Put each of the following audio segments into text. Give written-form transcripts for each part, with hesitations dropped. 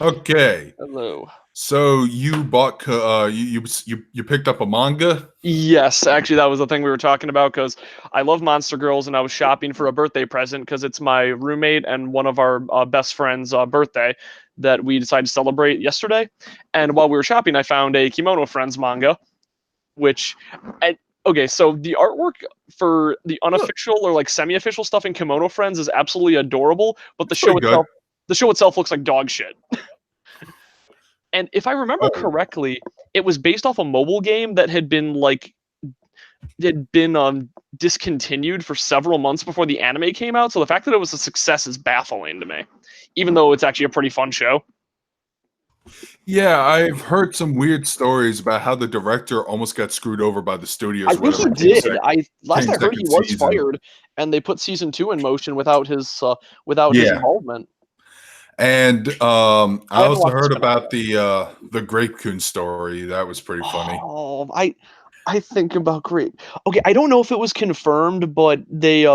Okay. Hello. So you bought you picked up a manga? Yes, actually, that was the thing we were talking about because I love Monster Girls, and I was shopping for a birthday present because it's my roommate and one of our best friends' birthday that we decided to celebrate yesterday. And while we were shopping, I found a Kimono Friends manga, which, I, okay, so the artwork for the Look, unofficial or like semi-official stuff in Kimono Friends is absolutely adorable, but it's pretty good. the show itself looks like dog shit. And if I remember Oh, correctly, it was based off a mobile game that had been discontinued for several months before the anime came out. So the fact that it was a success is baffling to me, even though it's actually a pretty fun show. yeah, I've heard some weird stories about how the director almost got screwed over by the I studios think with a he did. I last I heard he 10-second was season. fired, and they put season two in motion without his Yeah, involvement. and I I haven't also watched the heard spinoff about yet. the Grape Coon story. That was pretty funny. Oh, I think about Grape. Okay, I don't know if it was confirmed, but they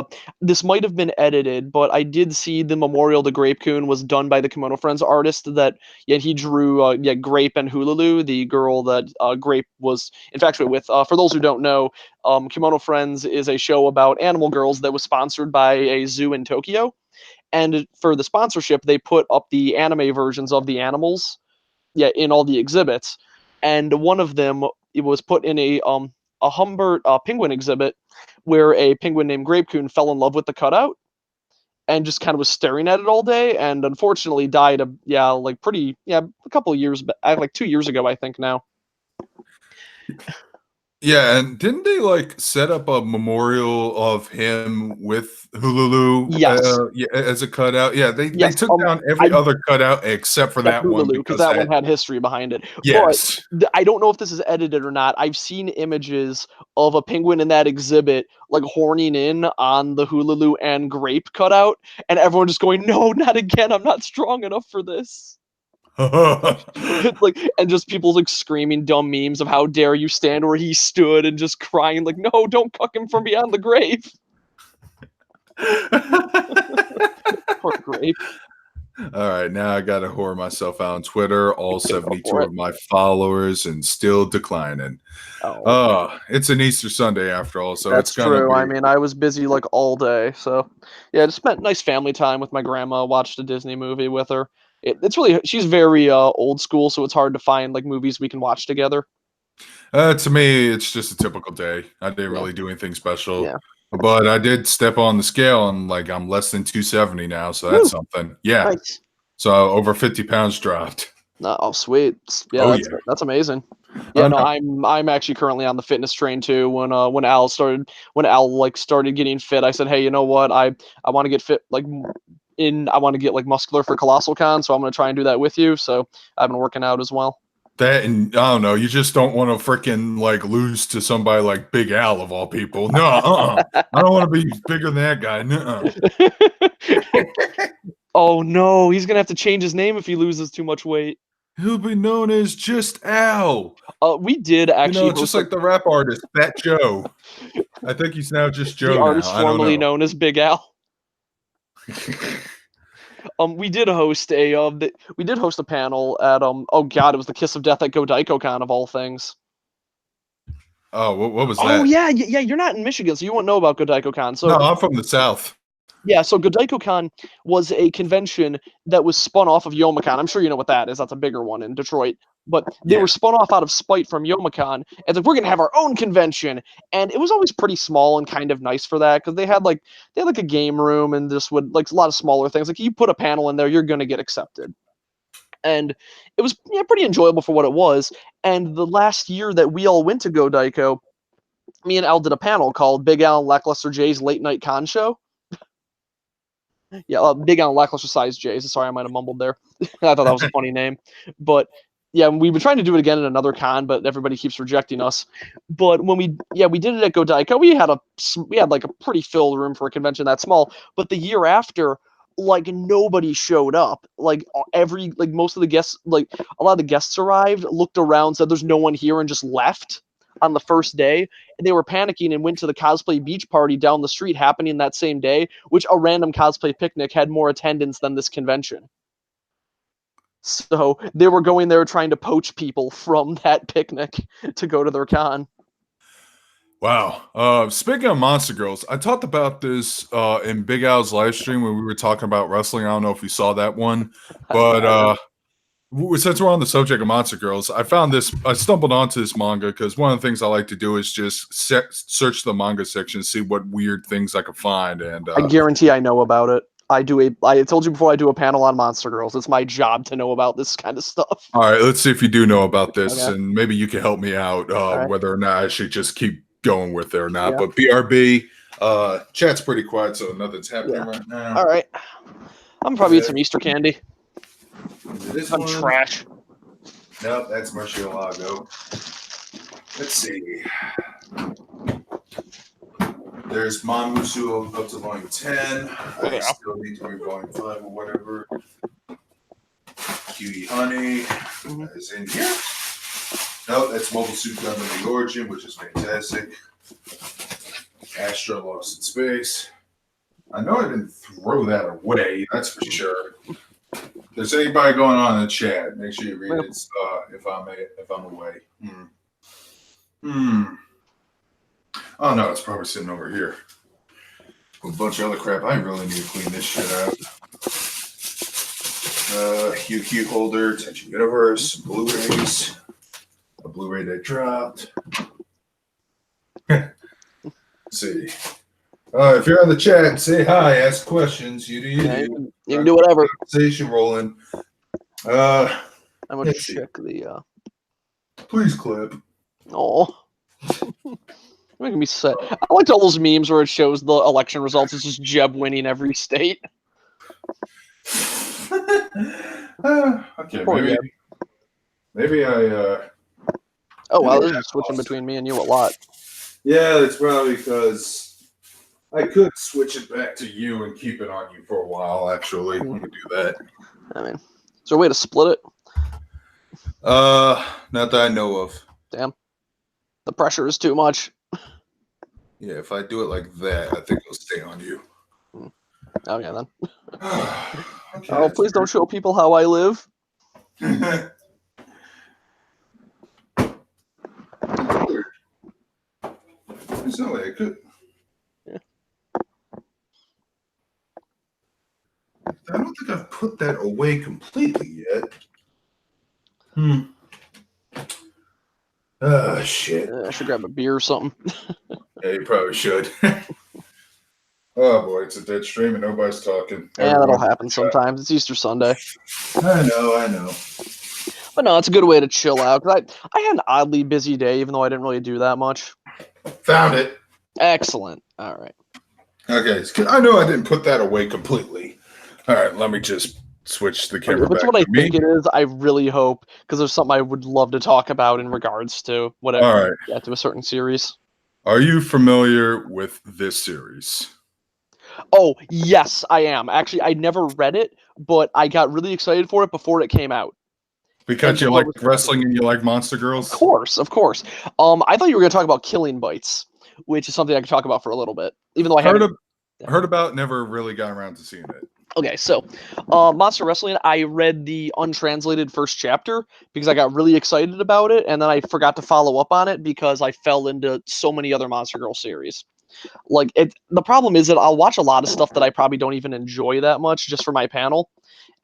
this might have been edited, but I did see the memorial to Grape Coon was done by the Kimono Friends artist that he drew Grape and Hululu, the girl that Grape was infatuated with. For those who don't know, Kimono Friends is a show about animal girls that was sponsored by a zoo in Tokyo, and for the sponsorship they put up the anime versions of the animals, in all the exhibits, and one of them it was put in a Humbert penguin exhibit where a penguin named Grapecoon fell in love with the cutout and just kind of was staring at it all day, and unfortunately died a couple of years like 2 years ago, I think now. Yeah, and didn't they like set up a memorial of him with Hululu Yes, yeah, as a cutout? Yeah, they yes. took down every I other cutout except for Except that one Hulu, because because that one that had history behind it. But yes. I don't know if this is edited or not. I've seen images of a penguin in that exhibit, like horning in on the Hululu and grape cutout, and everyone just going, "No, not again! I'm not strong enough for this." It's like, and just people like screaming dumb memes of "How dare you stand where he stood," and just crying like, "No, don't cuck him from beyond the grave." Poor grape. All right, now I gotta whore myself out on Twitter, all Go 72 for it. of my followers, and still declining. Oh. It's an Easter Sunday after all, so it's That's gonna true. I be mean, I was busy like all day, so yeah, just spent nice family time with my grandma. Watched a Disney movie with her. It's really she's very old school, so it's hard to find like movies we can watch together. to me, it's just a typical day. I didn't Yeah, really do anything special, yeah. but I did step on the scale and like I'm less than 270 now, so that's Woo, something. Yeah, nice. so over 50 pounds dropped. No, oh, sweet. Yeah, Oh yeah. that's amazing. Yeah, Oh no, no. I'm actually currently on the fitness train too. When Al like started getting fit, I said, hey, you know what? I want to get fit I want to get like muscular for Colossal Con, so I'm gonna try and do that with you. So I've been working out as well. That and I don't know, you just don't want to freaking like lose to somebody like Big Al of all people. No, I don't want to be bigger than that guy. Nuh-uh. Oh no, he's gonna have to change his name if he loses too much weight. He'll be known as just Al. We did You know, actually just host a like the rap artist Fat Joe. I think he's now just the Joe now. artist I don't formerly know. known as Big Al. We did host we did host a panel at oh god, it was the Kiss of Death at GoDaikoCon of all things. Oh, what was Oh that? yeah, yeah, you're not in Michigan, so you won't know about GoDaikoCon. No, So I'm from the South. yeah, so GoDaikoCon was a convention that was spun off of Youmacon. I'm sure you know what that is. That's a bigger one in Detroit. But they were Yeah. spun off out of spite from Youmacon. And like, we're gonna have our own convention. And it was always pretty small and kind of nice for that because they had like a game room and just would like a lot of smaller things. Like you put a panel in there, you're gonna get accepted. And it was pretty enjoyable for what it was. And the last year that we all went to GoDaiko, me and Al did a panel called Big Al and Lackluster Jay's Late Night Con Show. Yeah, Big on Lackluster Size J's. Sorry, I might have mumbled there. I thought that was a funny name, but yeah, we've been trying to do it again in another con, but everybody keeps rejecting us. But when we did it at Godica, we had like a pretty filled room for a convention that small. But the year after, like nobody showed up. Like most of the guests, like a lot of the guests arrived, looked around, said there's no one here, and just left on the first day. And they were panicking and went to the cosplay beach party down the street happening that same day, which a random cosplay picnic had more attendance than this convention. So they were going there trying to poach people from that picnic to go to their con. Wow. Speaking of Monster Girls, I talked about this in Big Al's live stream when we were talking about wrestling. I don't know if you saw that one, but since we're on the subject of Monster Girls, I found this. I stumbled onto this manga because one of the things I like to do is just search the manga section, see what weird things I can find. And I guarantee I know about it. I told you before I do a panel on Monster Girls. It's my job to know about this kind of stuff. all right, let's see if you do know about this, Okay. and maybe you can help me out right. whether or not I should just keep going with it or not. Yeah. But BRB, chat's pretty quiet, so nothing's happening right now. All right. I'm probably eat some Easter candy. This I'm one? trash. Nope, that's Murcielago. Let's see. There's Monmusu up to volume 10. I still need to read volume 5 or whatever. Cutie Honey is in here. Nope, that's Mobile Suit Gundam The Origin, which is fantastic. Astra Lost in Space. I know I didn't throw that away, that's for sure. If there's anybody going on in the chat, make sure you read it if I'm away. Oh no, it's probably sitting over here. A bunch of other crap. I really need to clean this shit out. UQ holder, Tension Universe, Blu-rays, a Blu-ray that dropped. Let's see. If you're on the chat, say hi, ask questions. You can do whatever. Conversation rolling. I'm gonna check the. Please clip. Oh, making me sad. I liked all those memes where it shows the election results. It's just Jeb winning every state. Okay, maybe I. Oh wow, this is switching between me and you a lot. Yeah, that's probably because I could switch it back to you and keep it on you for a while. Actually, let me do that. I mean, is there a way to split it? Not that I know of. Damn, the pressure is too much. Yeah, if I do it like that, I think it'll stay on you. Okay then. Okay, oh, please don't show people how I live. There's no way I could. Yeah. I don't think I've put that away completely yet. Oh, shit. I should grab a beer or something. Yeah, you probably should. Oh, boy, it's a dead stream and nobody's talking. Yeah, that'll happen sometimes. It's Easter Sunday. I know. But no, it's a good way to chill out. I had an oddly busy day, even though I didn't really do that much. Found it. Excellent. All right. Okay, I know I didn't put that away completely. All right, let me just switch the camera back to me. That's what I think it is. I really hope, because there's something I would love to talk about in regards to whatever. All right. Yeah, to a certain series. Are you familiar with this series? Oh, yes, I am. Actually, I never read it, but I got really excited for it before it came out. Because you like wrestling and you like Monster Girls? Of course. I thought you were going to talk about Killing Bites, which is something I could talk about for a little bit, even though I heard about, never really got around to seeing it. Okay, so Monster Wrestling, I read the untranslated first chapter because I got really excited about it, and then I forgot to follow up on it because I fell into so many other Monster Girl series. Like, the problem is that I'll watch a lot of stuff that I probably don't even enjoy that much just for my panel.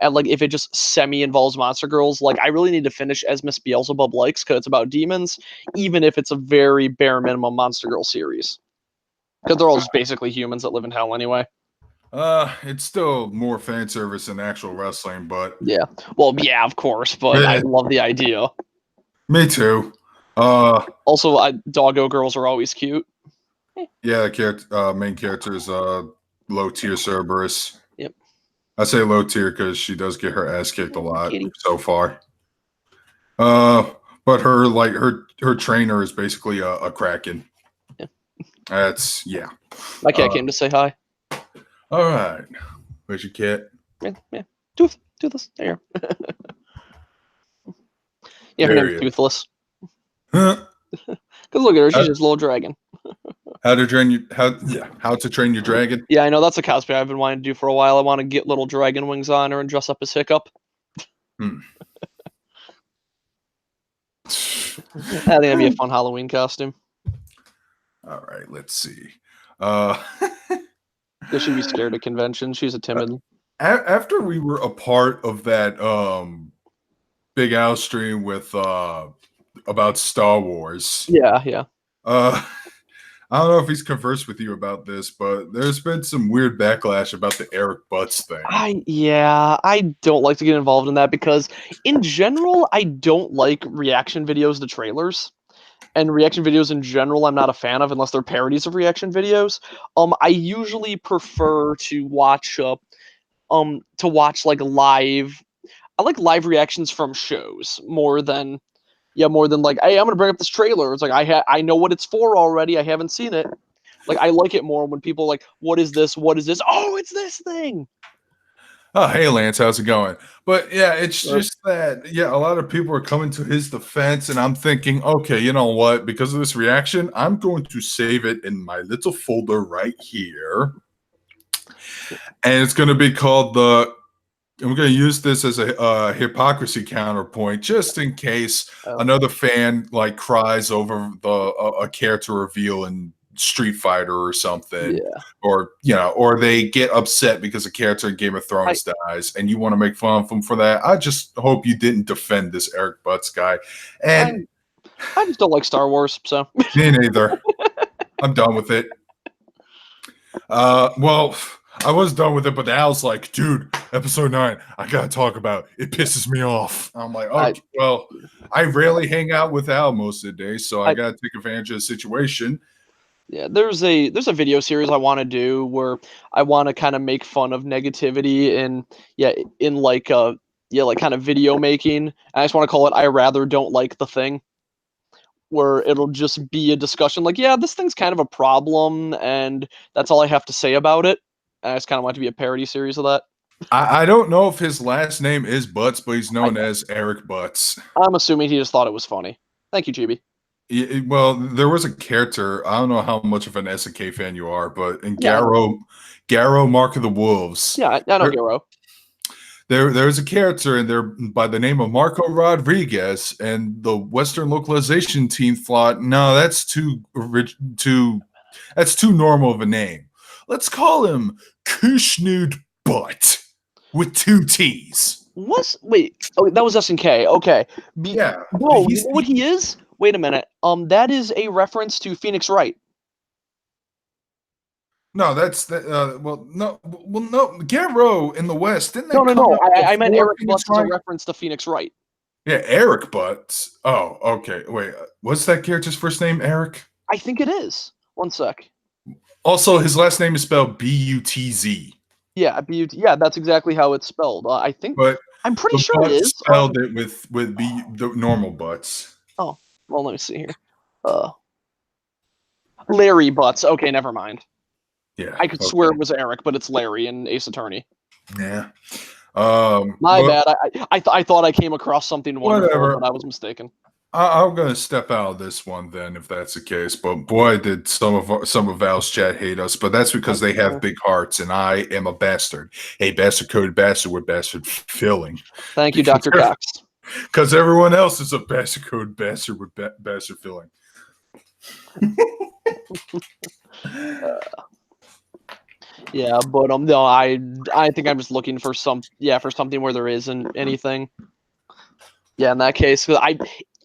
And, like, if it just semi-involves Monster Girls, like, I really need to finish as Miss Beelzebub Likes because it's about demons, even if it's a very bare minimum Monster Girl series. Because they're all just basically humans that live in hell anyway. It's still more fan service than actual wrestling, but... Yeah. Well, yeah, of course, but I love the idea. Me too. Also, doggo girls are always cute. Yeah, the main character is low tier Cerberus. Yep. I say low tier because she does get her ass kicked a lot so far. But her trainer is basically a Kraken. Yeah. My cat came to say hi. All right. Where's your cat? Yeah. Toothless. There. Yeah, her name's Toothless. Huh? Because look at her, she's just a little dragon. How to train your dragon? Yeah, I know, that's a cosplay I've been wanting to do for a while. I want to get little dragon wings on her and dress up as Hiccup. Hmm. I think that'd be a fun Halloween costume. All right, let's see. Because she'd be scared of conventions. She's a timid. After we were a part of that Big Al stream with about Star Wars. Yeah. I don't know if he's conversed with you about this, but there's been some weird backlash about the Eric Butts thing. I don't like to get involved in that because in general I don't like reaction videos to trailers. And reaction videos in general I'm not a fan of unless they're parodies of reaction videos. I usually prefer to watch like live. I like live reactions from shows more than like, hey, I'm gonna bring up this trailer. It's like I know what it's for already. I haven't seen it. Like I like it more when people are like, what is this? What is this? Oh, it's this thing. Oh, hey Lance, how's it going? But yeah, it's just that a lot of people are coming to his defense, and I'm thinking, okay, you know what? Because of this reaction, I'm going to save it in my little folder right here, and it's going to be called the. I'm going to use this as a hypocrisy counterpoint, just in case another fan like cries over a character reveal in Street Fighter or something, or or they get upset because a character in Game of Thrones dies, and you want to make fun of them for that. I just hope you didn't defend this Eric Butts guy, and I just don't like Star Wars, so me neither. I'm done with it. Well, I was done with it, but Al's like, dude, episode 9, I gotta talk about it. It pisses me off. I'm like, okay, well, I rarely hang out with Al most of the day, so I gotta take advantage of the situation. Yeah, there's a video series I want to do where I want to kind of make fun of negativity in like kind of video making. I just want to call it I rather don't like the thing, where it'll just be a discussion like, yeah, this thing's kind of a problem, and that's all I have to say about it. And I just kind of want it to be a parody series of that. I don't know if his last name is Butts, but he's known as Eric Butts. I'm assuming he just thought it was funny. Thank you, GB. Yeah, well, there was a character. I don't know how much of an SNK fan you are, but in Garrow Mark of the Wolves. Yeah, I know Garrow. There's a character in there by the name of Marco Rodriguez, and the Western localization team thought, no, that's too normal of a name. Let's call him Kushnud Butt with 2 T's. Wait, oh, that was SNK. Okay. Yeah. Whoa, you know what he is? Wait a minute. That is a reference to Phoenix Wright. No, that's no. Garrow in the West didn't they? No. I meant Eric Butts as a reference to Phoenix Wright. Yeah, Eric Butts. Oh, okay. Wait, what's that character's first name? Eric? I think it is. One sec. Also, his last name is spelled B-U-T-Z. Yeah, yeah, that's exactly how it's spelled. I think, but I'm pretty sure it is. Spelled it with the normal Butts. Oh, well, let me see here. Larry Butts. Okay, never mind. Yeah, I could swear it was Eric, but it's Larry in Ace Attorney. Yeah. My bad. I thought I came across something wonderful, but I was mistaken. I'm gonna step out of this one then, if that's the case. But boy, did some of Val's chat hate us. But that's because they have big hearts, and I am a bastard, a bastard coded bastard with bastard filling. Thank you, Dr. Cox. Because everyone else is a bastard coded bastard with bastard filling. Yeah, but no, I think I'm just looking for something where there isn't anything. Yeah, in that case, because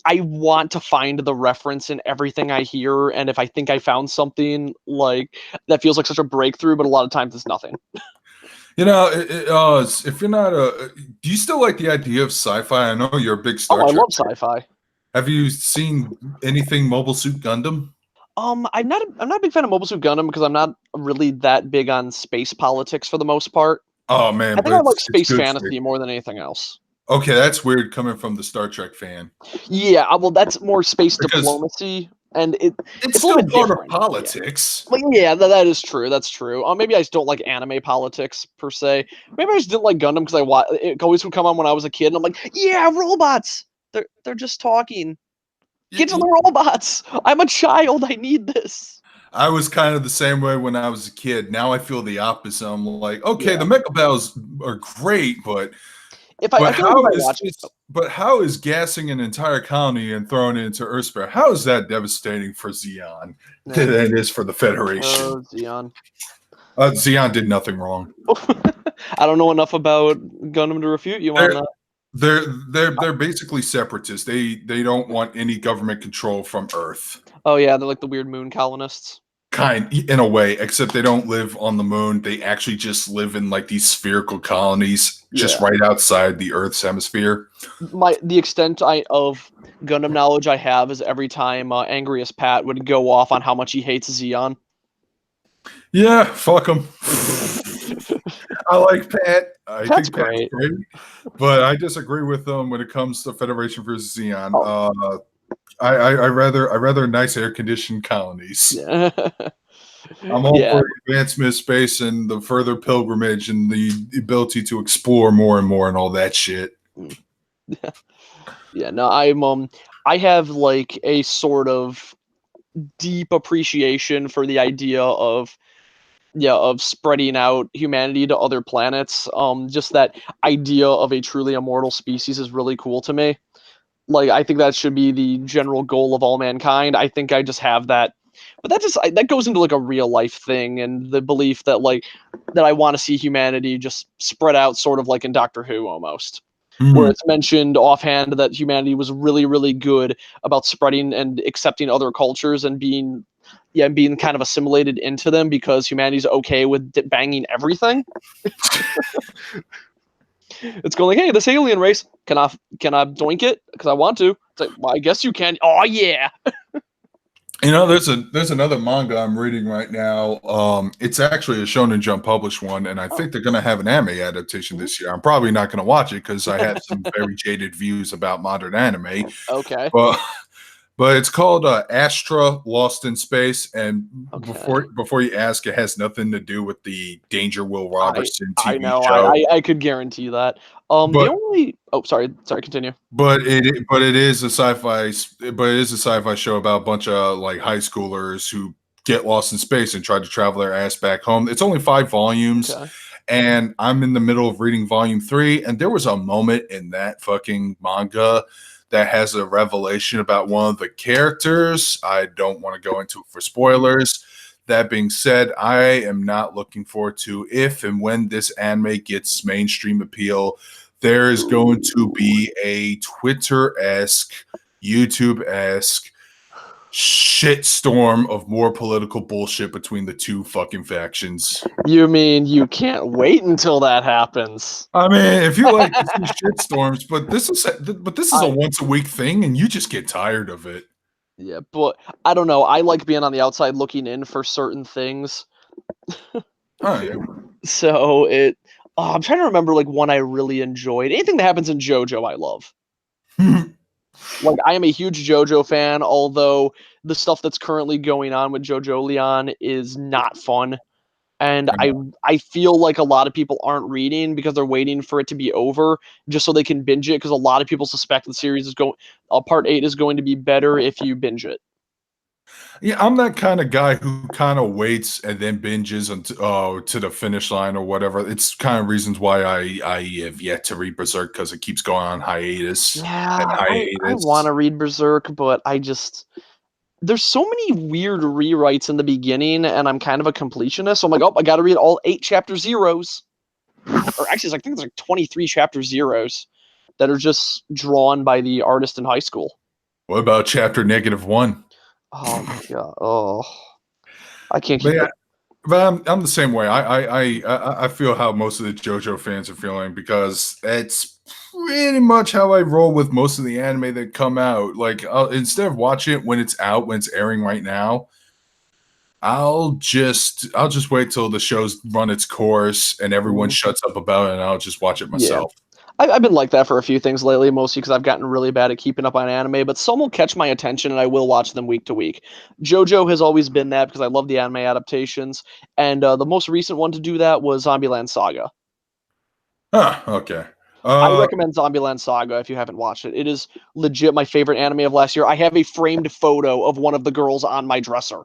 I want to find the reference in everything I hear, and if I think I found something like that feels like such a breakthrough, but a lot of times it's nothing. You know, if you're not do you still like the idea of sci-fi? I know you're a big Star Trek. I love sci-fi. Have you seen anything Mobile Suit Gundam? I'm not a big fan of Mobile Suit Gundam because I'm not really that big on space politics for the most part. Oh man, I think I like space fantasy more than anything else. Okay, that's weird coming from the Star Trek fan. Yeah, well, that's more space diplomacy, and it's still part of politics. Yeah, yeah, that is true. That's true. Maybe I just don't like anime politics per se. Maybe I just didn't like Gundam because it always would come on when I was a kid, and I'm like, yeah, robots. They're just talking. Get to the robots. I'm a child. I need this. I was kind of the same way when I was a kid. Now I feel the opposite. I'm like, okay, the Mecha Battles are great, but But I feel like if how I is watch, this? But how is gassing an entire colony and throwing it into Earthsphere? How is that devastating for Xeon yeah, than it is for the Federation? Xeon. Xeon did nothing wrong. I don't know enough about Gundam to refute you on They're that. they're basically separatists. They don't want any government control from Earth. Oh yeah, they're like the weird moon colonists. Kind in a way, except they don't live on the moon. They actually just live in like these spherical colonies just Yeah. right outside the Earth's hemisphere. The extent of Gundam knowledge I have is every time Angriest Pat would go off on how much he hates Xeon. Yeah, fuck them. I like Pat. I Pat's think Pat's great. great, but I disagree with them when it comes to Federation versus Xeon. Oh, I rather nice air conditioned colonies. yeah. I'm all Yeah. for advancement of space and the further pilgrimage and the ability to explore more and all that shit. Yeah, no, I have like a sort of deep appreciation for the idea of spreading out humanity to other planets. Just that idea of a truly immortal species is really cool to me. Like I think that should be the general goal of all mankind. I think I just have that, but that goes into like a real life thing and the belief that that I want to see humanity just spread out, sort of like in Doctor Who almost, where Mhm. it's mentioned offhand that humanity was really really good about spreading and accepting other cultures and being kind of assimilated into them because humanity's okay with banging everything. It's going like, hey, this alien race, can I doink it because I want to? It's like, well, I guess you can. Oh yeah. You know, there's another manga I'm reading right now. It's actually a Shonen Jump published one, and I Oh. think they're going to have an anime adaptation this year. I'm probably not going to watch it because I have some very jaded views about modern anime. Okay. But but it's called Astra Lost in Space, and Okay. before you ask, it has nothing to do with the Danger Will Robertson I TV know. show. I could guarantee that. The But only oh sorry continue. it is a but it is a sci-fi show about a bunch of like high schoolers who get lost in space and try to travel their ass back home. It's only 5 volumes, Okay. and I'm in the middle of reading volume 3, and there was a moment in that fucking manga that has a revelation about one of the characters. I don't want to go into it for spoilers. That being said, I am not looking forward to if and when this anime gets mainstream appeal. There is going to be a Twitter-esque, YouTube-esque shitstorm of more political bullshit between the two fucking factions. You mean you can't wait until that happens? I mean, if you like to see shitstorms, but this is a I once a week thing, and you just get tired of it. Yeah, but I don't know. I like being on the outside looking in for certain things. Oh yeah. So I'm trying to remember like one I really enjoyed. Anything that happens in JoJo, I love. Like I am a huge JoJo fan, although the stuff that's currently going on with JoJo Leon is not fun. And I feel like a lot of people aren't reading because they're waiting for it to be over just so they can binge it because a lot of people suspect the series is going part 8 is going to be better if you binge it. Yeah, I'm that kind of guy who kind of waits and then binges until to the finish line or whatever. It's kind of reasons why I have yet to read Berserk because it keeps going on hiatus and Yeah, I want hiatus. to read Berserk, but there's so many weird rewrites in the beginning, and I'm kind of a completionist. So I'm like, oh, I got to read all 8 chapter zeros, or actually, I think it's like 23 chapter zeros that are just drawn by the artist in high school. What about chapter -1? Oh my god, oh, I can't But keep yeah, up. but I'm the same way. I feel how most of the JoJo fans are feeling because it's pretty much how I roll with most of the anime that come out. Like instead of watching it when it's out, when it's airing right now, I'll just wait till the show's run its course and everyone Mhm. shuts up about it, and I'll just watch it Yeah. myself. I've been like that for a few things lately, mostly because I've gotten really bad at keeping up on anime, but some will catch my attention and I will watch them week to week. JoJo has always been that because I love the anime adaptations, and the most recent one to do that was Zombieland Saga. Huh, okay. I Uh, recommend Zombieland Saga if you haven't watched it. It is legit my favorite anime of last year. I have a framed photo of one of the girls on my dresser.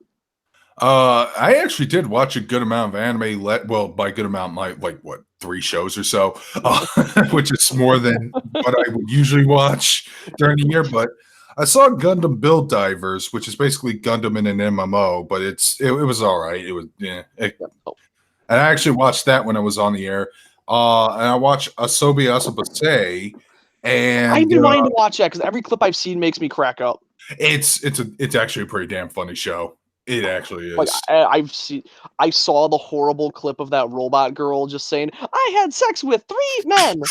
I actually did watch a good amount of anime. Well, by good amount, my like what 3 shows or so, which is more than what I would usually watch during the year. But I saw Gundam Build Divers, which is basically Gundam in an MMO, but it was all right. It was and I actually watched that when I was on the air. And I watched Asobi Asabase, and I've been wanting to watch that because every clip I've seen makes me crack up. it's actually a pretty damn funny show. It actually is. Like I saw the horrible clip of that robot girl just saying, "I had sex with 3 men."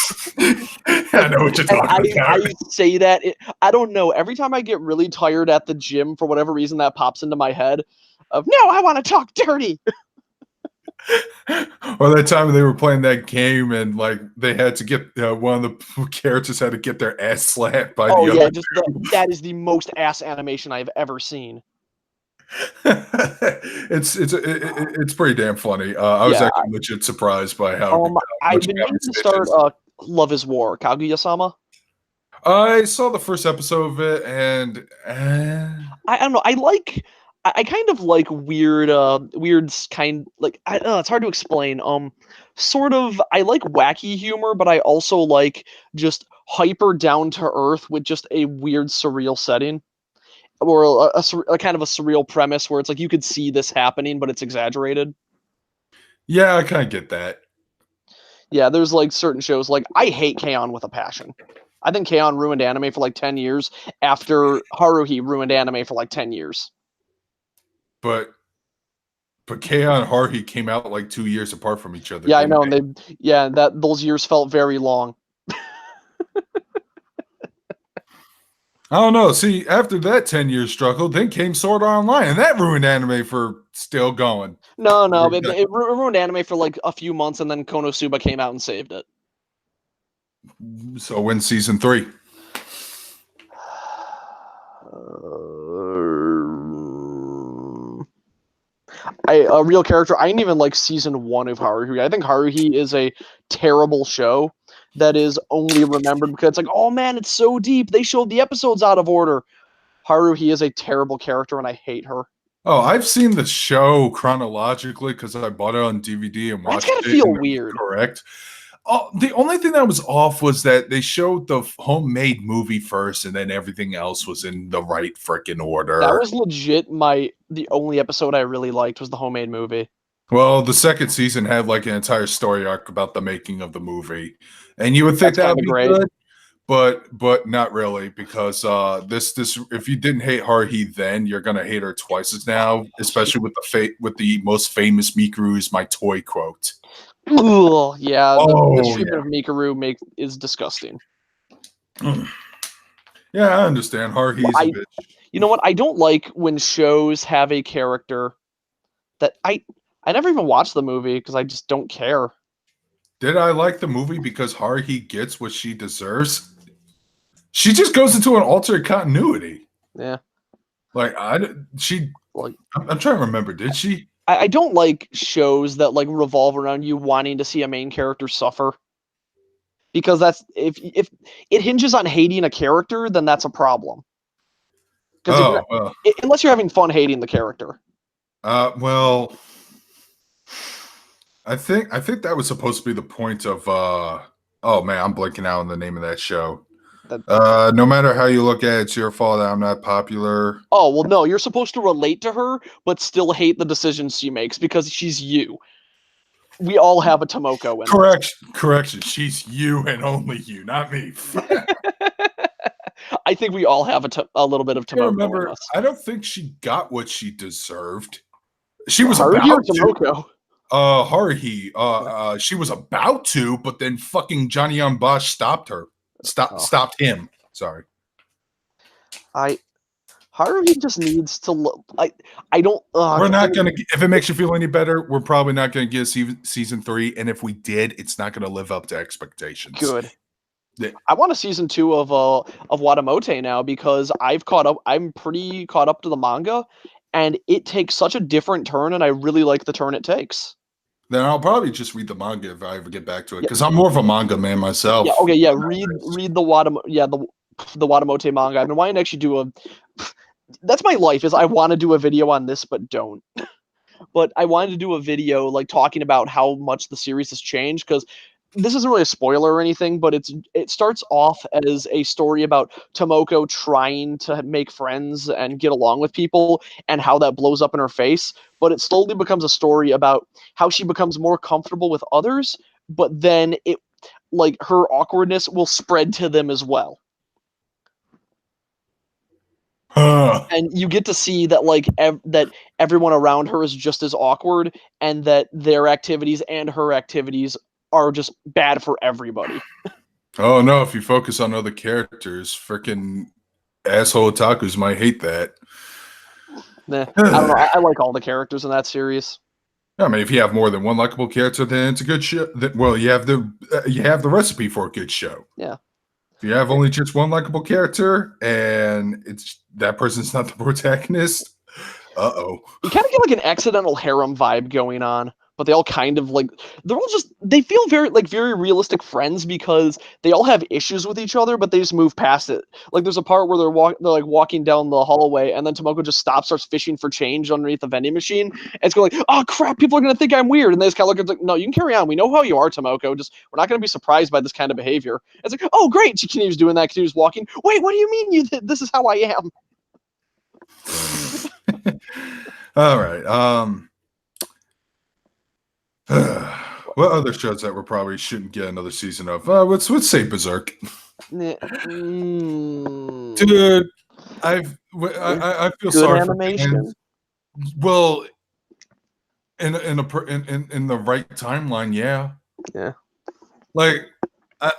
I know what you're talking about. I say that I don't know. Every time I get really tired at the gym, for whatever reason, that pops into my head. Of no, I want to talk dirty. Or that time they were playing that game and like they had to get one of the characters had to get their ass slapped by the other. Just that is the most ass animation I've ever seen. It's pretty damn funny. I was actually legit surprised by how. I've been meaning to start Love Is War, Kaguya-sama. I saw the first episode of it, and I don't know. I kind of like weird kind like I don't know, it's hard to explain. Sort of I like wacky humor, but I also like just hyper down to earth with just a weird surreal setting. Or a kind of a surreal premise where it's like you could see this happening, but it's exaggerated. Yeah, I kind of get that. Yeah, there's like certain shows like I hate K-On! With a passion. I think K-On! Ruined anime for like 10 years after Haruhi ruined anime for like 10 years. But K-On! And Haruhi came out like 2 years apart from each other. Yeah, I know, and those years felt very long. I don't know. See, after that 10-year struggle, then came Sword Art Online, and that ruined anime for still going. No, it ruined anime for like a few months, and then Konosuba came out and saved it. So when's season 3? A real character. I didn't even like season 1 of Haruhi. I think Haruhi is a terrible show that is only remembered because it's like, oh man, it's so deep. They showed the episodes out of order. Haruhi is a terrible character, and I hate her. Oh, I've seen the show chronologically because I bought it on DVD and watched it. That's gotta feel weird. Correct. Oh, the only thing that was off was that they showed the homemade movie first, and then everything else was in the right freaking order. That was legit the only episode I really liked was the homemade movie. Well, the second season had like an entire story arc about the making of the movie, and you would think that would be great, but not really, because this if you didn't hate Haruhi then, you're gonna hate her twice as now, especially with the most famous Mikuru is my toy quote. Ooh, yeah, the treatment of Mikuru is disgusting. Yeah, I understand. Haruhi's a bitch. You know what? I don't like when shows have a character that I never even watched the movie because I just don't care. Did I like the movie because Haruhi gets what she deserves? She just goes into an alternate continuity. Yeah. Like I'm trying to remember. Did she? I don't like shows that like revolve around you wanting to see a main character suffer. Because that's if it hinges on hating a character, then that's a problem. Unless you're having fun hating the character. Well, I think that was supposed to be the point of oh man, I'm blanking out on the name of that show. No matter how you look at it, it's your fault that I'm not popular. Oh, well, no, you're supposed to relate to her, but still hate the decisions she makes because she's you. We all have a Tomoko in Correction. She's you and only you, not me. I think we all have a little bit of Tomoko in us. I don't think she got what she deserved. She was Haruhi or Tomoko? Haruhi. She was about to, but then fucking Johnny Young Bosch stopped her. Stopped him. Sorry. Haruhi just needs to look. I don't. We're not gonna. If it makes you feel any better, we're probably not gonna get season 3. And if we did, it's not gonna live up to expectations. Good. Yeah. I want a season 2 of Watamote now because I've caught up. I'm pretty caught up to the manga, and it takes such a different turn, and I really like the turn it takes. Then I'll probably just read the manga if I ever get back to it, because I'm more of a manga man myself. Yeah, okay, yeah. Read the Watamote manga. I've been wanting to actually do a. That's my life. Is I want to do a video on this, but don't. but I wanted to do a video like talking about how much the series has changed because this isn't really a spoiler or anything, but it starts off as a story about Tomoko trying to make friends and get along with people and how that blows up in her face, but it slowly becomes a story about how she becomes more comfortable with others, but then it like her awkwardness will spread to them as well. Huh. And you get to see that like that everyone around her is just as awkward and that their activities and her activities are just bad for everybody. Oh no, if you focus on other characters, freaking asshole otakus might hate that. Nah, I don't know. I like all the characters in that series. I mean, if you have more than one likable character, then it's a good show. Well, you have the recipe for a good show. Yeah. If you have only just one likable character and it's that person's not the protagonist, uh-oh. You kind of get like an accidental harem vibe going on, but they all kind of like they're all just they feel very realistic friends because they all have issues with each other, but they just move past it. Like there's a part where they're like walking down the hallway, and then Tomoko just stops, starts fishing for change underneath the vending machine, and it's going like, oh crap, people are gonna think I'm weird, and they just kind of look at like, no, you can carry on. We know how you are, Tomoko. Just we're not gonna be surprised by this kind of behavior. It's like, oh great, she continues doing that, continues walking. Wait, what do you mean this is how I am? All right. What other shows that we probably shouldn't get another season of? Let's say Berserk. Mm. Dude, I feel Good sorry animation. for fans. Well, in the right timeline, yeah. Yeah. Like, I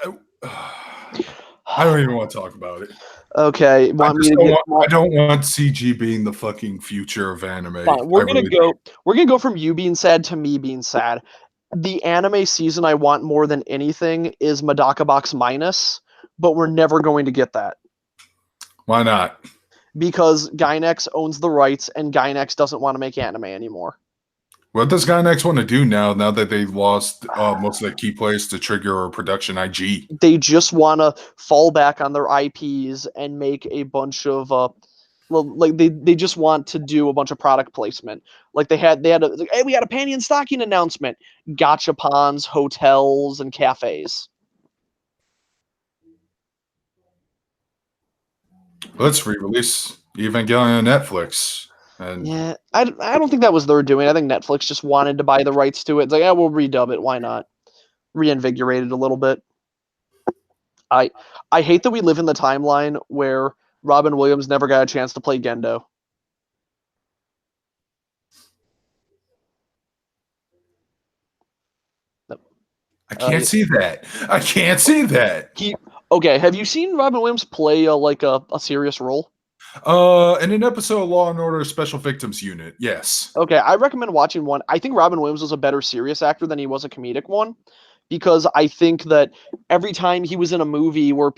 don't even want to talk about it. Okay, I don't want CG being the fucking future of anime. Fine. We're gonna go from you being sad to me being sad. The anime season I want more than anything is Medaka Box Minus, but we're never going to get that Why not? because Gainax owns the rights and Gainax doesn't want to make anime anymore. What does Gainax want to do now that they've lost most of their key players to Trigger or Production IG? They just want to fall back on their IPs and make a bunch of like they just want to do a bunch of product placement. Like they had like, hey, we had a panty and stocking announcement. Gachapons, hotels, and cafes. Let's re-release Evangelion on Netflix. And Yeah, I don't think that was their doing. I think Netflix just wanted to buy the rights to it. It's like, yeah, we'll redub it. Why not? Reinvigorate it a little bit. I hate that we live in the timeline where Robin Williams never got a chance to play Gendo. I can't see that. I can't see that. Okay, have you seen Robin Williams play like a serious role? In an episode of Law and Order Special Victims Unit, yes. Okay, I recommend watching one. I think Robin Williams was a better serious actor than he was a comedic one, because I think that every time he was in a movie where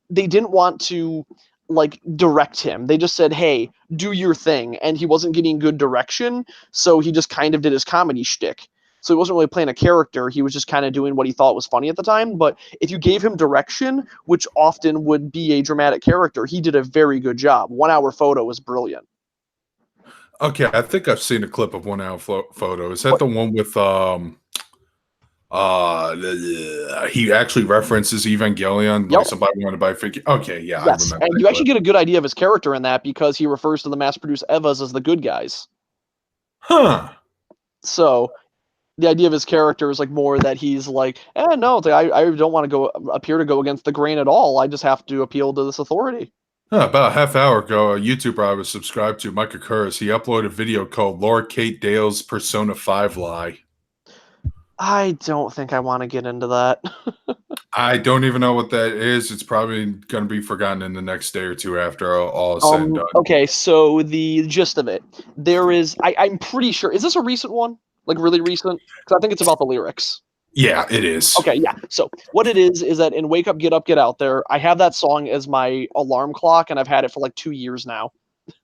they didn't want to like direct him. They just said, "Hey, do your thing," and he wasn't getting good direction, so he just kind of did his comedy shtick. So he wasn't really playing a character. He was just kind of doing what he thought was funny at the time. But if you gave him direction, which often would be a dramatic character, he did a very good job. 1 Hour Photo was brilliant. Okay, I think I've seen a clip of 1 Hour Photo. Is that the one with he actually references Evangelion, like somebody wanted to buy figure. Okay, yeah, yes, I remember. And you actually get a good idea of his character in that because he refers to the mass-produced Evas as the good guys. Huh. So the idea of his character is like more that he's like, no, I don't want to appear to go against the grain at all. I just have to appeal to this authority. About a half hour ago, a YouTuber I was subscribed to, Mike Curris, he uploaded a video called Laura Kate Dale's Persona 5 Lie. I don't think I want to get into that. I don't even know what that is. It's probably going to be forgotten in the next day or two after all is said and done. Okay, so the gist of it, there is, I'm pretty sure, is this a recent one? Like really recent? Because I think it's about the lyrics. Yeah, it is. Okay, yeah. So what it is that in Wake Up, Get Up, Get Out There, I have that song as my alarm clock, and I've had it for like 2 years now.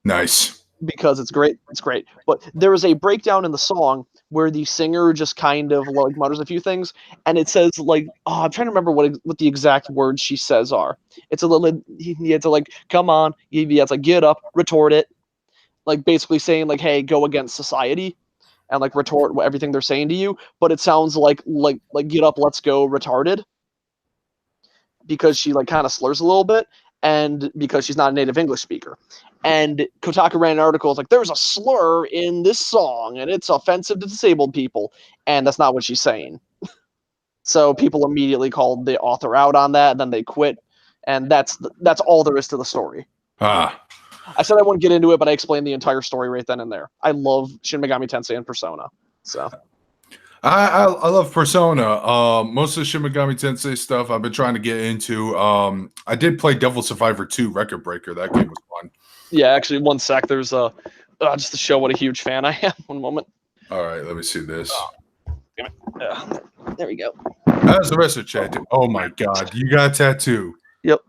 Nice. Because it's great. It's great. But there is a breakdown in the song where the singer just kind of like mutters a few things, and it says like, oh, I'm trying to remember what the exact words she says are. It's a little, it's like, come on, it's like, get up, retort it. like basically saying like, "Hey, go against society," and like retort everything they're saying to you. But it sounds like "Get up, let's go," retarded, because she like kind of slurs a little bit, and because she's not a native English speaker. And Kotaku ran an article like, "There's a slur in this song, and it's offensive to disabled people," and that's not what she's saying. So people immediately called the author out on that, and then they quit, and that's all there is to the story. Ah. I said I wouldn't get into it, but I explained the entire story right then and there. I love Shin Megami Tensei and Persona, so. I love Persona. Most of the Shin Megami Tensei stuff I've been trying to get into. I did play Devil Survivor 2 Record Breaker. That game was fun. Yeah, actually, one sec. There's just to show what a huge fan I am. One moment. All right, let me see this. Damn it. There we go. How's the rest of the chat? Oh my god, you got a tattoo. Yep.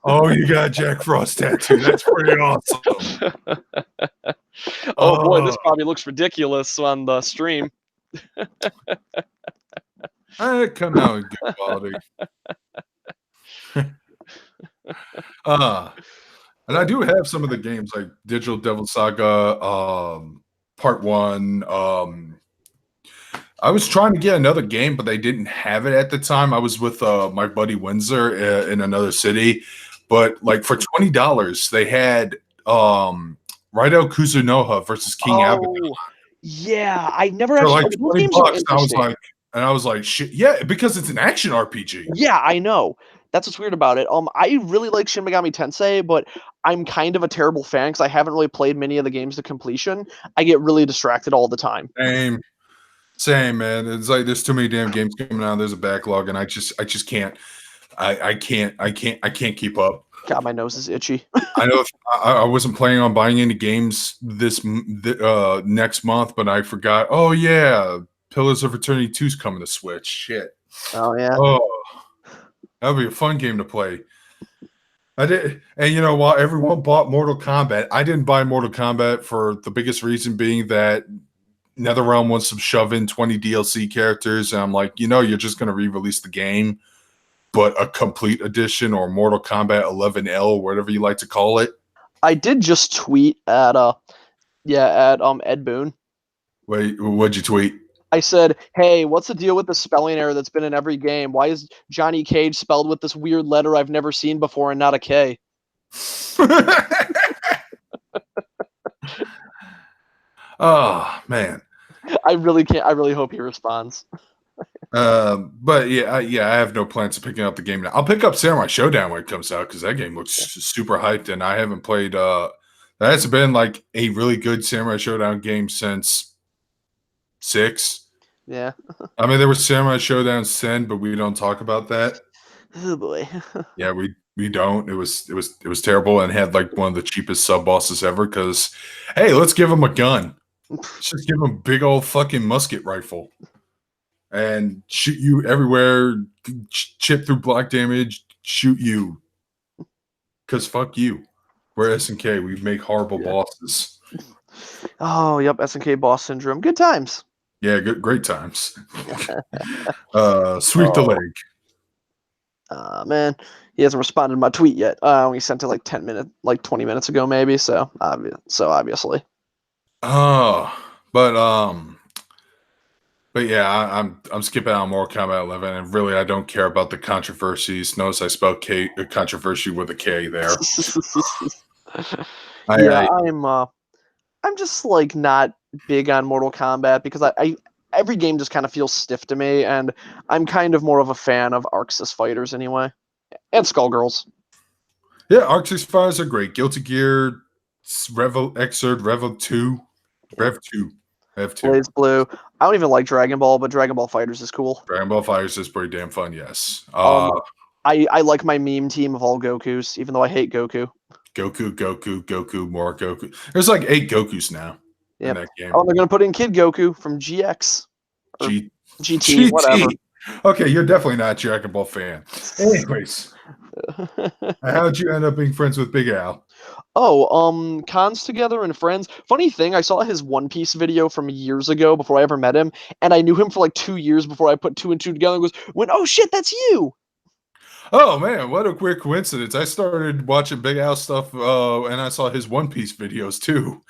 Oh, you got a Jack Frost tattoo. That's pretty awesome. Oh boy, this probably looks ridiculous on the stream. It come out in good quality. And I do have some of the games like Digital Devil Saga, Part 1. I was trying to get another game, but they didn't have it at the time. I was with my buddy Windsor in another city, but like for $20, they had Raidou Kuzunoha versus King Abaddon. Yeah, I never For actually. like Those 20 games are bucks, interesting. I was like, shit, yeah, because it's an action RPG. Yeah, I know. That's what's weird about it. I really like Shin Megami Tensei, but I'm kind of a terrible fan because I haven't really played many of the games to completion. I get really distracted all the time. Same, man. It's like there's too many damn games coming out. There's a backlog, and I just can't. I can't keep up. God, my nose is itchy. I know I wasn't planning on buying any games this next month, but I forgot. Oh yeah, Pillars of Eternity 2's coming to Switch. Shit. Oh yeah. Oh, that'd be a fun game to play. I did, and you know, while everyone bought Mortal Kombat, I didn't buy Mortal Kombat for the biggest reason being that NetherRealm wants to shove in 20 DLC characters, and I'm like, you know, you're just going to re-release the game, but a complete edition or Mortal Kombat 11L, whatever you like to call it. I did just tweet at Ed Boon. Wait, what'd you tweet? I said, "Hey, what's the deal with the spelling error that's been in every game? Why is Johnny Cage spelled with this weird letter I've never seen before and not a K?" Oh man, I really hope he responds. but yeah, I have no plans of picking up the game now. I'll pick up Samurai Showdown when it comes out because that game looks super hyped, and I haven't played. That hasn't been like a really good Samurai Showdown game since 6. Yeah. I mean, there was Samurai Showdown Sin, but we don't talk about that. Oh boy. Yeah, we don't. It was terrible and had like one of the cheapest sub bosses ever. Because hey, let's give him a gun. Let's just give him a big old fucking musket rifle and shoot you everywhere. Chip through block damage. Shoot you. Because fuck you. We're SNK. We make horrible bosses. Oh, yep. SNK boss syndrome. Good times. Yeah, great times. Sweep the leg. Man, he hasn't responded to my tweet yet. We sent it like 20 minutes ago, maybe. So obviously. Oh, but yeah, I'm skipping out on Mortal Kombat 11, and really I don't care about the controversies. Notice I spelled controversy with a K there. I'm just like not big on Mortal Kombat because I every game just kind of feels stiff to me, and I'm kind of more of a fan of Arxis fighters anyway, and Skullgirls. Yeah, Arxis fighters are great. Guilty Gear, Rev 2. Blaze Blue. I don't even like Dragon Ball, but Dragon Ball Fighters is cool. Dragon Ball Fighters is pretty damn fun, yes. I like my meme team of all Gokus, even though I hate Goku. Goku, more Goku. There's like 8 Gokus now in that game. Oh, they're going to put in Kid Goku from GX. GT, whatever. Okay, you're definitely not a Dragon Ball fan. Anyways. How'd you end up being friends with Big Al? Oh, cons together and friends. Funny thing, I saw his One Piece video from years ago before I ever met him, and I knew him for like 2 years before I put 2 and 2 together and oh shit, that's you! Oh man, what a quick coincidence! I started watching Big Al stuff, and I saw his One Piece videos too.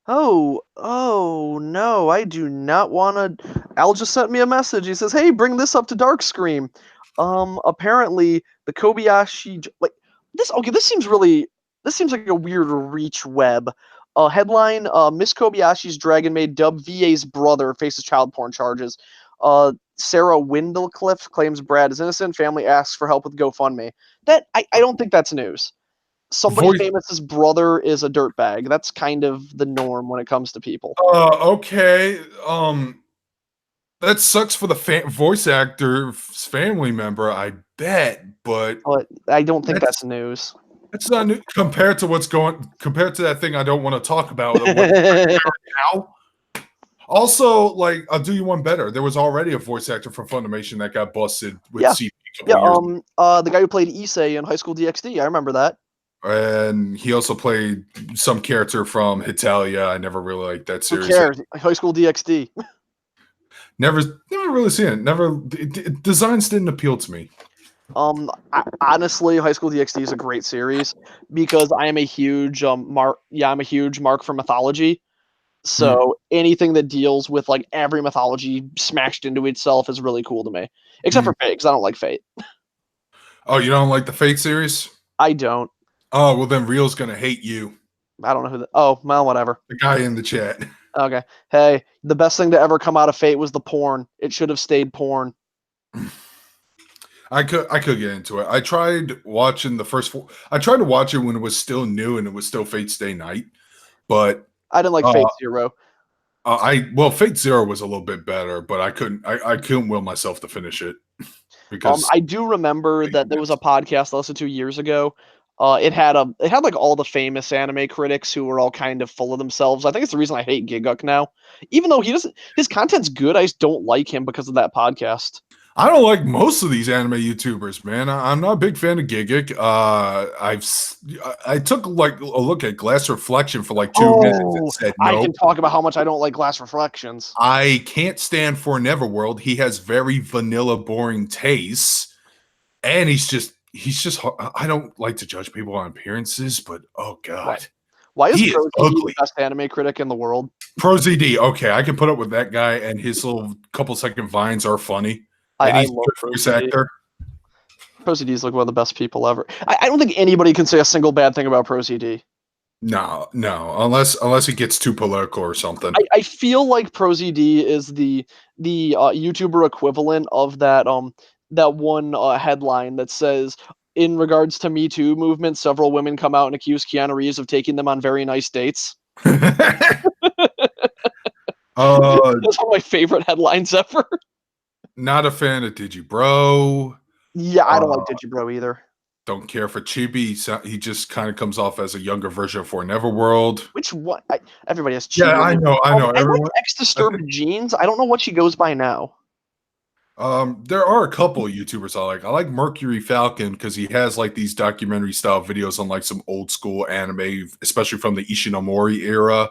Oh no, I do not want to. Al just sent me a message. He says, "Hey, bring this up to Darkscream." Apparently the Kobayashi like this. Okay, this seems really. This seems like a weird reach web. Headline: Miss Kobayashi's Dragon Maid dubbed VA's brother faces child porn charges. Sarah Windlecliff claims Brad is innocent. Family asks for help with GoFundMe. That I don't think that's news. Somebody Voice. famous's brother is a dirtbag. That's kind of the norm when it comes to people. Okay. That sucks for the voice actor's family member, I bet, but But I don't think that's that's news. that's not new compared to compared to that thing I don't want to talk about of what's now. Also, like, I'll do you one better. There was already a voice actor from Funimation that got busted with Yeah. CP a Yeah, couple years the guy who played Issei in High School DxD, I remember that. and he also played some character from Hitalia. I never really liked that Who series. cares? High School DxD. Never really seen it. Never designs didn't appeal to me. Honestly, High School DxD is a great series because I am a huge Mark. Yeah, I'm a huge Mark for mythology. So anything that deals with like every mythology smashed into itself is really cool to me. Except for Fate, because I don't like Fate. Oh, you don't like the Fate series? I don't. Oh, well then Real's gonna hate you. I don't know who the. Oh, well, whatever. The guy in the chat. Okay. Hey, the best thing to ever come out of Fate was the porn. It should have stayed porn. I could get into it. I tried watching the first four. I tried to watch it when it was still new and it was still Fate's Day night, but I didn't like Fate Zero. Fate Zero was a little bit better, but I couldn't will myself to finish it because I do remember that there was a podcast I listened to years ago. It had like all the famous anime critics who were all kind of full of themselves. I think it's the reason I hate Giguk now. Even though his content's good, I just don't like him because of that podcast. I don't like most of these anime YouTubers, man. I'm not a big fan of Gigik. I took like a look at Glass Reflection for like 2 minutes and said I no. can talk about how much I don't like Glass Reflections. I can't stand for Neverworld. He has very vanilla, boring tastes, and he's just. I don't like to judge people on appearances, but oh god, Why is he is ProZD the ugly. best anime critic in the world? ProZD, okay, I can put up with that guy, and his little couple second vines are funny. And I he's a love good voice ProZD. actor. ProZD is like one of the best people ever. I don't think anybody can say a single bad thing about ProZD. No, unless it gets too political or something. I feel like ProZD is the YouTuber equivalent of that one headline that says, in regards to Me Too movement, several women come out and accuse Keanu Reeves of taking them on very nice dates. That's one of my favorite headlines ever. Not a fan of Digibro. Yeah, I don't like Digibro either. Don't care for Chibi. He just kind of comes off as a younger version of For Neverworld. Which one? Everybody has Chibi. Yeah, I know. I Everyone. like X Disturbed Jeans. I don't know what she goes by now. There are a couple of YouTubers I like. I like Mercury Falcon because he has like these documentary style videos on like some old school anime, especially from the Ishinomori era.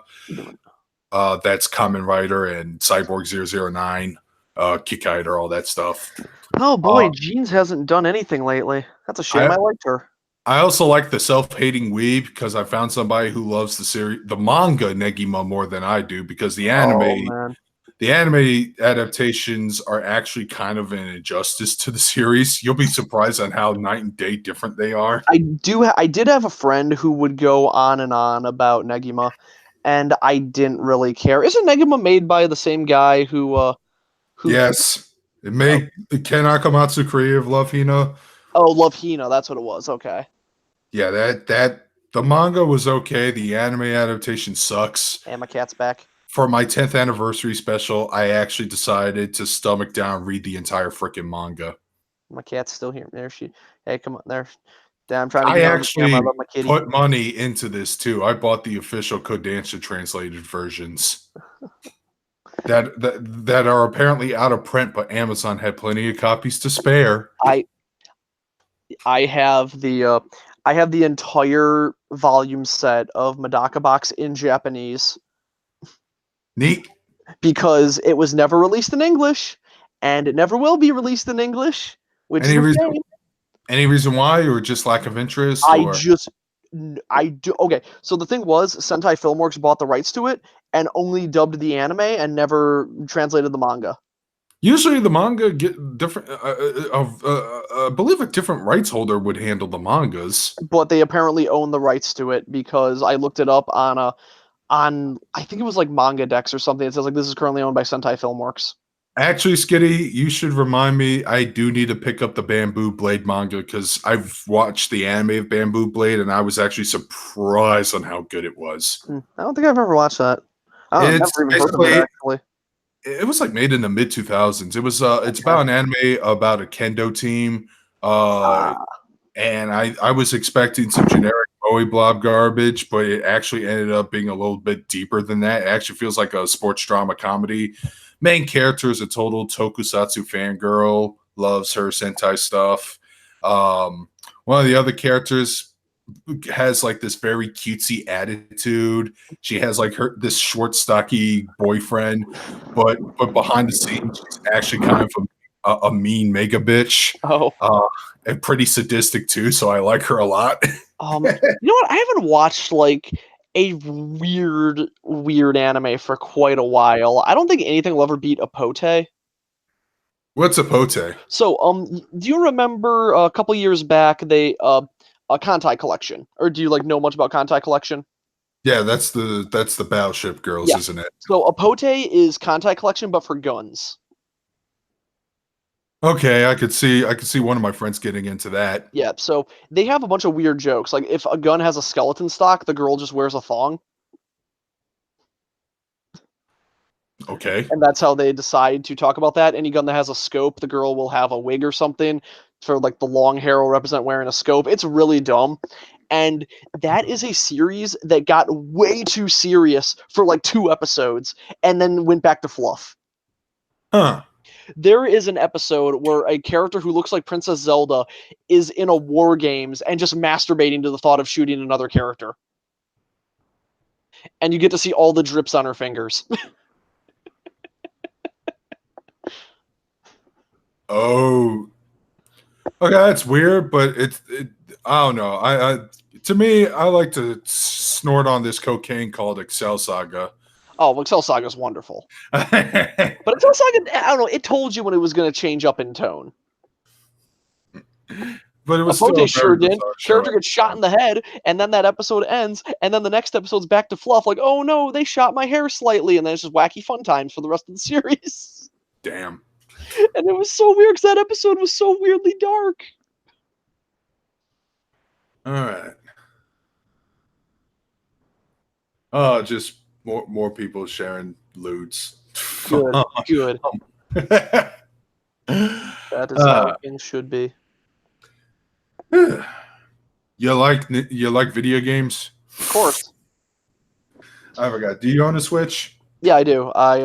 That's Kamen Rider and Cyborg 009, Kikaider, all that stuff. Oh boy, Jeans hasn't done anything lately. That's a shame. I liked her. I also like the self-hating weeb because I found somebody who loves the manga Negima more than I do because the anime adaptations are actually kind of an injustice to the series. You'll be surprised on how night and day different they are. I did have a friend who would go on and on about Negima, and I didn't really care. Isn't Negima made by the same guy who Yes. It made Ken Akamatsu creative Love Hina. Oh, Love Hina, that's what it was. Okay. Yeah, that the manga was okay. The anime adaptation sucks. And my cat's back. For my 10th anniversary special, I actually decided to stomach down, read the entire freaking manga. My cat's still here. There she. Hey, come on there. Damn, I'm trying to. I actually I love my kitty. put money into this too. I bought the official Kodansha translated versions that are apparently out of print, but Amazon had plenty of copies to spare. I have the entire volume set of Medaka Box in Japanese. Neat. Because it was never released in English, and it never will be released in English. Which Any is reason Any reason why, or just lack of interest, I or just I do okay. So the thing was, Sentai Filmworks bought the rights to it and only dubbed the anime and never translated the manga. usually the manga get different? I believe a different rights holder would handle the mangas. But they apparently own the rights to it because I looked it up on I think it was like Manga Dex or something. It says like this is currently owned by Sentai Filmworks. Actually, Skitty, you should remind me. I do need to pick up the Bamboo Blade manga because I've watched the anime of Bamboo Blade, and I was actually surprised on how good it was. I don't think I've ever watched that. I've It's never even heard of it basically actually. it was like made in the mid 2000s. It was it's Okay. about an anime about a kendo team. Uh, Ah, and I was expecting some generic Bowie blob garbage, but it actually ended up being a little bit deeper than that. It actually feels like a sports drama comedy. Main character is a total tokusatsu fangirl, loves her Sentai stuff. One of the other characters has like this very cutesy attitude. She has like her this short, stocky boyfriend, but behind the scenes, she's actually kind of a mean mega bitch. oh. And pretty sadistic too, so I like her a lot. You know what? I haven't watched like a weird anime for quite a while. I don't think anything will ever beat Apote. What's a pote? So, do you remember a couple years back a Kantai collection, or do you like know much about Kantai collection? Yeah, that's the Battleship Girls, Yeah. isn't it? So, Apote is Kantai collection, but for guns. Okay, I could see one of my friends getting into that. Yeah. So they have a bunch of weird jokes. Like if a gun has a skeleton stock, the girl just wears a thong, Okay. and that's how they decide to talk about that. Any gun that has a scope, the girl will have a wig or something. For like the long hair will represent wearing a scope. It's really dumb. And that is a series that got way too serious for like 2 episodes and then went back to fluff. Huh. There is an episode where a character who looks like Princess Zelda is in a war games and just masturbating to the thought of shooting another character. And you get to see all the drips on her fingers. Oh. Okay, that's weird, but I don't know. I to me, I like to snort on this cocaine called Excel Saga. Oh, Excel Saga is wonderful. But But Excel Saga, I don't know, it told you when it was going to change up in tone. it was still Apote a sure very did. bizarre show. Character gets shot in the head, and then that episode ends, and then the next episode's back to fluff, like, oh no, they shot my hair slightly, and then it's just wacky fun times for the rest of the series. Damn. And it was so weird because that episode was so weirdly dark. All right. Oh, just more people sharing lewds. Good, good. That is how things should be. You like video games? Of course. I forgot. Do you own a Switch? Yeah, I do. I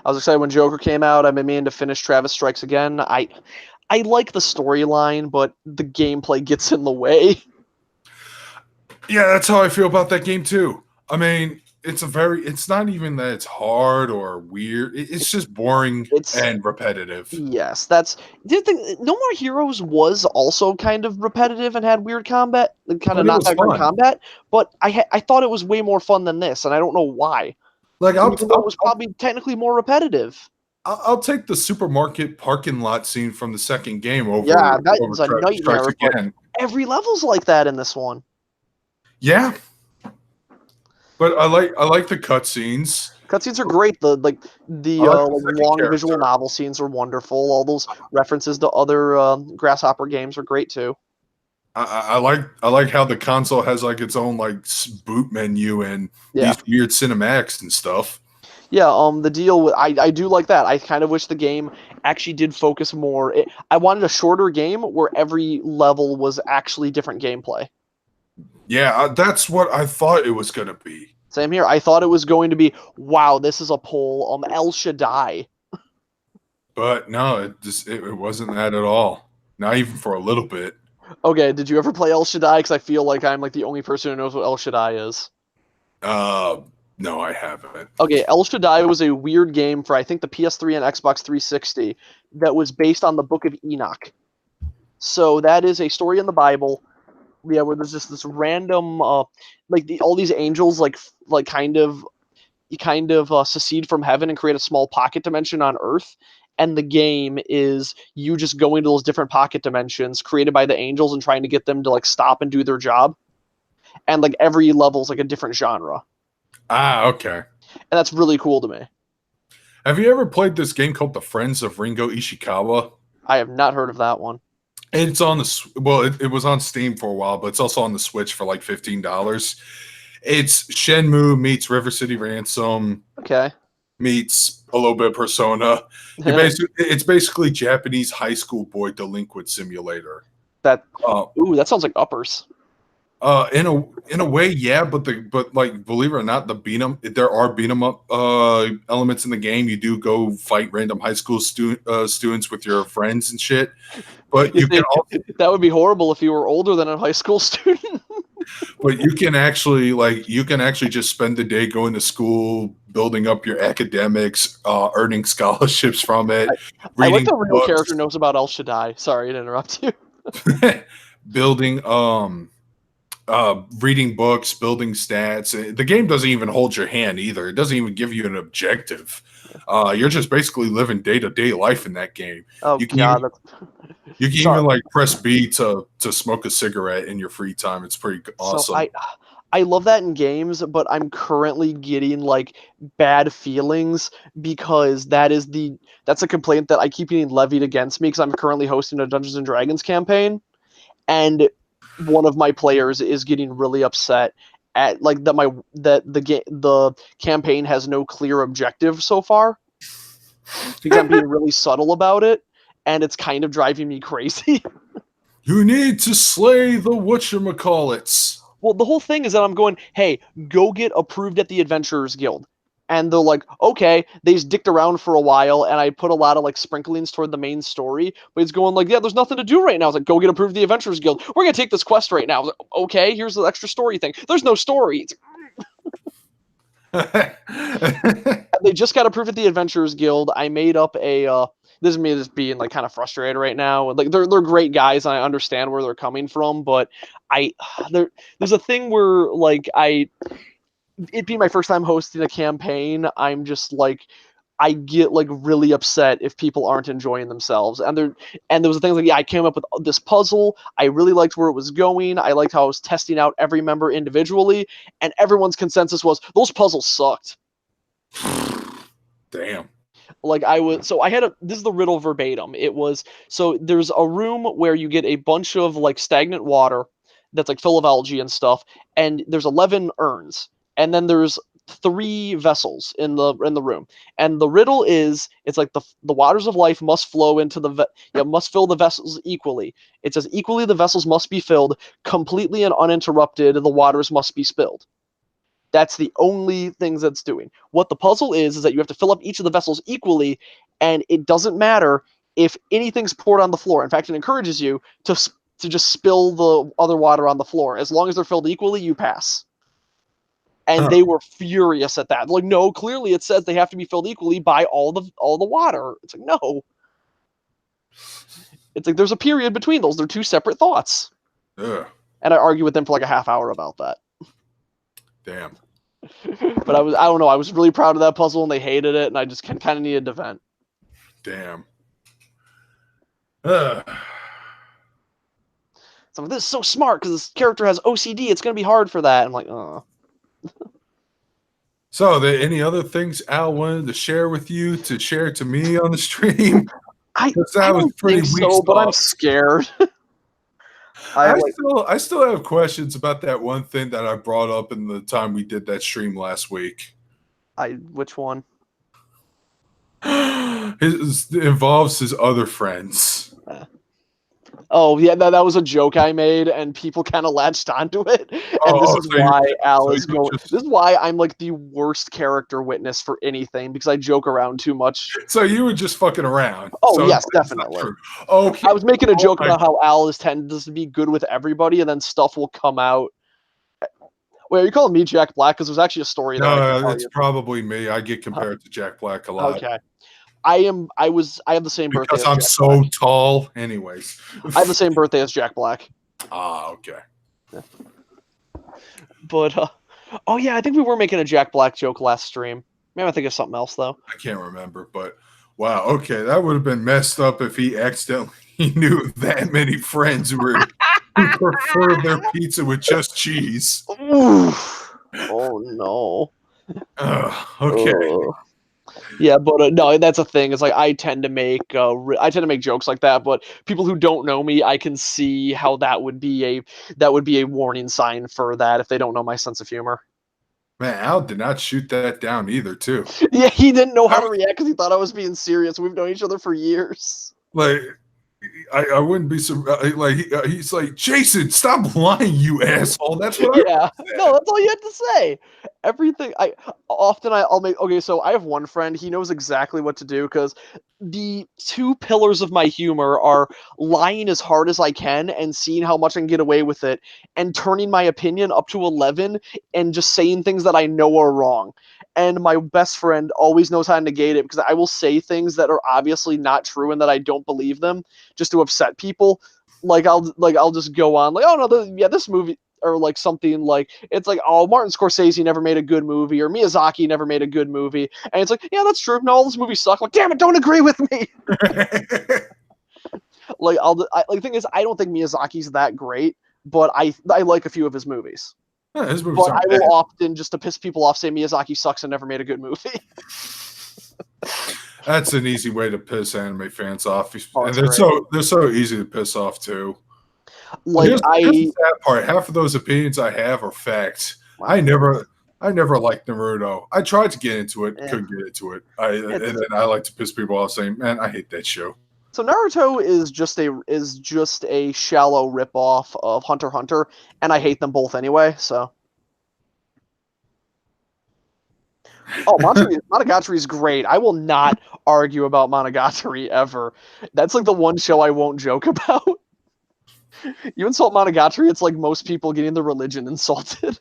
was excited when Joker came out. I've been meaning to finish Travis Strikes Again. I like the storyline, but the gameplay gets in the way. Yeah, that's how I feel about that game too. I mean, it's not even that it's hard or weird. It's just boring and repetitive. Yes, that's the thing. No More Heroes was also kind of repetitive and had weird combat, kind of not that great combat. But I thought it was way more fun than this, and I don't know why. Like Even though it was probably technically more repetitive. I'll take the supermarket parking lot scene from the second game over. Yeah, that is a nightmare. Again. Every level's like that in this one. Yeah, but I like the cutscenes. Cutscenes are great. The long visual novel scenes are wonderful. All those references to other Grasshopper games are great too. I like how the console has like its own like boot menu and these weird cinematics and stuff. Yeah, the deal with I do like that. I kind of wish the game actually did focus more. I wanted a shorter game where every level was actually different gameplay. Yeah, that's what I thought it was gonna be. Same here. I thought it was going to be, wow, this is a poll, El Shaddai. But no, it wasn't that at all. Not even for a little bit. Okay, did you ever play El Shaddai? Because I feel like I'm like the only person who knows what El Shaddai is. No, I haven't. Okay, El Shaddai was a weird game for I think the PS3 and Xbox 360 that was based on the Book of Enoch. So that is a story in the Bible, yeah, where there's just this random, all these angels, kind of secede from heaven and create a small pocket dimension on Earth. And the game is you just going to those different pocket dimensions created by the angels and trying to get them to like stop and do their job. And like every level is like a different genre, Ah, okay. and that's really cool to me. Have you ever played this game called The Friends of Ringo Ishikawa? I have not heard of that one. It's on it was on Steam for a while, but it's also on the Switch for like $15. It's Shenmue meets River City Ransom Okay. meets a little bit of Persona. It's basically Japanese high school boy delinquent simulator. that Uh, that sounds like uppers. in a way, yeah, but like believe it or not, there are beat 'em up elements in the game. You do go fight random high school students with your friends and shit. But you can also, That would be horrible if you were older than a high school student. but you can actually just spend the day going to school, building up your academics, earning scholarships from it, I like reading the real books, character knows about El Shaddai. Sorry to interrupt you. building reading books, building stats. The game doesn't even hold your hand either. It doesn't even give you an objective. You're just basically living day-to-day life in that game. Oh You can God, You can Sorry. even like press B to smoke a cigarette in your free time. It's pretty awesome. So I love that in games, but I'm currently getting like bad feelings because that's a complaint that I keep getting levied against me because I'm currently hosting a Dungeons and Dragons campaign, and one of my players is getting really upset at like the campaign has no clear objective so far because I'm being really subtle about it, and it's kind of driving me crazy. You need to slay the whatchamacallits. Well, the whole thing is that I'm going, hey, go get approved at the Adventurers Guild. And they're like, okay, they just dicked around for a while, and I put a lot of like sprinklings toward the main story. But it's going like, yeah, there's nothing to do right now. I was like, go get approved at the Adventurers Guild. We're gonna take this quest right now. I was like, okay, here's the extra story thing. There's no story. They just got approved at the Adventurers Guild. I made up a. This is me just being like kind of frustrated right now. Like they're great guys, and I understand where they're coming from, but I there's a thing where like it being my first time hosting a campaign, I'm just like I get like really upset if people aren't enjoying themselves. And there was a thing like, yeah, I came up with this puzzle. I really liked where it was going. I liked how I was testing out every member individually, and everyone's consensus was those puzzles sucked. Damn. Like this is the riddle verbatim. It was, so there's a room where you get a bunch of like stagnant water that's like full of algae and stuff, and there's 11 urns, and then there's 3 vessels in the room, and the riddle is it's like the waters of life must flow into must fill the vessels equally. It says equally the vessels must be filled, completely and uninterrupted the waters must be spilled. That's the only things that's doing. What the puzzle is that you have to fill up each of the vessels equally, and it doesn't matter if anything's poured on the floor. In fact, it encourages you to just spill the other water on the floor. As long as they're filled equally, you pass. And they were furious at that. Like, no, clearly it says they have to be filled equally by all the water. It's like, no. It's like there's a period between those. They're 2 separate thoughts. Ugh. And I argue with them for like a half hour about that. Damn. But I don't know, I was really proud of that puzzle and they hated it, and I just kind of needed to vent. Damn. So this is so smart because this character has OCD. It's going to be hard for that. I'm like, oh. So, are there any other things Al wanted to share with you to share to me on the stream? I don't think so, but I'm scared. I still have questions about that one thing that I brought up in the time we did that stream last week. Which one? It involves his other friends. Oh yeah, that was a joke I made, and people kind of latched onto it. And this is why I'm like the worst character witness for anything, because I joke around too much. So you were just fucking around. Oh so yes, definitely. Okay. I was making a joke about how Al tends to be good with everybody, and then stuff will come out. Wait, are you calling me Jack Black? Because there's actually a story. No, it's probably me. I get compared to Jack Black a lot. Okay. I have the same birthday Because as I'm Jack so Black. tall. Anyways. I have the same birthday as Jack Black. Okay. But oh yeah, I think we were making a Jack Black joke last stream. Maybe I think of something else though. I can't remember, but wow, okay, that would have been messed up if he accidentally knew that many friends who prefer their pizza with just cheese. Oof. Oh no. Okay. Yeah, but no, that's a thing. It's like I tend to make jokes like that, but people who don't know me, I can see how that would be a warning sign for that if they don't know my sense of humor. Man, Al did not shoot that down either, too. Yeah, he didn't know how I to was react because he thought I was being serious. We've known each other for years. like, I wouldn't be like he's like, Jason, stop lying, you asshole. That's what I Yeah, said. no, that's all you had to say. Everything I'll make. Okay, so I have one friend. He knows exactly what to do because the two pillars of my humor are lying as hard as I can and seeing how much I can get away with it, and turning my opinion up to 11 and just saying things that I know are wrong. And my best friend always knows how to negate it because I will say things that are obviously not true and that I don't believe them just to upset people. I'll just go on like, oh no, this movie, or like something like, it's like, oh, Martin Scorsese never made a good movie, or Miyazaki never made a good movie, and it's like, yeah, that's true. No, all those movies suck. Like, damn it, don't agree with me. The thing is, I don't think Miyazaki's that great, but I like a few of his movies. Yeah, his movies But I aren't will bad. often, just to piss people off, say Miyazaki sucks and never made a good movie. That's an easy way to piss anime fans off, Oh, and it's great. they're so easy to piss off too. Like Here's the sad part. Half of those opinions I have are facts. wow, I never liked Naruto. I tried to get into it, yeah. couldn't get into it. And then I like to piss people off saying, "Man, I hate that show." So Naruto is just a shallow ripoff of Hunter x Hunter, and I hate them both anyway. So, oh, Monogatari is great. I will not argue about Monogatari ever. That's like the one show I won't joke about. You insult Monogatari, it's like most people getting the religion insulted.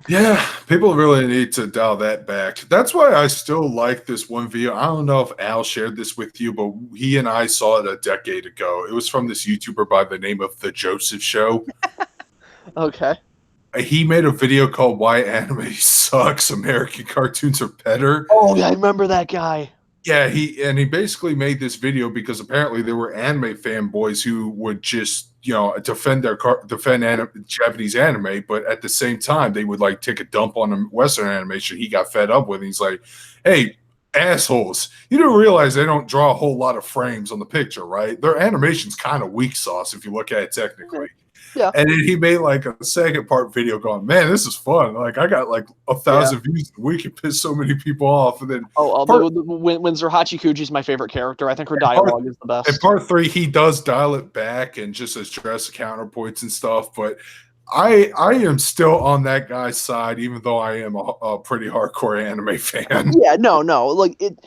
Yeah, people really need to dial that back. That's why I still like this one video. I don't know if Al shared this with you, but he and I saw it a decade ago. It was from this YouTuber by the name of The Joseph Show. Okay. He made a video called Why Anime Sucks, American Cartoons Are Better. Oh, yeah, I remember that guy. Yeah, he basically made this video because apparently there were anime fanboys who would just defend Japanese anime, but at the same time they would like take a dump on Western animation. He got fed up with it. He's like, "Hey, assholes! You don't realize they don't draw a whole lot of frames on the picture, right? Their animation's kind of weak sauce if you look at it technically." Yeah. And then he made like a second part video going, "Man, this is fun. Like I got like 1,000 views a week and pissed so many people off." And then Windsor Hachikuji is my favorite character. I think her dialogue is the best. in part 3, he does dial it back and just address counterpoints and stuff. But I am still on that guy's side, even though I am a pretty hardcore anime fan. Yeah, no. Like it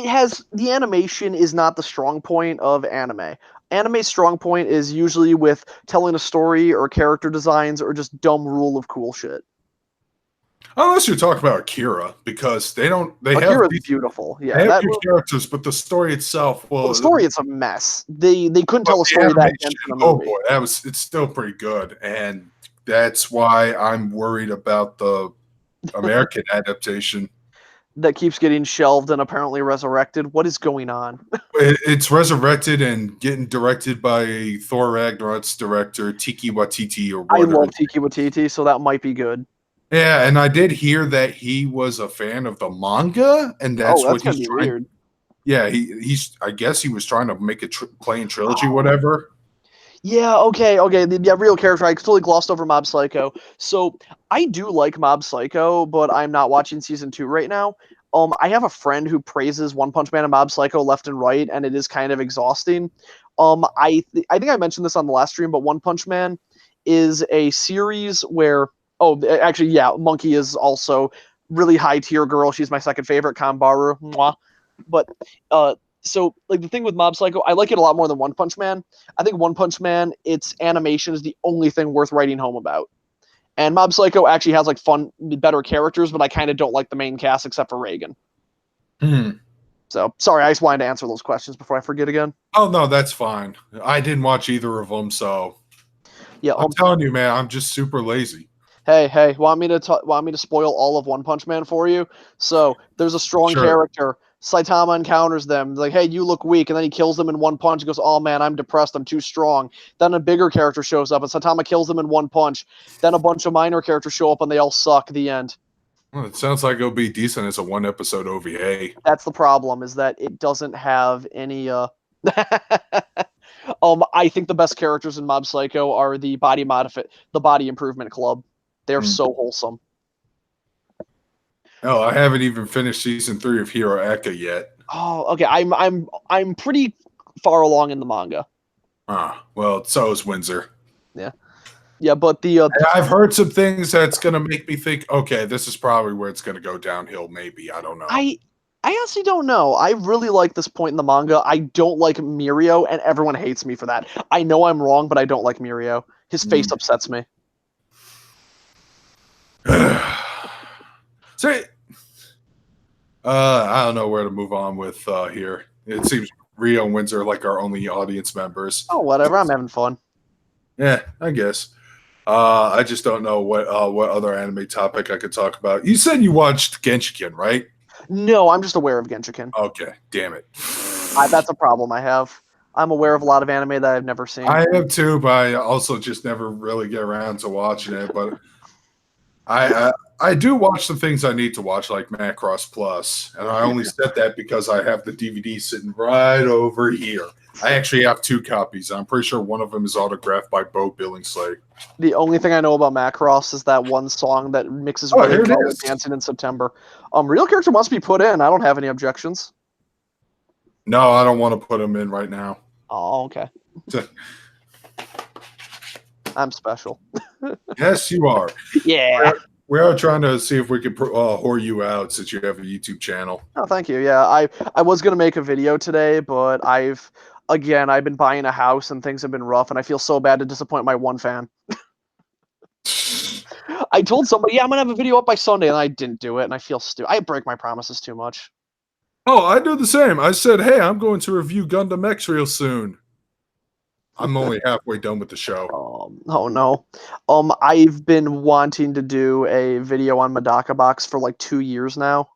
has, the animation is not the strong point of anime. Anime's strong point is usually with telling a story or character designs or just dumb rule of cool shit. Unless you're talking about Akira, because Akira's beautiful. Yeah, they have good characters, but the story itself, the story, it's a mess. They couldn't tell a story that dense in a movie. Oh boy, it's still pretty good, and that's why I'm worried about the American adaptation. That keeps getting shelved and apparently resurrected. What is going on? It's resurrected and getting directed by Thor Ragnarok's director Tiki Watiti or whatever. I love Tiki Watiti, so that might be good. Yeah, and I did hear that he was a fan of the manga, and that's what he's trying. Weird. Yeah, he's. I guess he was trying to make a playing trilogy, whatever. Yeah. Okay. Yeah, real character. I totally glossed over Mob Psycho. So I do like Mob Psycho, but I'm not watching season 2 right now. I have a friend who praises One Punch Man and Mob Psycho left and right, and it is kind of exhausting. I think I mentioned this on the last stream, but One Punch Man is a series where. Oh, actually, yeah, Monkey is also really high tier girl. She's my second favorite, Kanbaru. Mwah. But so like the thing with Mob Psycho, I like it a lot more than One Punch Man. I think One Punch Man, its animation is the only thing worth writing home about. And Mob Psycho actually has like fun, better characters, but I kind of don't like the main cast except for Reagan. Hmm. So sorry, I just wanted to answer those questions before I forget again. Oh no, that's fine. I didn't watch either of them, so Yeah. I'm telling you, man, I'm just super lazy. Hey, want me to spoil all of One Punch Man for you? So there's a strong Sure. character. Saitama encounters them, like, hey, you look weak, and then he kills them in one punch. He goes, oh man, I'm depressed, I'm too strong. Then a bigger character shows up, and Saitama kills them in one punch. Then a bunch of minor characters show up, and they all suck. The end. Well, it sounds like it'll be decent as a one episode OVA. That's the problem, is that it doesn't have any. I think the best characters in Mob Psycho are the Body Improvement Club. They're Hmm. so wholesome. Oh, I haven't even finished season 3 of Hero Eka yet. Oh, okay. I'm pretty far along in the manga. Ah, well, so is Windsor. Yeah, but And I've heard some things that's gonna make me think, okay, this is probably where it's gonna go downhill. Maybe, I don't know. I honestly don't know. I really like this point in the manga. I don't like Mirio, and everyone hates me for that. I know I'm wrong, but I don't like Mirio. His face upsets me. See, I don't know where to move on with here. It seems Rio and Windsor are like our only audience members. Oh, whatever. I'm having fun. Yeah, I guess. I just don't know what other anime topic I could talk about. You said you watched Genshiken, right? No, I'm just aware of Genshiken. Okay, damn it. That's a problem I have. I'm aware of a lot of anime that I've never seen. I have too, but I also just never really get around to watching it. But I do watch the things I need to watch, like Macross Plus, and I only said that because I have the DVD sitting right over here. I actually have 2 copies. I'm pretty sure one of them is autographed by Bo Billingsley. The only thing I know about Macross is that one song that mixes Oh, really here it well with is. Dancing in September. Real character wants to be put in. I don't have any objections. No, I don't want to put them in right now. Oh, okay. I'm special. Yes, you are. Yeah. We are trying to see if we can whore you out since you have a YouTube channel. Oh, thank you. Yeah, I was gonna make a video today, but I've been buying a house and things have been rough, and I feel so bad to disappoint my one fan. I told somebody, yeah, I'm gonna have a video up by Sunday, and I didn't do it, and I feel stupid. I break my promises too much. Oh, I do the same. I said, hey, I'm going to review Gundam X real soon. I'm only halfway done with the show. Oh no. I've been wanting to do a video on Medaka Box for like 2 years now,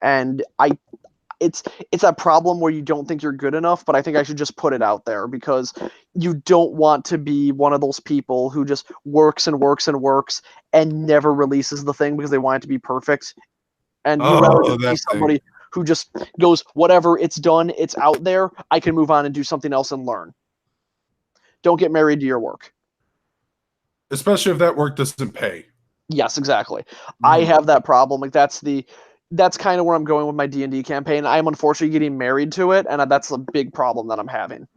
and it's that problem where you don't think you're good enough, but I think I should just put it out there because you don't want to be one of those people who just works and works and works and never releases the thing because they want it to be perfect. And you'd rather just be somebody who just goes, whatever, it's done, it's out there, I can move on and do something else and learn. Don't get married to your work. Especially if that work doesn't pay. Yes, exactly. I have that problem. Like that's kind of where I'm going with my D&D campaign. I'm unfortunately getting married to it, and that's a big problem that I'm having.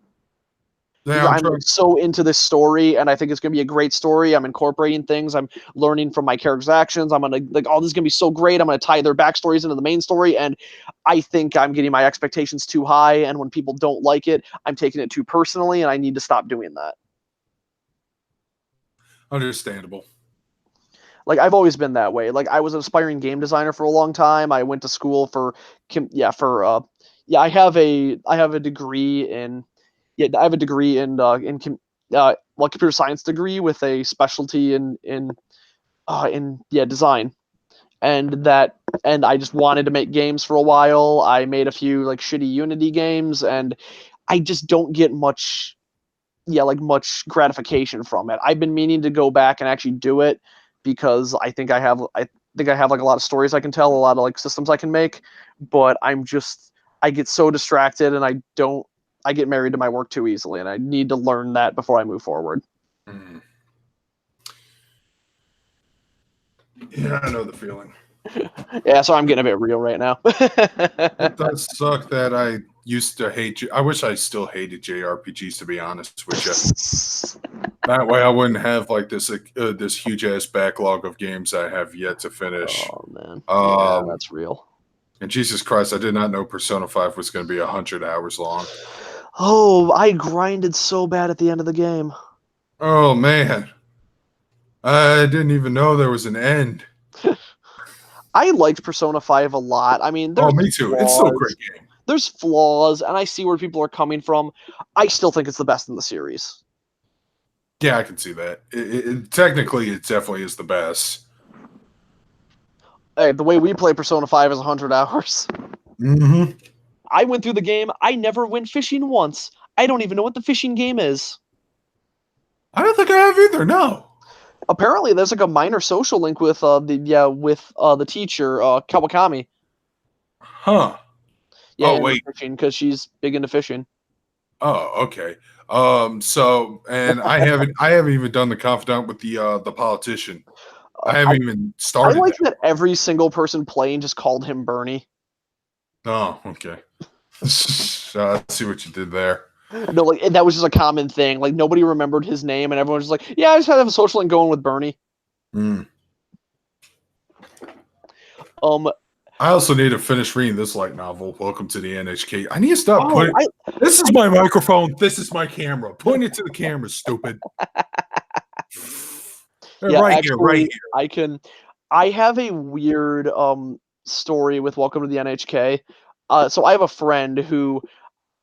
Yeah, I'm so into this story, and I think it's going to be a great story. I'm incorporating things. I'm learning from my character's actions. I'm going to, like, oh, this is going to be so great. I'm going to tie their backstories into the main story, and I think I'm getting my expectations too high, and when people don't like it, I'm taking it too personally, and I need to stop doing that. Understandable. Like, I've always been that way. Like, I was an aspiring game designer for a long time. I went to school I have a degree in computer science degree with a specialty in design. And I just wanted to make games for a while. I made a few like shitty Unity games, and I just don't get much gratification from it. I've been meaning to go back and actually do it because I think I have like a lot of stories I can tell, a lot of like systems I can make, but I get so distracted and I get married to my work too easily, and I need to learn that before I move forward. Mm. Yeah, I know the feeling. Yeah, so I'm getting a bit real right now. It does suck that I used to hate you. I wish I still hated JRPGs, to be honest with you. That way I wouldn't have like this huge ass backlog of games I have yet to finish. Oh man, yeah, that's real. And Jesus Christ, I did not know Persona 5 was going to be 100 hours long. Oh, I grinded so bad at the end of the game. Oh man, I didn't even know there was an end. I liked Persona 5 a lot. I mean, Oh, there's me too. It's still a great flaws. game. There's flaws, and I see where people are coming from. I still think it's the best in the series. Yeah, I can see that. Technically, it definitely is the best. Hey, the way we play Persona 5 is 100 hours. Hmm. I went through the game. I never went fishing once. I don't even know what the fishing game is. I don't think I have either. No. Apparently, there's like a minor social link with the teacher Kawakami. Huh. Yeah, Oh and wait. fishing because she's big into fishing. Oh, okay. So, and I haven't even done the confidant with the politician. I I haven't even I started like that. that every single person playing just called him Bernie. Oh, okay. I see what you did there. No, like that was just a common thing. Like nobody remembered his name, and everyone was just like, "Yeah, I just had to have a social link going with Bernie." Mm. Um. I also need to finish reading this light novel. Welcome to the NHK. I need to stop Oh, putting. This is my microphone. This is my camera. Point it to the camera, stupid. yeah. Right here, right Actually, here. I can. I have a weird story with Welcome to the NHK. So I have a friend who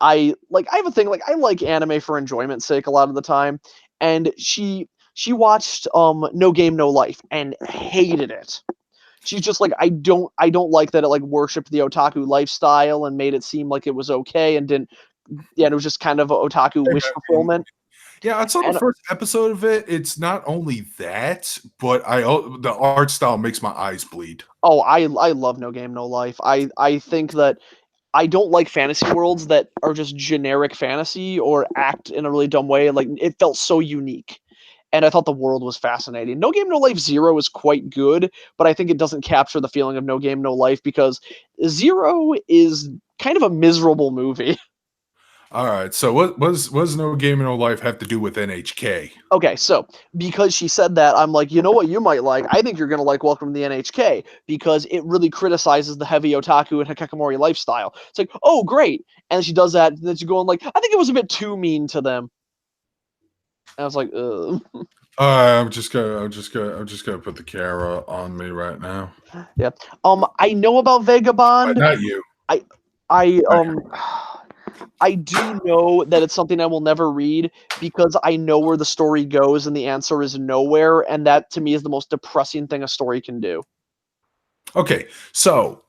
I like. I have a thing like I like anime for enjoyment's sake a lot of the time, and she watched No Game No Life and hated it. She's just like I don't like that it like worshipped the otaku lifestyle and made it seem like it was okay and didn't yeah, it was just kind of a otaku Hey, wish man. fulfillment. Yeah, I saw the And first episode of it. It's not only that, but the art style makes my eyes bleed. oh, I love No Game No Life. I think that I don't like fantasy worlds that are just generic fantasy or act in a really dumb way. Like it felt so unique. And I thought the world was fascinating. No Game No Life Zero is quite good, but I think it doesn't capture the feeling of No Game No Life because Zero is kind of a miserable movie. All right. So what does No Game No Life have to do with NHK? Okay, so because she said that, I'm like, you know what you might like? I think you're gonna like Welcome to the NHK because it really criticizes the heavy otaku and hikikomori lifestyle. It's like, oh great, and she does that, and then she's going like, I think it was a bit too mean to them. And I was like, ugh. I'm just gonna put the camera on me right now. Yeah. I know about But Vagabond. not you. I I Not you. I do know that it's something I will never read because I know where the story goes and the answer is nowhere, and that to me is the most depressing thing a story can do. Okay. So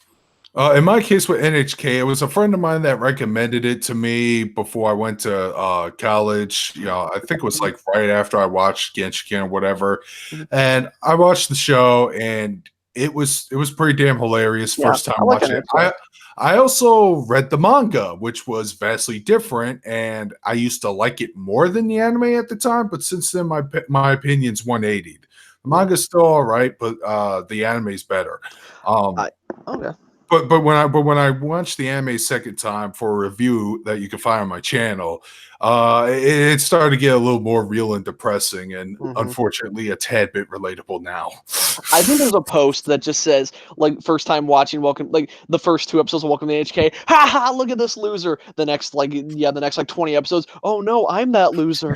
in my case with NHK, it was a friend of mine that recommended it to me before I went to college. I think it was Mhm, like right after I watched Genshin or whatever, mhm. and I watched the show, and it was pretty damn hilarious Yeah, first time I like watching it. NHK. I also read the manga, which was vastly different, and I used to like it more than the anime at the time. But since then, my opinion's 180. The Yeah. manga's still all right, but the anime's better. Um, I okay. but when I watched the anime second time for a review that you can find on my channel, it started to get a little more real and depressing, and Mhm. unfortunately, a tad bit relatable now. I think there's a post that just says like first time watching Welcome like the first two episodes of Welcome to HK. Ha ha! Look at this loser. The next like 20 episodes. Oh no, I'm that loser.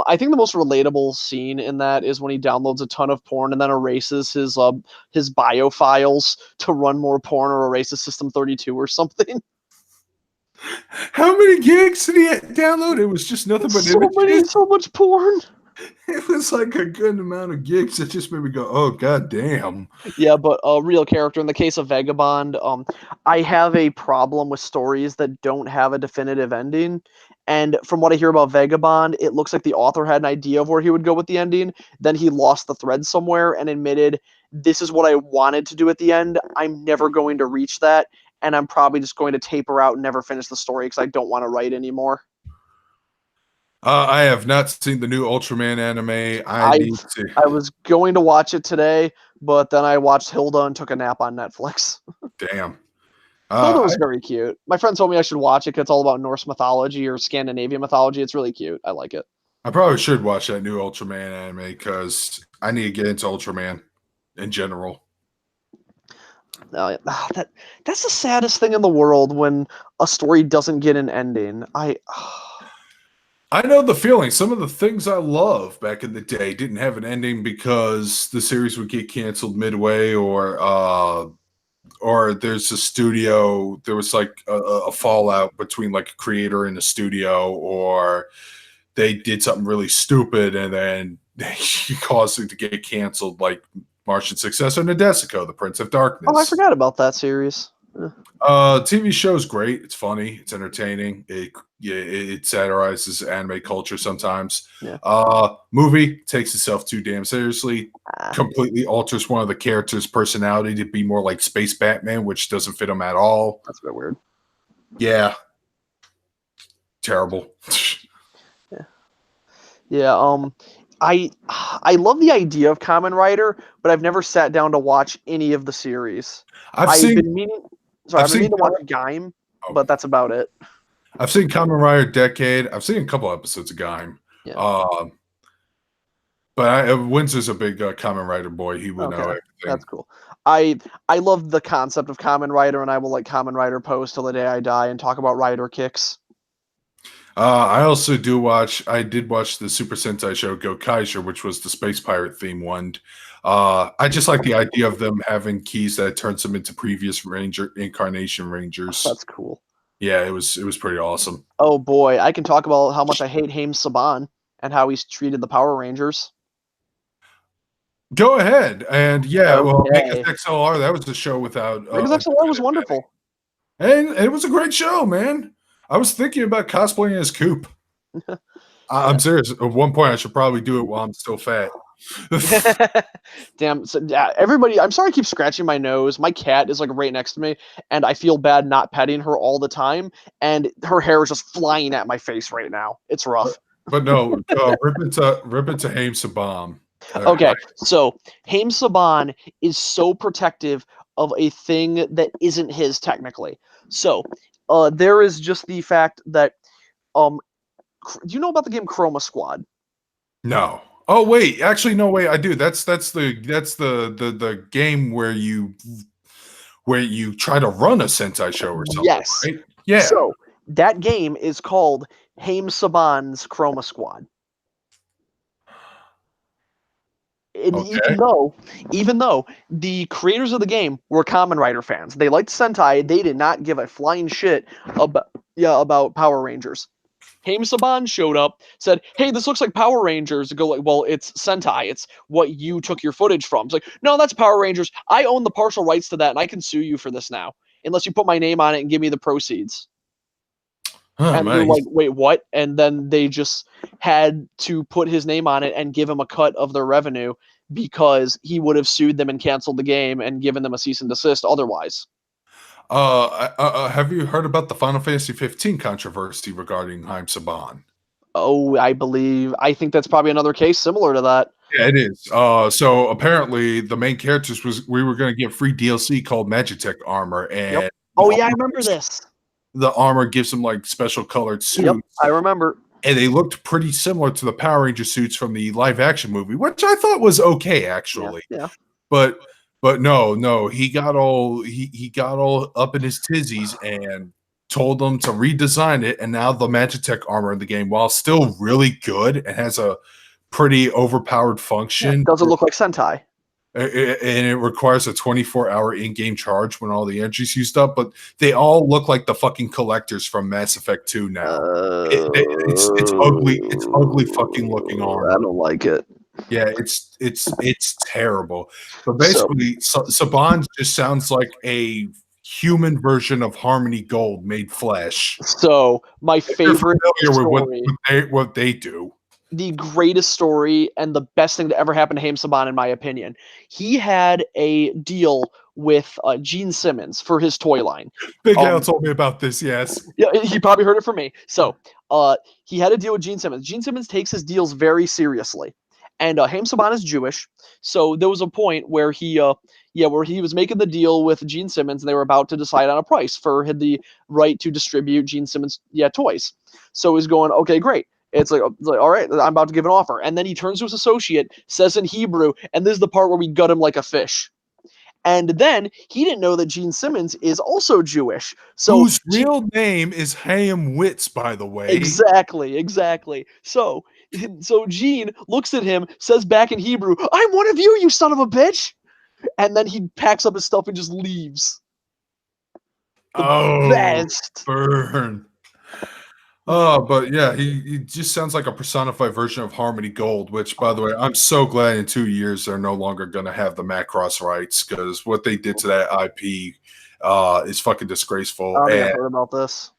I think the most relatable scene in that is when he downloads a ton of porn and then erases his bio files to run more porn or erases System 32 or something. How many gigs did he download? It was just nothing but images. So much porn. It was like a good amount of gigs that just made me go, "Oh god damn!" Yeah, but a real character. In the case of Vagabond, I have a problem with stories that don't have a definitive ending. And from what I hear about Vagabond, it looks like the author had an idea of where he would go with the ending. Then he lost the thread somewhere and admitted, "This is what I wanted to do at the end. I'm never going to reach that, and I'm probably just going to taper out and never finish the story because I don't want to write anymore." I have not seen the new Ultraman anime. I I need to. I was going to watch it today, but then I watched Hilda and took a nap on Netflix. Damn. Hilda I was very cute. My friend told me I should watch it 'cause it's all about Norse mythology or Scandinavian mythology. It's really cute. I like it. I probably should watch that new Ultraman anime because I need to get into Ultraman in general. That's the saddest thing in the world when a story doesn't get an ending. I know the feeling. Some of the things I love back in the day didn't have an ending because the series would get canceled midway, or there's a studio. There was like a fallout between like a creator and a studio, or they did something really stupid and then they caused it to get canceled, like Martian successor Nadesico, the Prince of Oh, I Darkness. forgot about that series. TV show's great. It's funny. It's entertaining. It satirizes anime culture sometimes. Yeah. Movie takes itself too damn seriously. Ah, Completely alters one of the characters' personality to be more like Space Batman, which doesn't fit him at all. that's a bit weird. Yeah, terrible. Yeah. I love the idea of Kamen Rider, but I've never sat down to watch any of the series. I've I've seen. been meaning. Sorry, I've I've been seen. meaning to watch Gaim, Oh, but that's about it. I've seen Kamen Rider Decade. I've seen a couple episodes of Gaim. Yeah. But Windsor's a big Kamen Rider boy. He would know Okay, everything. that's cool. I love the concept of Kamen Rider, and I will like Kamen Rider post till the day I die and talk about rider kicks. I also do watch. I did watch the Super Sentai show Go Kaiser, which was the space pirate theme one. I just like the idea of them having keys that turns them into previous Ranger incarnation Rangers. That's cool. Yeah, it was pretty awesome. Oh boy, I can talk about how much I hate Haim Saban and how he's treated the Power Rangers. Go ahead, and yeah, well, Okay. Megas XLR, that was the show without. Megas XLR was wonderful. And it was a great show, man. I was thinking about cosplaying as Coop. I'm serious. At one point, I should probably do it while I'm still fat. Damn. So, yeah, everybody, I'm sorry I keep scratching my nose. My cat is like right next to me, and I feel bad not petting her all the time, and her hair is just flying at my face right now. It's rough. But no, rip it to Haim Sabam. Okay, so Haim Saban is so protective of a thing that isn't his technically. So there is just the fact that do you know about the game Chroma Squad? No. Oh wait, actually no way. I do. That's the game where you try to run a Sentai show or something, Yes. right? Yeah. So that game is called Haim Saban's Chroma Squad. And Okay. even though the creators of the game were Kamen Rider fans, they liked Sentai, they did not give a flying shit about Power Rangers. Haim Saban showed up, said, "Hey, this looks like Power Rangers." Go like, "Well, it's Sentai. It's what you took your footage from." It's like, "No, that's Power Rangers. I own the partial rights to that, and I can sue you for this now, unless you put my name on it and give me the proceeds." Oh And they're man. like, "Wait, what?" And then they just had to put his name on it and give him a cut of their revenue because he would have sued them and canceled the game and given them a cease and desist otherwise. Have you heard about the Final Fantasy 15 controversy regarding Haim Saban? Oh, I think that's probably another case similar to that. Yeah, it is. So apparently the main characters we were going to get free DLC called Magitech armor, and Yep. Oh yeah, I remember this. the armor gives them like special colored suits. Yep, I remember. And they looked pretty similar to the Power Ranger suits from the live action movie, which I thought was okay actually. Yeah. But no, he got all up in his tizzies and told them to redesign it. And now the Magitech armor in the game, while still really good and has a pretty overpowered function, Doesn't look like Sentai. and it requires a 24-hour in-game charge when all the entries used up, but they all look like the fucking collectors from Mass Effect 2 now. It's ugly. It's ugly fucking looking armor. I don't like it. Yeah, it's terrible. But basically, Saban just sounds like a human version of Harmony Gold made flesh. So my If you're favorite familiar with story, what they do. the greatest story and the best thing to ever happen to Haim Saban, in my opinion. He had a deal with Gene Simmons for his toy line. Big Al told me about this. Yes. Yeah, he probably heard it from me. So he had a deal with Gene Simmons. Gene Simmons takes his deals very seriously. And Haim Saban is Jewish, so there was a point where he was making the deal with Gene Simmons, and they were about to decide on a price for the right to distribute Gene Simmons toys. So he's going, okay, great. It's like, all right, I'm about to give an offer, and then he turns to his associate, says in Hebrew, and this is the part where we gut him like a fish. And then he didn't know that Gene Simmons is also Jewish. So Whose real name is Hayam Witz, by the way. exactly. So Gene looks at him, says back in Hebrew, "I'm one of you, you son of a bitch," and then he packs up his stuff and just leaves. Best. Burn. Oh, but yeah, he just sounds like a personified version of Harmony Gold, which, by the way, I'm so glad in 2 years they're no longer going to have the Macross rights, because what they did to that IP is fucking disgraceful. I don't think I've And heard about this.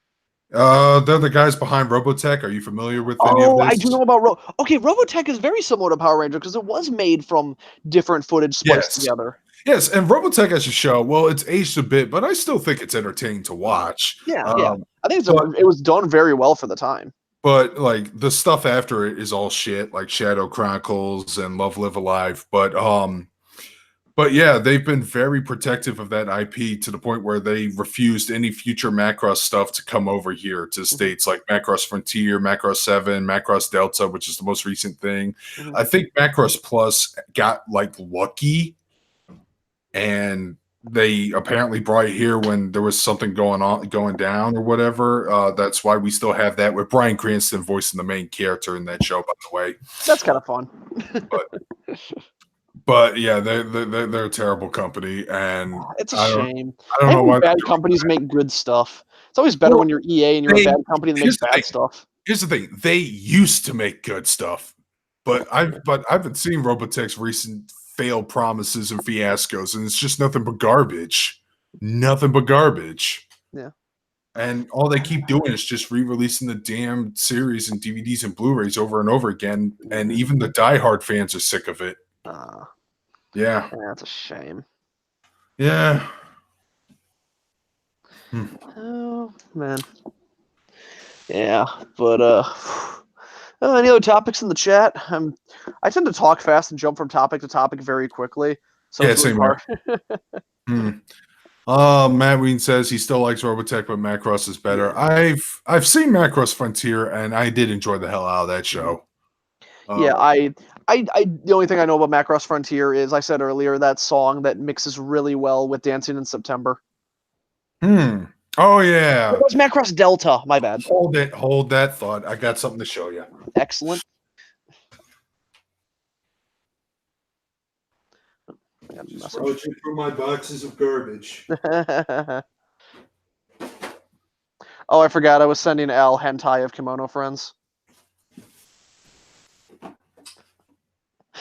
they're the guys behind Robotech. Are you familiar with any of Oh, I this? do know about Okay, Robotech is very similar to Power Ranger because it was made from different footage spliced Yes. together. Yes, and Robotech as a show, well, it's aged a bit, but I still think it's entertaining to watch. Yeah. I think but- it was done very well for the time. But like the stuff after it is all shit, like Shadow Chronicles and Love Live Alive. But yeah, they've been very protective of that IP to the point where they refused any future Macross stuff to come over here to states like Macross Frontier, Macross 7, Macross Delta, which is the most recent thing. I think Macross Plus got like lucky, and they apparently brought it here when there was something going down or whatever. That's why we still have that with Bryan Cranston voicing the main character in that show, by the way. That's kind of fun. But yeah, they're a terrible company, and It's a shame. I don't know why bad companies make good stuff. It's always better when you're EA and you're a bad company that makes bad stuff. Here's the thing: they used to make good stuff, but I've been seeing Robotech's recent failed promises and fiascos, and it's just nothing but garbage. Nothing but garbage. Yeah. And all they keep doing is just re-releasing the damn series and DVDs and Blu-rays over and over again, and even the diehard fans are sick of it. Yeah. That's a shame. Yeah. Oh man. Yeah, but any other topics in the chat? I tend to talk fast and jump from topic to topic very quickly. So Yeah, it's really same Matt Ween says he still likes Robotech, but Macross is better. Yeah. I've seen Macross Frontier, and I did enjoy the hell out of that show. Yeah, I the only thing I know about Macross Frontier is, I said earlier, that song that mixes really well with Dancing in September. Oh yeah. It was Macross Delta, my bad. Hold that thought. I got something to show you. Excellent. Just approaching through my boxes of garbage. Oh, I forgot. I was sending Al hentai of Kimono Friends.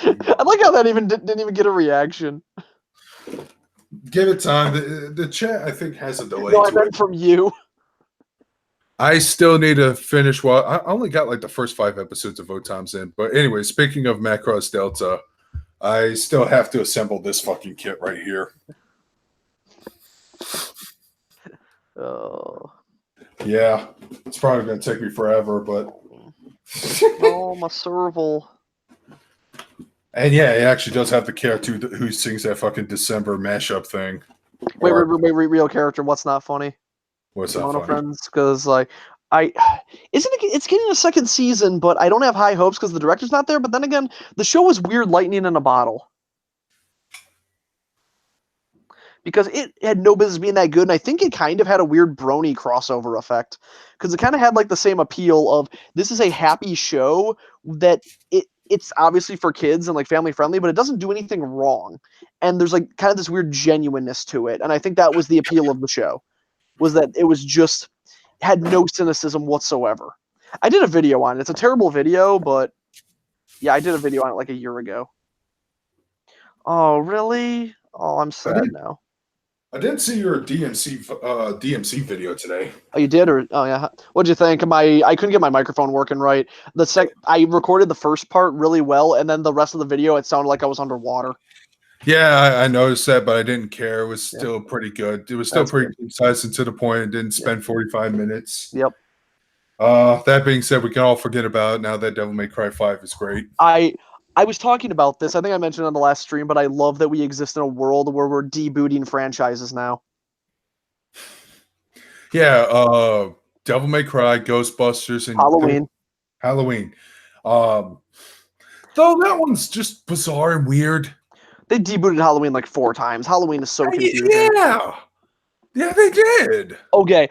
I like how that didn't even get a reaction. Give it time. The chat, I think, has a delay. No, I meant from you. I still need to finish. Well, I only got like the first 5 episodes of Votom's in. But anyway, speaking of Macross Delta, I still have to assemble this fucking kit right here. Oh. Yeah, it's probably going to take me forever, but... Oh, my serval. And yeah, he actually does have the character who sings that fucking December mashup thing. Wait, real character, what's not funny? What's not funny? Friends, because like it's getting a second season, but I don't have high hopes because the director's not there. But then again, the show is weird lightning in a bottle. Because it had no business being that good, and I think it kind of had a weird brony crossover effect. Because it kind of had like the same appeal of, this is a happy show that it's obviously for kids and like family friendly, but it doesn't do anything wrong. And there's like kind of this weird genuineness to it. And I think that was the appeal of the show, was that it was just, had no cynicism whatsoever. I did a video on it. It's a terrible video, but yeah, I did a video on it like a year ago. Oh, really? Oh, I'm sad now. I didn't see your DMC video today. Oh, you did? Or oh yeah. What'd you think? I couldn't get my microphone working right. I recorded the first part really well, and then the rest of the video it sounded like I was underwater. Yeah, I noticed that, but I didn't care. It was still pretty good. It was still pretty concise and to the point. It didn't spend 45 minutes. Yep. That being said, we can all forget about it now that Devil May Cry 5 is great. I was talking about this. I think I mentioned on the last stream, but I love that we exist in a world where we're debooting franchises now. Yeah, Devil May Cry, Ghostbusters, and Halloween. Though that one's just bizarre and weird. They debooted Halloween like 4 times. Halloween is so confusing. Yeah, they did. Okay.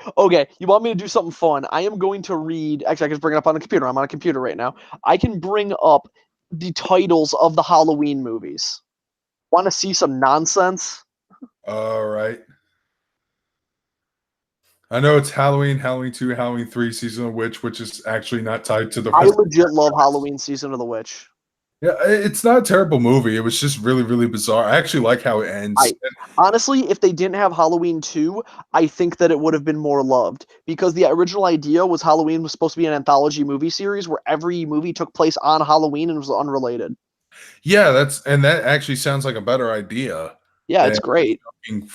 You want me to do something fun? I am going to read. Actually, I can bring it up on the computer. I'm on a computer right now. I can bring up the titles of the Halloween movies. Want to see some nonsense? All right. I know it's Halloween, Halloween 2, Halloween 3, Season of the Witch, which is actually not tied to the I rest of the legit love franchise. Halloween Season of the Witch. Yeah, it's not a terrible movie. It was just really, really bizarre. I actually like how it ends. Honestly, if they didn't have Halloween 2, I think that it would have been more loved because the original idea was Halloween was supposed to be an anthology movie series where every movie took place on Halloween and was unrelated. Yeah, that actually sounds like a better idea Yeah, than it's great. being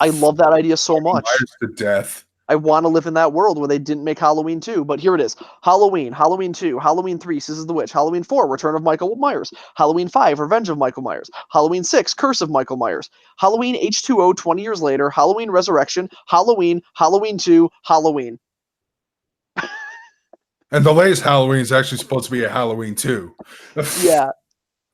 I love that idea so much. Myers to death. I want to live in that world where they didn't make Halloween 2, but here it is. Halloween, Halloween 2, Halloween 3, Season of the Witch, Halloween 4, Return of Michael Myers, Halloween 5, Revenge of Michael Myers, Halloween 6, Curse of Michael Myers, Halloween H2O 20 years later, Halloween Resurrection, Halloween, Halloween 2, Halloween. And the latest Halloween is actually supposed to be a Halloween too. Yeah.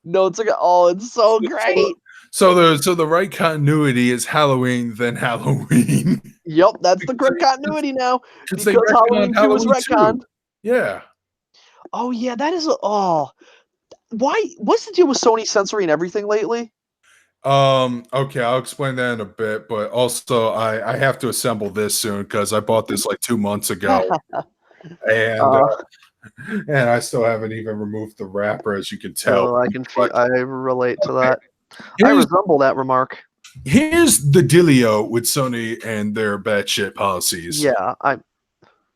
No, it's like, oh, it's so great. So the right continuity is Halloween, then Halloween. Yep, that's the correct continuity now Because they because retcon on Halloween 2 is Halloween retconned. 2. Yeah. Oh, yeah, that is, why, what's the deal with Sony censoring everything lately? Okay, I'll explain that in a bit, but also I have to assemble this soon because I bought this like 2 months ago. And Uh, and I still haven't even removed the wrapper, as you can tell. I can feel, I relate to that. I Here's, resemble that remark. here's the dealio with Sony and their batshit policies. Yeah,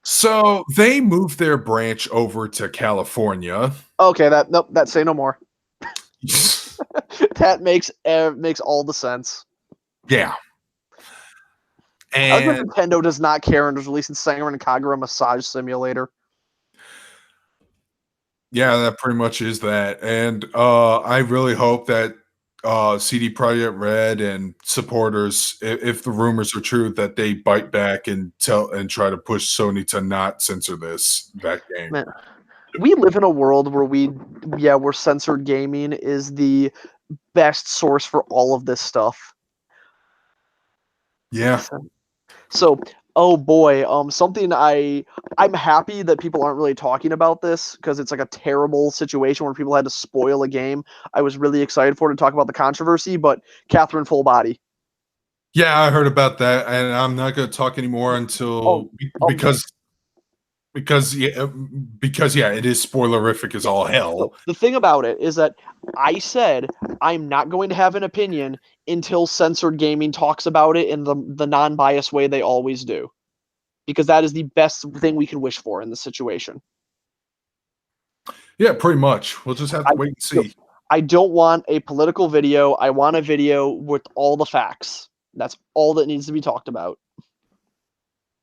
So they moved their branch over to California. okay. That say no more. That makes all the sense. Yeah. I like that And Nintendo does not care and is releasing Senran and Kagura Massage Simulator. yeah, that pretty much is that. And I really hope that CD Projekt Red and supporters, if the rumors are true, that they bite back and try to push Sony to not censor that game. Man, we live in a world where where censored gaming is the best source for all of this stuff. Yeah. So, oh boy, something I'm happy that people aren't really talking about this because it's like a terrible situation where people had to spoil a game. I was really excited to talk about the controversy, but Catherine Full Body. Yeah, I heard about that, and I'm not going to talk anymore until because yeah, it is spoilerific as all hell. So the thing about it is that I said I'm not going to have an opinion until censored gaming talks about it in the non-biased way they always do, because that is the best thing we can wish for in this situation. Yeah, pretty much. We'll just have to wait and see. I don't want a political video. I want a video with all the facts. That's all that needs to be talked about.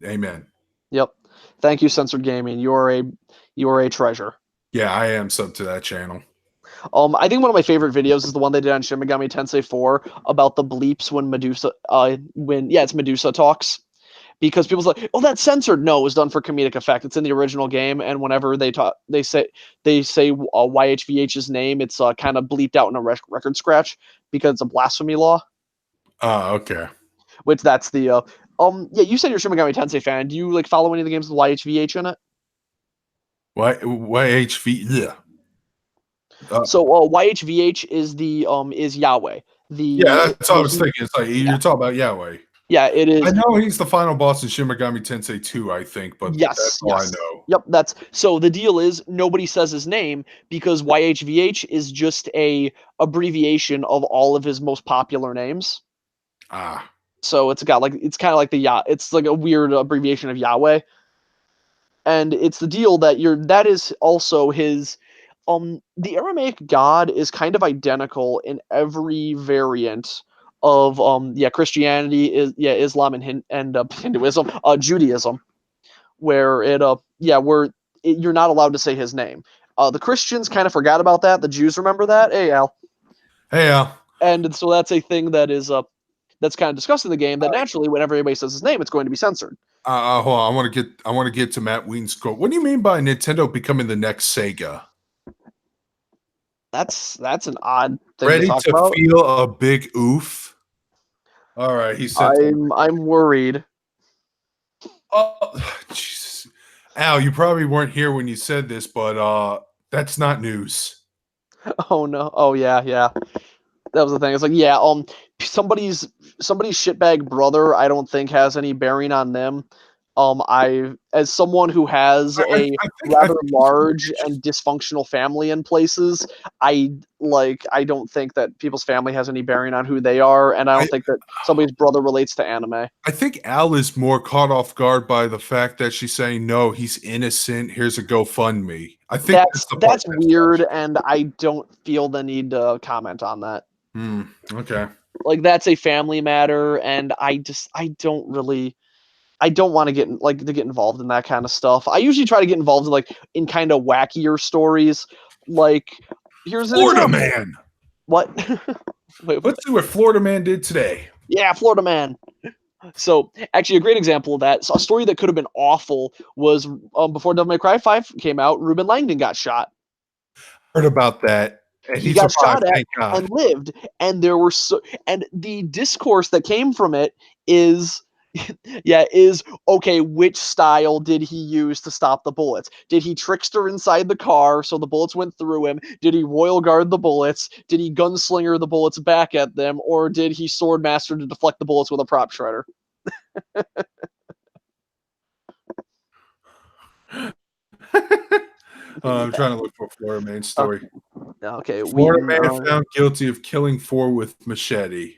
Amen. Yep. Thank you, Censored Gaming. You are a treasure. Yeah, I am sub to that channel. I think one of my favorite videos is the one they did on Shin Megami Tensei 4 about the bleeps when Medusa it's Medusa talks. Because people's like, oh, that's censored. No, it was done for comedic effect. It's in the original game, and whenever they say YHVH's name, it's kind of bleeped out in a record scratch because it's a blasphemy law. Oh, okay. Which that's the yeah. You said you're a Shin Megami Tensei fan. Do you like follow any of the games with YHVH in it? YHV? Yeah. So YHVH is is Yahweh. Yeah, that's what I was thinking. It's like you're talking about Yahweh. Yeah, it is. I know he's the final boss in Shin Megami Tensei 2, I think, but that's all I know. Yep, that's so the deal is nobody says his name because YHVH is just a abbreviation of all of his most popular names. Ah. So it's kind of like it's like a weird abbreviation of Yahweh. And it's the deal that is also his the Aramaic god is kind of identical in every variant of Christianity, Islam and Hinduism, Judaism, where you're not allowed to say his name. The Christians kind of forgot about that. The Jews remember that. Hey Al. Hey Al. And so that's a thing that is that's kind of discussed in the game. That naturally, whenever anybody says his name, it's going to be censored. Hold on. I want to get to Matt Ween's quote. What do you mean by Nintendo becoming the next Sega? That's an odd thing to Ready talk to about. feel a big oof? All right, he said. I'm worried. Oh, Jesus. Al, you probably weren't here when you said this, but that's not news. Oh no. Oh yeah, yeah. That was the thing. It's like, yeah, somebody's somebody's shitbag brother, I don't think has any bearing on them. I, as someone who has a I rather think large and dysfunctional family in places, I don't think that people's family has any bearing on who they are, and I I, don't think that somebody's brother relates to anime. I think Al is more caught off guard by the fact that she's saying, no, he's innocent. Here's a GoFundMe. I think that's the part That's that's weird, and I don't feel the need to comment on that. okay. Like, that's a family matter, and I don't want to get involved in that kind of stuff. I usually try to get involved in in kind of wackier stories. Like, here's an Florida example. Man. What? Wait, Let's see what Florida Man did today. yeah, Florida Man. So, actually, a great example of that. So, a story that could have been awful was before Devil May Cry 5 came out. Ruben Langdon got shot. Heard about that, and He he got survived. shot at Thank God. and lived, and there were and the discourse that came from it is yeah, is okay, which style did he use to stop the bullets? Did he trickster inside the car so the bullets went through him? Did he royal guard the bullets? Did he gunslinger the bullets back at them? Or did he sword master to deflect the bullets with a prop shredder? I'm Yeah. trying to look for Florida Man story. Okay, Florida Wheaton. Man found guilty of killing 4 with machete.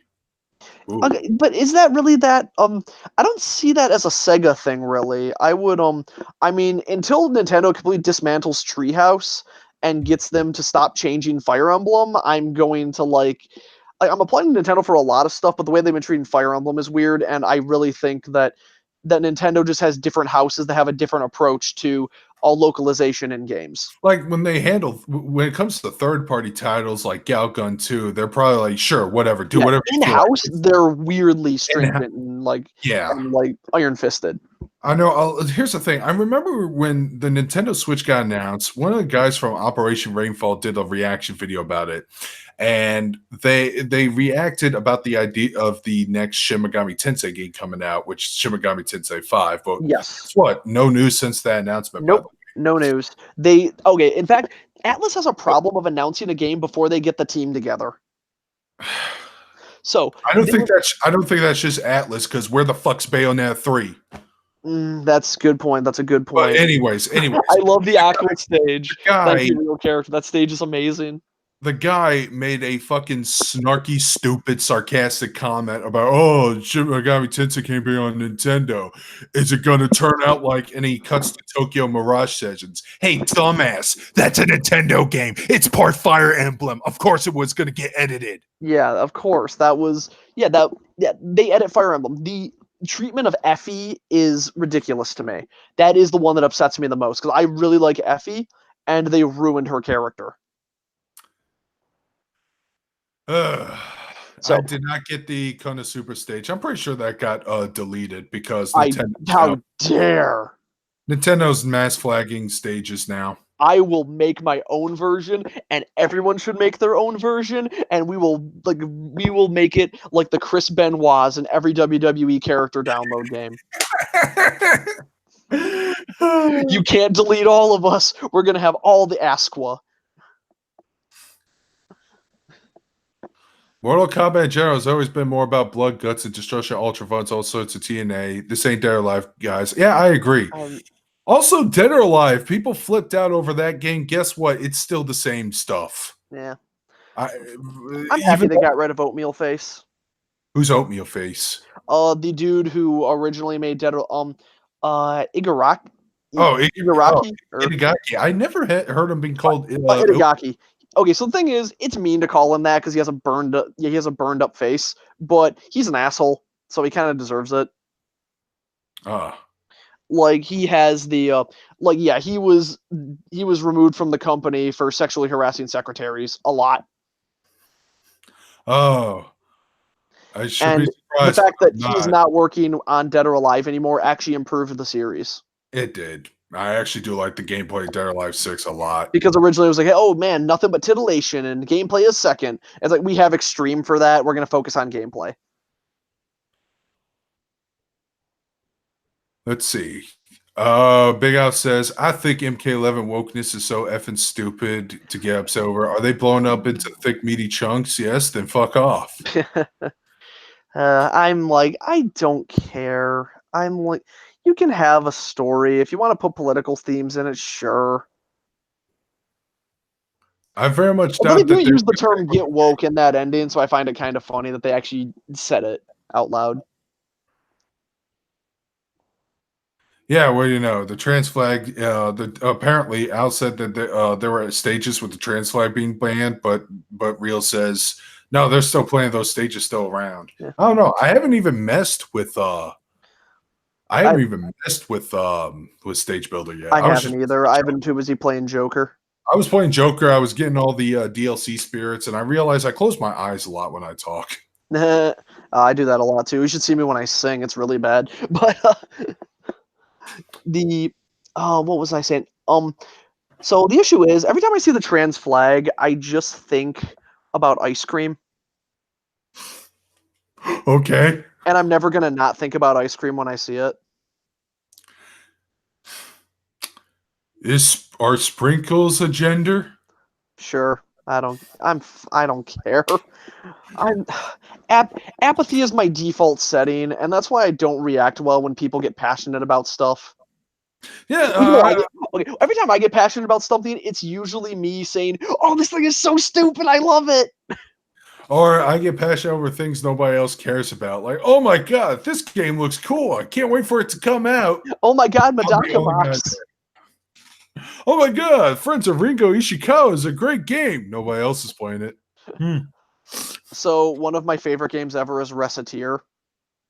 Ooh. Okay, but is that really that? I don't see that as a Sega thing, really. I would I mean, until Nintendo completely dismantles Treehouse and gets them to stop changing Fire Emblem, I'm going to I'm applying to Nintendo for a lot of stuff, but the way they've been treating Fire Emblem is weird, and I really think that Nintendo just has different houses that have a different approach to all localization in games. Like when it comes to third party titles like Galgun 2, they're probably like, sure, whatever, do Yeah, whatever you in feel like. house they're weirdly In stringent and yeah. iron fisted. I know. Here's the thing. I remember when the Nintendo Switch got announced, one of the guys from Operation Rainfall did a reaction video about it, and they reacted about the idea of the next Shin Megami Tensei game coming out, which is Shin Megami Tensei 5. But Yes. guess what? No news since that announcement, by the Nope. No news. They okay. In fact, Atlas has a problem of announcing a game before they get the team together. way. So I don't think that's just Atlas, because where the fuck's Bayonetta 3? that's a good point. That's a good But point. anyways, I love the Aqua stage. That guy real character. That stage is amazing. the guy made a fucking snarky, stupid, sarcastic comment about, oh, Shin Megami Tensei can't be on Nintendo. Is it going to turn out like, and he cuts to Tokyo Mirage Sessions. Hey, dumbass, that's a Nintendo game. It's part Fire Emblem. Of course it was going to get edited. Yeah, of course. That was yeah, they edit Fire Emblem. The treatment of Effie is ridiculous to me. That is the one that upsets me the most because I really like Effie and they ruined her character. I So did not get the Konosuba stage. I'm pretty sure that got deleted because how dare Nintendo's mass flagging stages now. I will make my own version and everyone should make their own version and we will make it like the Chris Benoit's in every WWE character download game. You can't delete all of us. We're going to have all the Asqua. Mortal Kombat in general has always been more about blood, guts, and destruction, ultra violence, all sorts of TNA. This ain't Dead or Alive, guys. Yeah, I agree. Also, Dead or Alive, people flipped out over that game. Guess what? It's still the same stuff. Yeah. I'm happy they got rid of Oatmeal Face. Who's Oatmeal Face? The dude who originally made Dead Igaraki. Igaraki. Itagaki. I never heard him being called Itagaki. Okay, so the thing is, it's mean to call him that because he has a burned up face, but he's an asshole, so he kind of deserves it. Like he has the he was removed from the company for sexually harassing secretaries a lot. Oh. I should and be surprised. The fact that he's not working on Dead or Alive anymore actually improved the series. It did. I actually do like the gameplay of Dead or Alive 6 a lot. Because originally it was like, hey, oh man, nothing but titillation and gameplay is second. It's like we have Extreme for that. We're gonna focus on gameplay. Let's see. Big Al says, I think MK11 wokeness is so effing stupid to get upset over. Are they blowing up into thick, meaty chunks? Yes, then fuck off. I'm like, I don't care. I'm like, you can have a story if you want to put political themes in it. Sure. I very much Although they doubt do that they're use the term "get woke" in that ending, so I find it kind of funny that they actually said it out loud. Yeah, well, you know, the trans flag. Apparently Al said that there were stages with the trans flag being banned, but Real says no, there's still plenty of those stages still around. Yeah. I don't know. I haven't even messed with with Stage Builder yet. I I was just haven't either. I've been too busy playing Joker. I was playing Joker. I was getting all the DLC spirits, and I realized I close my eyes a lot when I talk. I do that a lot too. You should see me when I sing. It's really bad. But the what was I saying? So the issue is every time I see the trans flag, I just think about ice cream, Okay. and I'm never gonna not think about ice cream when I see it. Are sprinkles a gender? Sure, I don't care. I'm apathy is my default setting, and that's why I don't react well when people get passionate about stuff. Yeah. Even though okay, every time I get passionate about something, it's usually me saying, "Oh, this thing is so stupid, I love it." Or I get passionate over things nobody else cares about. Like, oh my god, this game looks cool. I can't wait for it to come out. Oh my god, I'm the Madaka only guy Box. there. Oh my god, Friends of Ringo Ishikawa is a great game. Nobody else is playing it. So one of my favorite games ever is Reciteer.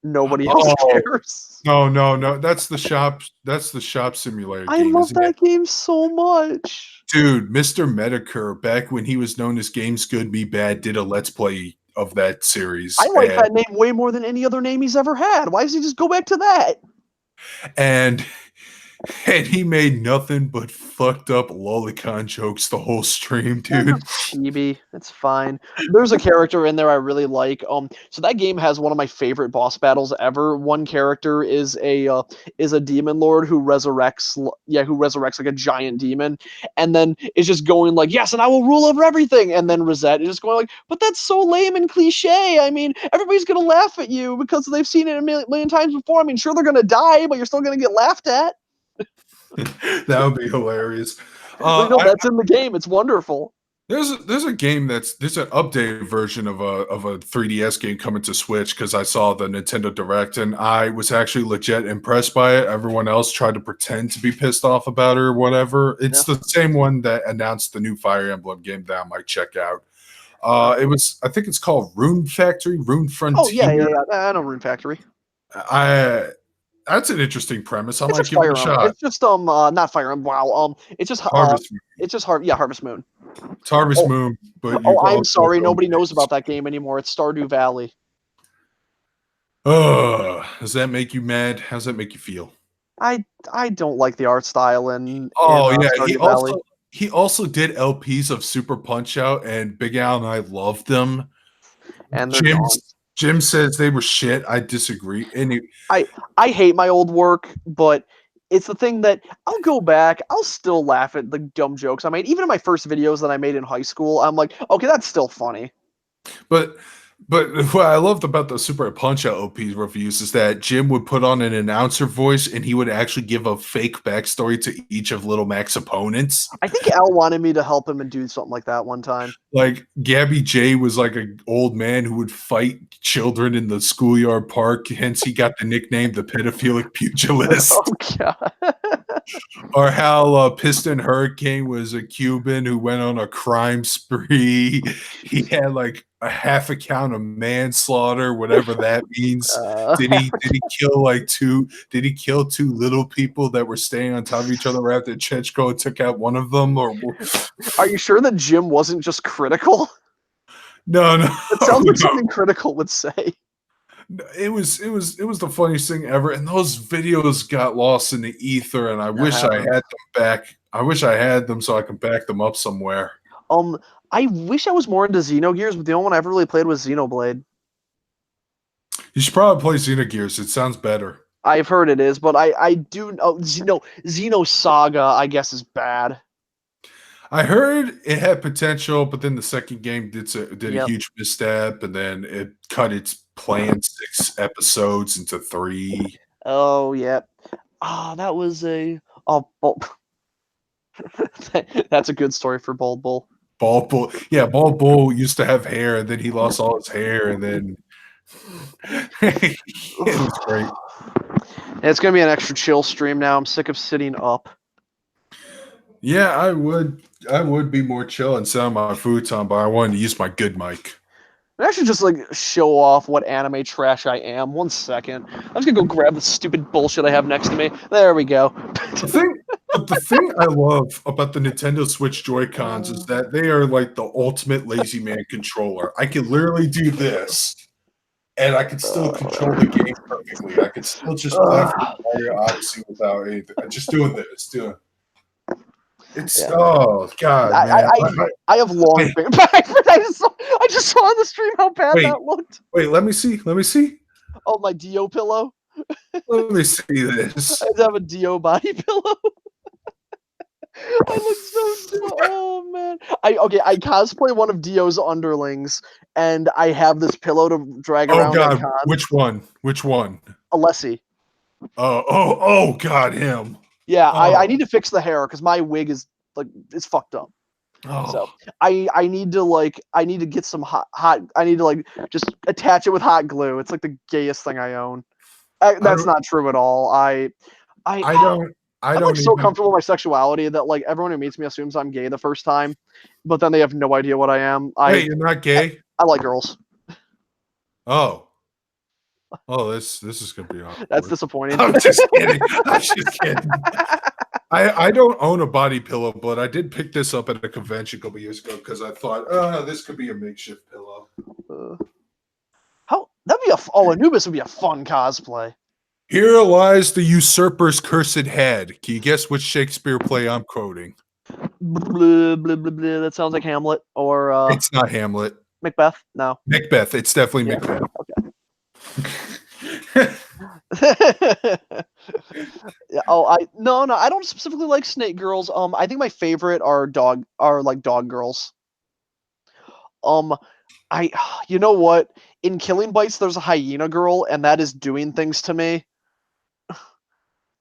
Nobody else Oh cares. no. That's the shop. That's the shop simulator I game, love isn't it? that game so much. Dude, Mr. Medicure, back when he was known as Games Good Me Bad, did a let's play of that series. I like that name way more than any other name he's ever had. Why does he just go back to that? And he made nothing but fucked up lolicon jokes the whole stream, dude. Chibi, it's fine. There's a character in there I really like. So that game has one of my favorite boss battles ever. One character is a demon lord who resurrects, who resurrects like a giant demon, and then is just going like, yes, and I will rule over everything. And then Rosette is just going like, but that's so lame and cliche. I mean, everybody's gonna laugh at you because they've seen it a million times before. I mean, sure they're gonna die, but you're still gonna get laughed at. That would be hilarious. But, that's in the game. It's wonderful. There's a game there's an updated version of a 3DS game coming to Switch because I saw the Nintendo Direct and I was actually legit impressed by it. Everyone else tried to pretend to be pissed off about it or whatever. It's the same one that announced the new Fire Emblem game that I might check out. I think it's called Rune Factory, Rune Frontier. Oh yeah. I know Rune Factory. That's an interesting premise. I might give Fire it a shot. It's just not Fire Emblem. Wow. It's just Harvest Moon. It's just Harvest Moon. It's Harvest Moon, but I'm sorry, nobody knows about that game anymore. It's Stardew Valley. Does that make you mad? How does that make you feel? I don't like the art style in Stardew Valley. He also did LPs of Super Punch Out, and Big Al and I loved them. And Jim says they were shit. I disagree. I hate my old work, but it's the thing that I'll go back. I'll still laugh at the dumb jokes I made. Even in my first videos that I made in high school, I'm like, okay, that's still funny. But what I loved about the Super Punch Out OP reviews is that Jim would put on an announcer voice and he would actually give a fake backstory to each of Little Mac's opponents. I think Al wanted me to help him and do something like that one time. Like Gabby J was like an old man who would fight children in the schoolyard park, hence he got the nickname the pedophilic pugilist. Oh god. Or how Piston Hurricane was a Cuban who went on a crime spree. He had like a half a count of manslaughter, whatever that means. Did he kill Did he kill two little people that were staying on top of each other after Chechko took out one of them? Or are you sure that Jim wasn't just critical? No. It sounds like something critical would say. it was the funniest thing ever, and those videos got lost in the ether, and I wish I had them back. I wish I had them so I could back them up somewhere. Um, I wish I was more into Xenogears, but the only one I ever really played was Xenoblade. You should probably play Xenogears. It sounds better. I've heard it is, but I do know Xenosaga, I guess, is bad. I heard it had potential, but then the second game did a Yep. huge misstep, and then it cut its planned 6 episodes into 3. Oh, yeah. That was a that's a good story for Bald Bull. Bald Bull, yeah, Bald Bull used to have hair, and then he lost all his hair, and then it was great. It's gonna be an extra chill stream now. I'm sick of sitting up. Yeah, I would be more chill and sit on my futon, but I wanted to use my good mic. I should just like show off what anime trash I am. 1 second. I'm just gonna go grab the stupid bullshit I have next to me. There we go. The thing I love about the Nintendo Switch Joy-Cons is that they are like the ultimate lazy man controller. I can literally do this, and I can still control the game perfectly. I can still just play Mario Odyssey without anything. I'm just doing this, oh god, man. I have long fingers. I just saw on the stream how bad that looked. Wait, let me see. Oh, my Dio pillow. Let me see this. I have a Dio body pillow. I look so dumb. Oh man. I cosplay one of Dio's underlings, and I have this pillow to drag around. Oh god, which one? Alessi. Oh god, him. Yeah, I need to fix the hair because my wig is like it's fucked up. Oh. So I need to get some hot I need to like just attach it with hot glue. It's like the gayest thing I own. That's not true at all. I'm like so comfortable with my sexuality that like everyone who meets me assumes I'm gay the first time, but then they have no idea what I am. Wait, you're not gay? I like girls. Oh, this is gonna be awkward. That's disappointing. I'm just kidding. I don't own a body pillow, but I did pick this up at a convention a couple years ago because I thought, this could be a makeshift pillow. Anubis would be a fun cosplay. Here lies the usurper's cursed head. Can you guess which Shakespeare play I'm quoting? Blah, blah, blah, blah. That sounds like Hamlet or it's not Hamlet. Macbeth. No. Macbeth. It's definitely Macbeth. Okay. No, I don't specifically like snake girls. I think my favorite are dog girls. You know what? In Killing Bites, there's a hyena girl, and that is doing things to me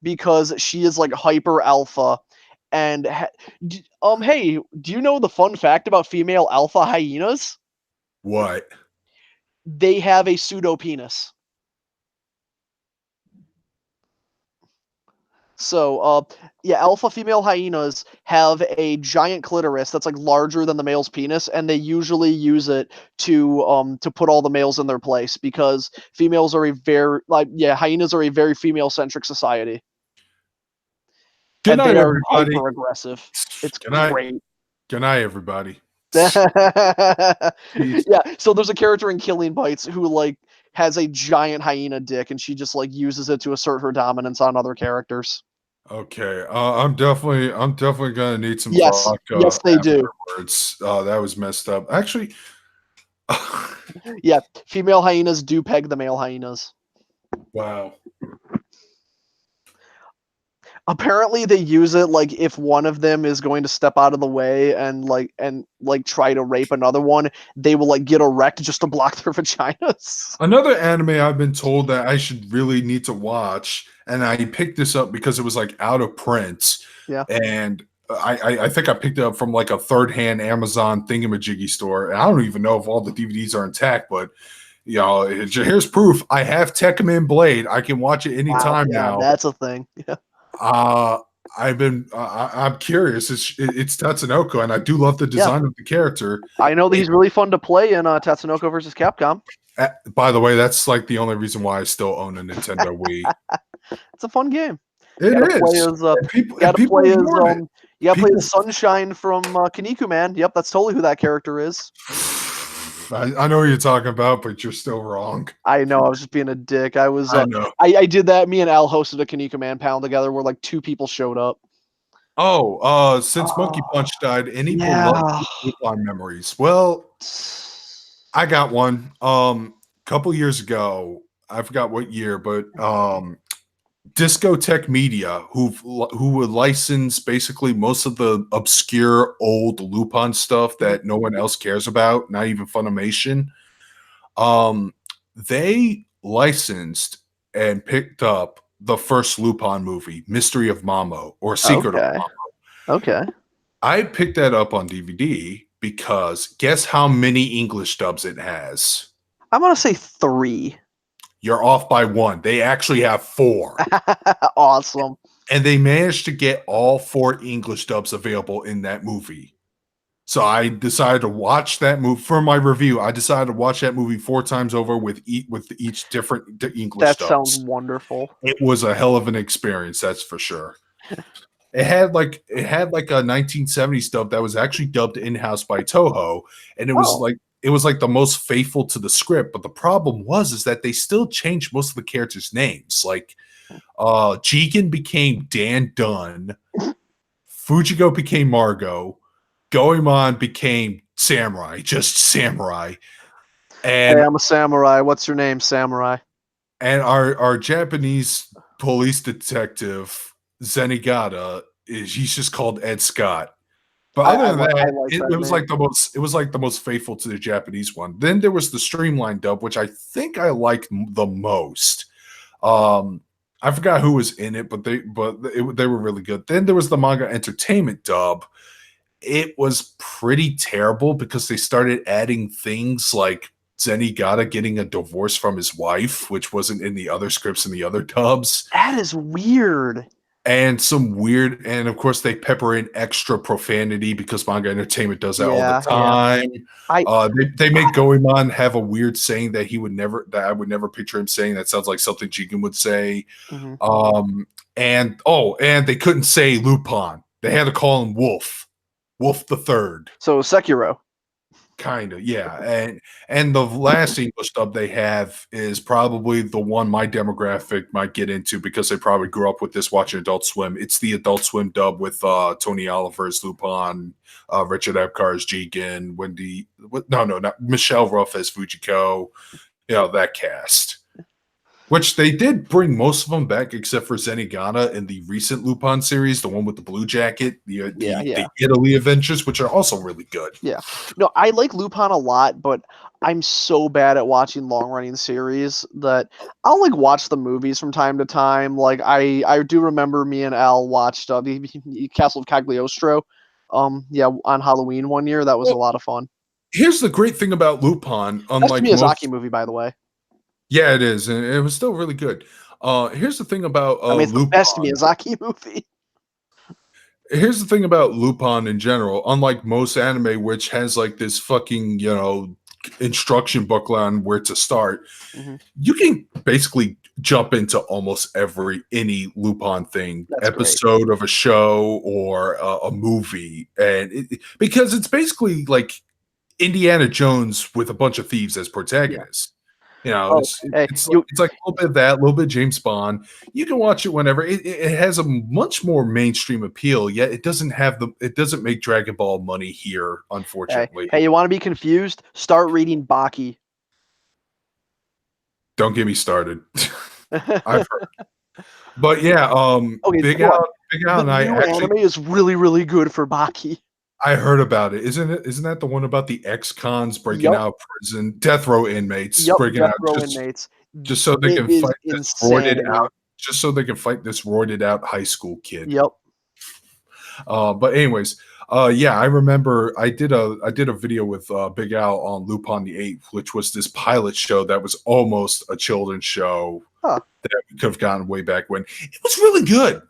because she is like hyper alpha. And hey, do you know the fun fact about female alpha hyenas? What? They have a pseudo penis. So, alpha female hyenas have a giant clitoris that's like larger than the male's penis, and they usually use it to put all the males in their place because females are hyenas are a very female-centric society. Good night, everybody. Hyper aggressive. It's great. Good night, everybody. Yeah, so there's a character in Killing Bites who like has a giant hyena dick, and she just like uses it to assert her dominance on other characters. Okay, I'm definitely gonna need some vodka. Yes, they do. That was messed up. Actually, yeah, female hyenas do peg the male hyenas. Wow. Apparently, they use it like if one of them is going to step out of the way and try to rape another one, they will like get erect just to block their vaginas. Another anime I've been told that I should really need to watch, and I picked this up because it was like out of print. Yeah. And I think I picked it up from like a third-hand Amazon thingamajiggy store. And I don't even know if all the DVDs are intact, but here's proof. I have Tekkaman Blade. I can watch it anytime now. That's a thing. Yeah. I'm curious. It's Tatsunoko, and I do love the design of the character. I know that he's really fun to play in Tatsunoko versus Capcom. By the way, that's like the only reason why I still own a Nintendo Wii. It's a fun game. You gotta play as Sunshine from Kinnikuman. Yep, that's totally who that character is. I know what you're talking about, but you're still wrong. I know, I was just being a dick. I was, I know. I did that. Me and Al hosted a Kanika Man panel together where like 2 people showed up. Oh, since Monkey Punch died, any beloved Yeah. Lupin memories? Well, I got one. Couple years ago, I forgot what year, but Discotech Media, who would license basically most of the obscure old Lupin stuff that no one else cares about, not even Funimation. They licensed and picked up the first Lupin movie, Mystery of Mamo or Secret of Okay. Mamo. Okay. I picked that up on DVD because guess how many English dubs it has? I'm gonna say 3. You're off by 1. They actually have 4. Awesome. And they managed to get all 4 English dubs available in that movie. So I decided to watch that movie for my review. I decided to watch that movie 4 times over with each different English That dubs. sounds wonderful. It was a hell of an experience, that's for sure. It had like a 1970s dub that was actually dubbed in-house by Toho, and it was like the most faithful to the script. But the problem is that they still changed most of the characters' names. Like Jigen became Dan Dunn, Fujiko became Margot, Goemon became Samurai, just Samurai. And hey, I'm a samurai. What's your name, samurai? And our Japanese police detective Zenigata he's just called Ed Scott. But other than that, it was like the most faithful to the Japanese one. Then there was the streamlined dub, which I think I liked the most. I forgot who was in it, but they were really good. Then there was the manga entertainment dub. It was pretty terrible because they started adding things like Zenigata getting a divorce from his wife, which wasn't in the other scripts and the other dubs. That is weird. And and of course they pepper in extra profanity because manga entertainment does that all the time. They make Goemon have a weird saying that I would never picture him saying. That sounds like something Jigen would say. Mm-hmm. And they couldn't say Lupin. They had to call him Wolf the Third. So Sekiro. Kind of, yeah. And the last English dub they have is probably the one my demographic might get into because they probably grew up with this watching Adult Swim. It's the Adult Swim dub with Tony Oliver as Lupin, Richard Epcar as Jigen, not Michelle Ruff as Fujiko, that cast. Which they did bring most of them back except for Zenigata in the recent Lupin series, the one with the blue jacket, the Italy Adventures, which are also really good. Yeah. No, I like Lupin a lot, but I'm so bad at watching long-running series that I'll like watch the movies from time to time. Like I do remember me and Al watched the Castle of Cagliostro on Halloween one year. That was a lot of fun. Here's the great thing about Lupin, unlike that's a Miyazaki movie, by the way. Yeah, it is, and it was still really good. Here's the thing about it's Lupin. The best Miyazaki movie. Here's the thing about Lupin in general. Unlike most anime, which has like this fucking instruction booklet on where to start, you can basically jump into almost any Lupin thing, episode of a show or a movie, and because it's basically like Indiana Jones with a bunch of thieves as protagonists. Yeah. It's like a little bit of that, a little bit of James Bond. You can watch it whenever. It has a much more mainstream appeal, yet it doesn't make Dragon Ball money here, unfortunately. Hey, you want to be confused? Start reading Baki. Don't get me started. I've heard. But yeah, Big Al and I actually anime is really, really good for Baki. I heard about it. Isn't that the one about the ex-cons breaking out of prison, death row inmates breaking out just so they can fight this roided out high school kid. Yep. But anyways, I remember I did a video with Big Al on Lupin the Eighth, which was this pilot show that was almost a children's show that we could have gotten way back when. It was really good.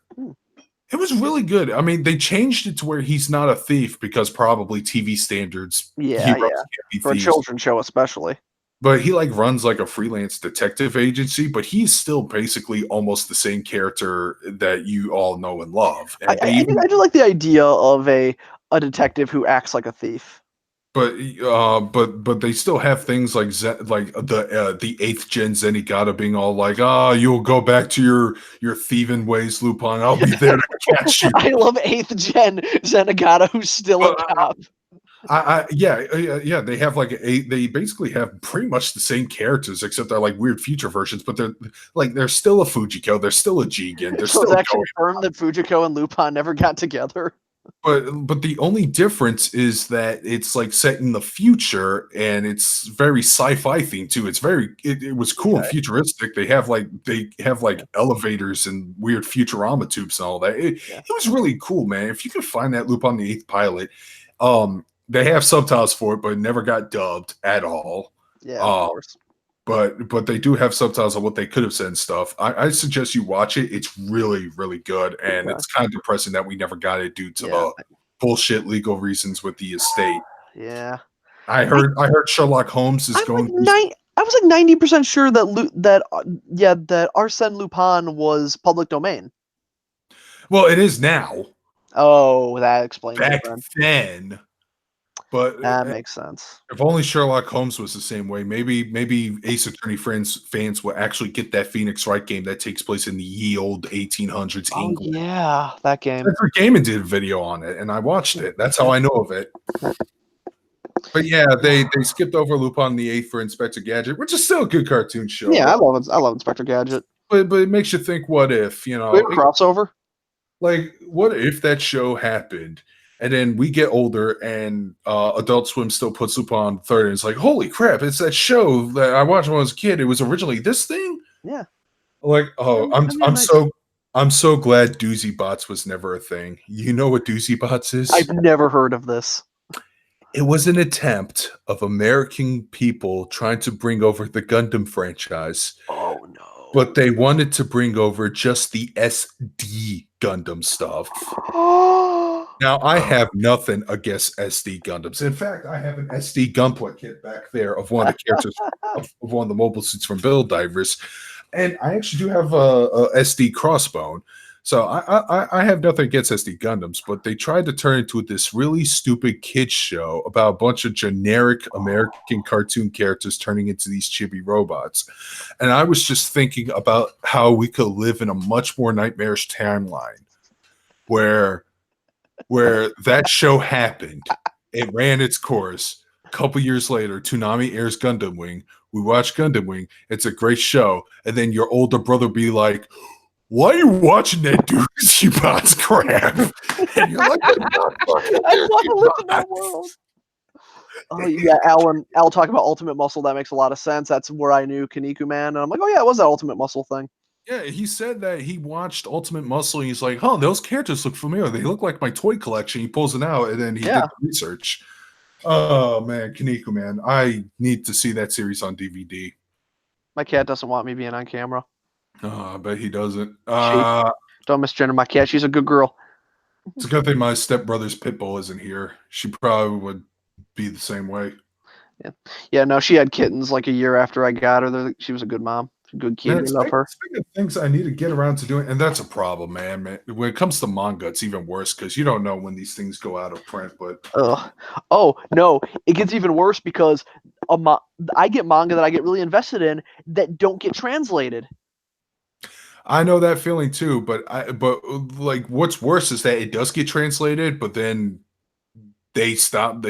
It was really good. I mean, they changed it to where he's not a thief because probably TV standards. For a children's show, especially. But he runs like a freelance detective agency, but he's still basically almost the same character that you all know and love. And I do like the idea of a detective who acts like a thief. but they still have things like like the 8th gen Zenigata being all like, you'll go back to your thieving ways, Lupin. I'll be there to catch you. I love 8th gen Zenigata, who's still a But cop. yeah, they have they basically have pretty much the same characters, except they're like weird future versions, but they're still a Fujiko, they're still a Jigen, they're So it's still actually going. confirmed that Fujiko and Lupin never got together. But the only difference is that it's like set in the future and it's very sci-fi themed too. It was cool and Okay. futuristic. They have elevators and weird Futurama tubes and all that. Yeah. It was really cool, man. If you can find that Loop on the Eighth Pilot, they have subtitles for it, but it never got dubbed at all. Yeah, of Uh, course. but they do have subtitles on what they could have said and stuff. I suggest you watch it. It's really, really good. And Okay. it's kind of depressing that we never got it due to Yeah. the bullshit legal reasons with the estate. Yeah. I heard Sherlock Holmes is I'm going like I was like 90% sure that Arsène Lupin was public domain. well, it is now. Oh, that explains it Back then. then, but That makes sense. if only Sherlock Holmes was the same way, maybe Ace Attorney fans will actually get that Phoenix Wright game that takes place in the ye old 1800s Oh England. yeah, that game. Spencer Gaiman did a video on it, and I watched it. That's how I know of it. But yeah, they skipped over Lupin the Eighth for Inspector Gadget, which is still a good cartoon show. Yeah, I love it. I love Inspector Gadget. But it makes you think, what if, We have a crossover? like what if that show happened and then we get older and Adult Swim still puts Lupin on third and it's like, holy crap, it's that show that I watched when I was a kid. It was originally this thing? Yeah. Like, oh, Nice. I'm so glad Doozy Bots was never a thing. You know what Doozy Bots is? I've never heard of this. It was an attempt of American people trying to bring over the Gundam franchise. Oh no. But they wanted to bring over just the SD Gundam stuff. Now, I have nothing against SD Gundams. In fact, I have an SD Gunpla kit back there of one of the characters of one of the mobile suits from Build Divers. And I actually do have a SD Crossbone. So I have nothing against SD Gundams, but they tried to turn into this really stupid kids show about a bunch of generic American cartoon characters turning into these chibi robots. And I was just thinking about how we could live in a much more nightmarish timeline where that show happened. It ran its course. A couple years later, Toonami airs Gundam Wing. We watch Gundam Wing. It's a great show. And then your older brother be like, why are you watching that Doozy Bots crap? And you're like, I want to live in that world. Oh yeah, Al talking about Ultimate Muscle, that makes a lot of sense. That's where I knew Kaniku Man, and I'm like, oh yeah, it was that Ultimate Muscle thing. yeah, he said that he watched Ultimate Muscle and he's like, huh, those characters look familiar. They look like my toy collection. He pulls it out and then he did the research. Oh man, Kaniku Man. I need to see that series on DVD. My cat doesn't want me being on camera. Oh, I bet he doesn't. Don't misgender my cat. She's a good girl. It's a good thing my stepbrother's pit bull isn't here. She probably would be the same way. Yeah, no, she had kittens like a year after I got her. She was a good mom. Good kid. I love her. Speaking of things I need to get around to doing, and that's a problem, man. When it comes to manga, it's even worse because you don't know when these things go out of print. But oh no, it gets even worse because I get manga that I get really invested in that don't get translated. I know that feeling too, but like what's worse is that it does get translated, but then they stop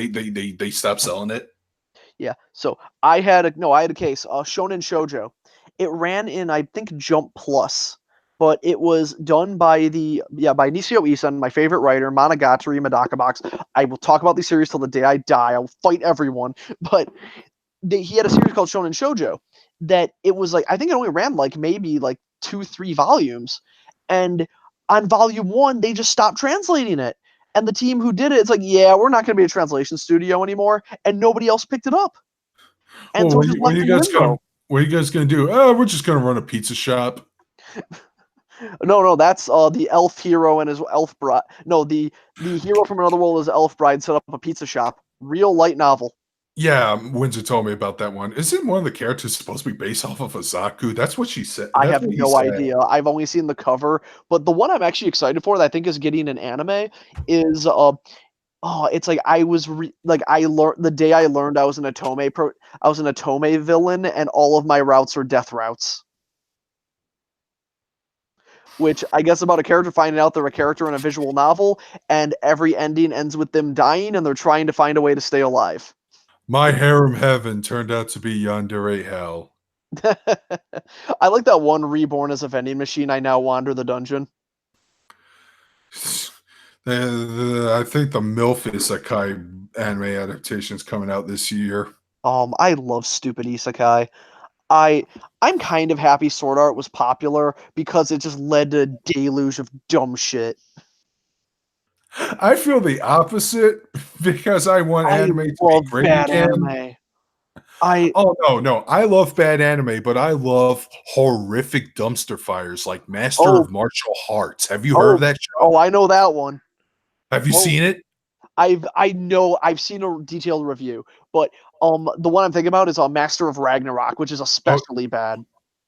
selling it. Yeah. So I had a case, Shonen Shoujo. It ran in I think Jump Plus, but it was done by by Nisio Isan, my favorite writer, Monogatari, Madaka Box. I will talk about these series till the day I die. I will fight everyone, but he had a series called Shonen Shoujo that it was like I think it only ran like maybe like 2-3 volumes, and on volume 1 they just stopped translating it, and the team who did it, it's like, yeah, we're not going to be a translation studio anymore, and nobody else picked it up. And well, so what are you guys gonna do? Oh, we're just gonna run a pizza shop. No, that's the elf hero and his elf bride. No, the hero from another world, his elf bride, set up a pizza shop. Real light novel. Yeah, Windsor told me about that one. Isn't one of the characters supposed to be based off of Azaku? That's what she said. I have no idea. I've only seen the cover, but the one I'm actually excited for that I think is getting an anime is Oh, it's like I learned the day I learned I was an Otome villain, and all of my routes are death routes. Which I guess about a character finding out they're a character in a visual novel, and every ending ends with them dying, and they're trying to find a way to stay alive. My harem heaven turned out to be yandere hell. I like that one reborn as a vending machine. I now wander the dungeon. I think the MILF Isekai anime adaptation is coming out this year. I love stupid isekai. I I'm kind of happy Sword Art was popular because it just led to a deluge of dumb shit. I feel the opposite because I want I anime to be love great bad again. anime. I Oh no, no, I love bad anime, but I love horrific dumpster fires like Master oh of Martial Arts. Have you heard of oh that oh show? I know that one. Have you Oh, seen it? I know I've seen a detailed review, but the one I'm thinking about is Master of Ragnarok, which is Oh, especially bad.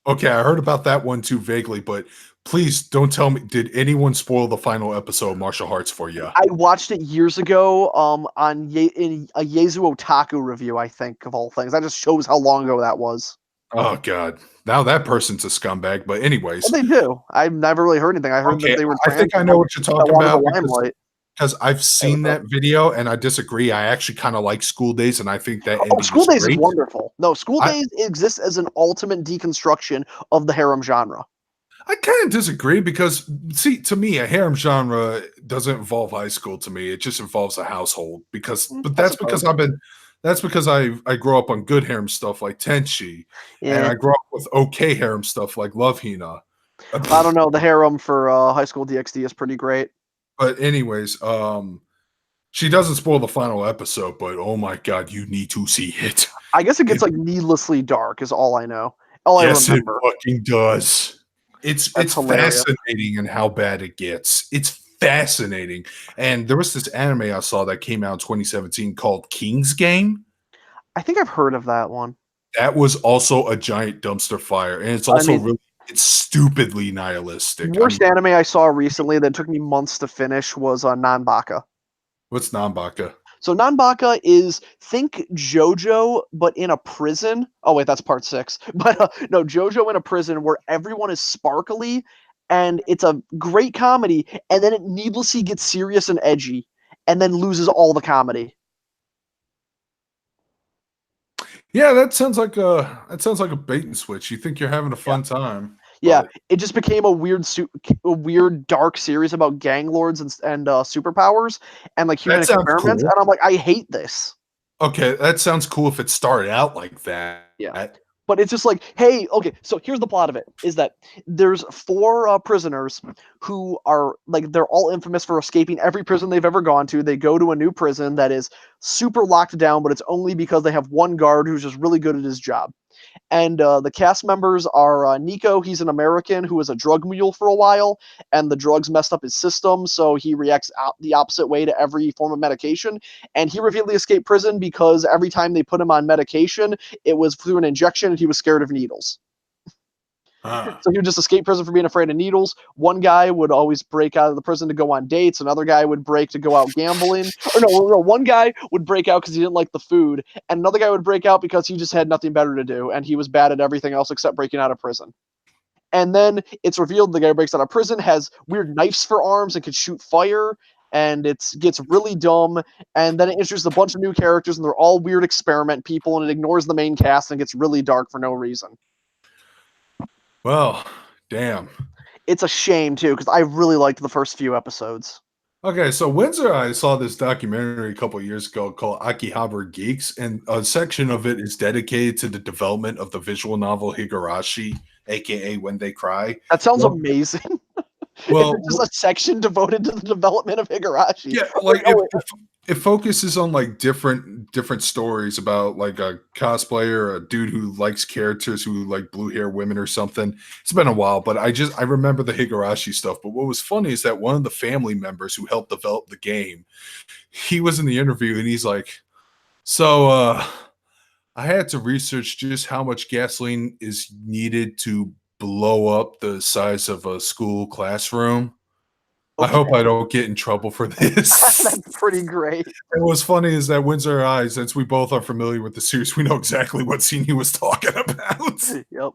okay, I heard about that one too vaguely, but please don't tell me. Did anyone spoil the final episode of Martial Arts for you? I watched it years ago in a Yezu Otaku review, I think, of all things. That just shows how long ago that was. Oh god, now that person's a scumbag. But Well, anyways, they do. I've never really heard anything. I heard that okay, they were I trans think I and know like what you're fell talking out of the about limelight. because I've Hey, seen what's up? that video and I disagree. I actually kind of like School Days, and I think that Oh, ending School is Days is great. wonderful. No, School I Days exists as an ultimate deconstruction of the harem genre. I kind of disagree because, see, to me, a harem genre doesn't involve high school. To me, it just involves a household. But I that's because suppose. that's because I grew up on good harem stuff like Tenchi, and Yeah, I grew up with okay harem stuff like Love Hina. I don't know. The harem for High School DxD is pretty great. But anyways, she doesn't spoil the final episode, but oh my god, you need to see it. I guess it gets It like needlessly dark, is all I know. All I Yes, it remember. fucking does. It's That's hilarious. fascinating in how bad it gets. It's fascinating. And there was this anime I saw that came out in 2017 called King's Game. I think I've heard of that one. That was also a giant dumpster fire, and it's I also mean, really it's stupidly nihilistic. I worst mean, anime I saw recently that took me months to finish was Nanbaka. what's Nambaka? So Nanbaka is think JoJo but in a prison. Oh wait, that's part 6. But no, JoJo in a prison where everyone is sparkly and it's a great comedy and then it needlessly gets serious and edgy and then loses all the comedy. Yeah, that sounds like a bait and switch. You think you're having a Yeah. fun time, Yeah, but it just became a weird dark series about gang lords and superpowers and like human that sounds experiments cool. and I'm like I hate this. Okay, that sounds cool if it started out like that. Yeah. But it's just like, hey, okay, so here's the plot of it is that there's 4 prisoners who are like, they're all infamous for escaping every prison they've ever gone to. They go to a new prison that is super locked down, but it's only because they have one guard who's just really good at his job. And the cast members are Nico. He's an American who was a drug mule for a while, and the drugs messed up his system, so he reacts the opposite way to every form of medication. And he repeatedly escaped prison because every time they put him on medication, it was through an injection, and he was scared of needles. Huh. So he would just escape prison for being afraid of needles. One guy would always break out of the prison to go on dates. Another guy would break to go out gambling. Or no, one guy would break out because he didn't like the food, and another guy would break out because he just had nothing better to do, and he was bad at everything else except breaking out of prison. And then it's revealed the guy who breaks out of prison has weird knives for arms and can shoot fire, and it gets really dumb. And then it introduces a bunch of new characters, and they're all weird experiment people, and it ignores the main cast and gets really dark for no reason. Well, damn. It's a shame too because I really liked the first few episodes. Okay, so Windsor, I saw this documentary a couple years ago called Akihabara Geeks, and a section of it is dedicated to the development of the visual novel Higurashi, aka When They Cry. That sounds Well, amazing. Is well, it just a section devoted to the development of Higurashi? yeah, Wait, like oh wait, it focuses on like different stories about like a cosplayer, a dude who likes characters who like blue hair women or something. It's been a while, but I remember the Higurashi stuff. But what was funny is that one of the family members who helped develop the game, he was in the interview and he's like, "So I had to research just how much gasoline is needed to blow up the size of a school classroom." I Okay, hope I don't get in trouble for this. that's pretty great. And what's funny is that Windsor and I, since we both are familiar with the series, we know exactly what scene he was talking about. Yep.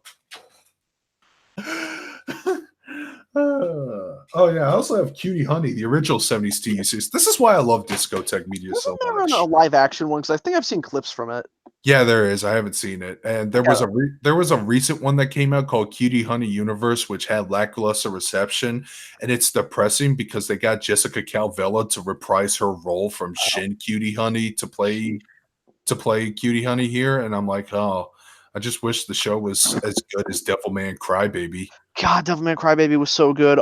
Oh yeah, I also have Cutie Honey, the original 70s TV series. This is why I love discotheque media Wasn't so there a much. live action one? Because I think I've seen clips from it. Yeah, there is. I haven't seen it, and there was Yeah. there was a recent one that came out called Cutie Honey Universe, which had lackluster reception, and it's depressing because they got Jessica Calvella to reprise her role from Shin Cutie Honey to play Cutie Honey here, and I'm like, oh, I just wish the show was as good as Devilman Crybaby. God, Devilman Crybaby was so good.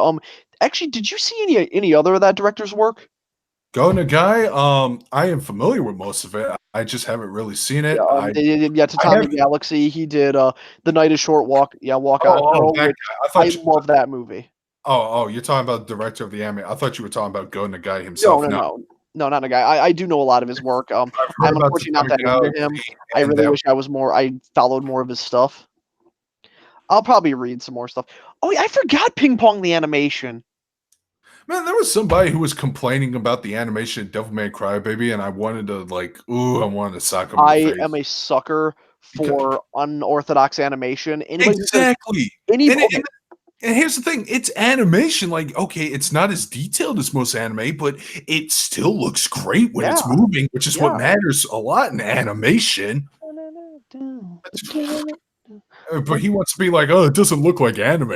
Actually, did you see any other of that director's work? Go Nagai, I am familiar with most of it. I just haven't really seen it. Yeah, I Tatami have. Galaxy. He did The Night is Short, Walk On Oh, Earl, that which guy. I I thought. love that movie. You're talking about the director of the anime. I thought you were talking about Go Nagai No, himself. no, No, no, no, not a guy. I do know a lot of his work. I've heard I'm about unfortunately not Tatami that into him. Galaxy, I and really that wish I followed more of his stuff. I'll probably read some more stuff. Oh, yeah, I forgot Ping Pong the animation. man, there was somebody who was complaining about the animation of Devilman Crybaby, and I wanted to I wanted to sock him in the I face. am a sucker Because, for unorthodox animation. Anybody who says exactly. any And, okay, and and here's the thing, it's animation. Like, okay, it's not as detailed as most anime, but it still looks great when yeah, it's moving, which is what yeah. matters a lot in animation. But he wants to be like, oh, it doesn't look like anime.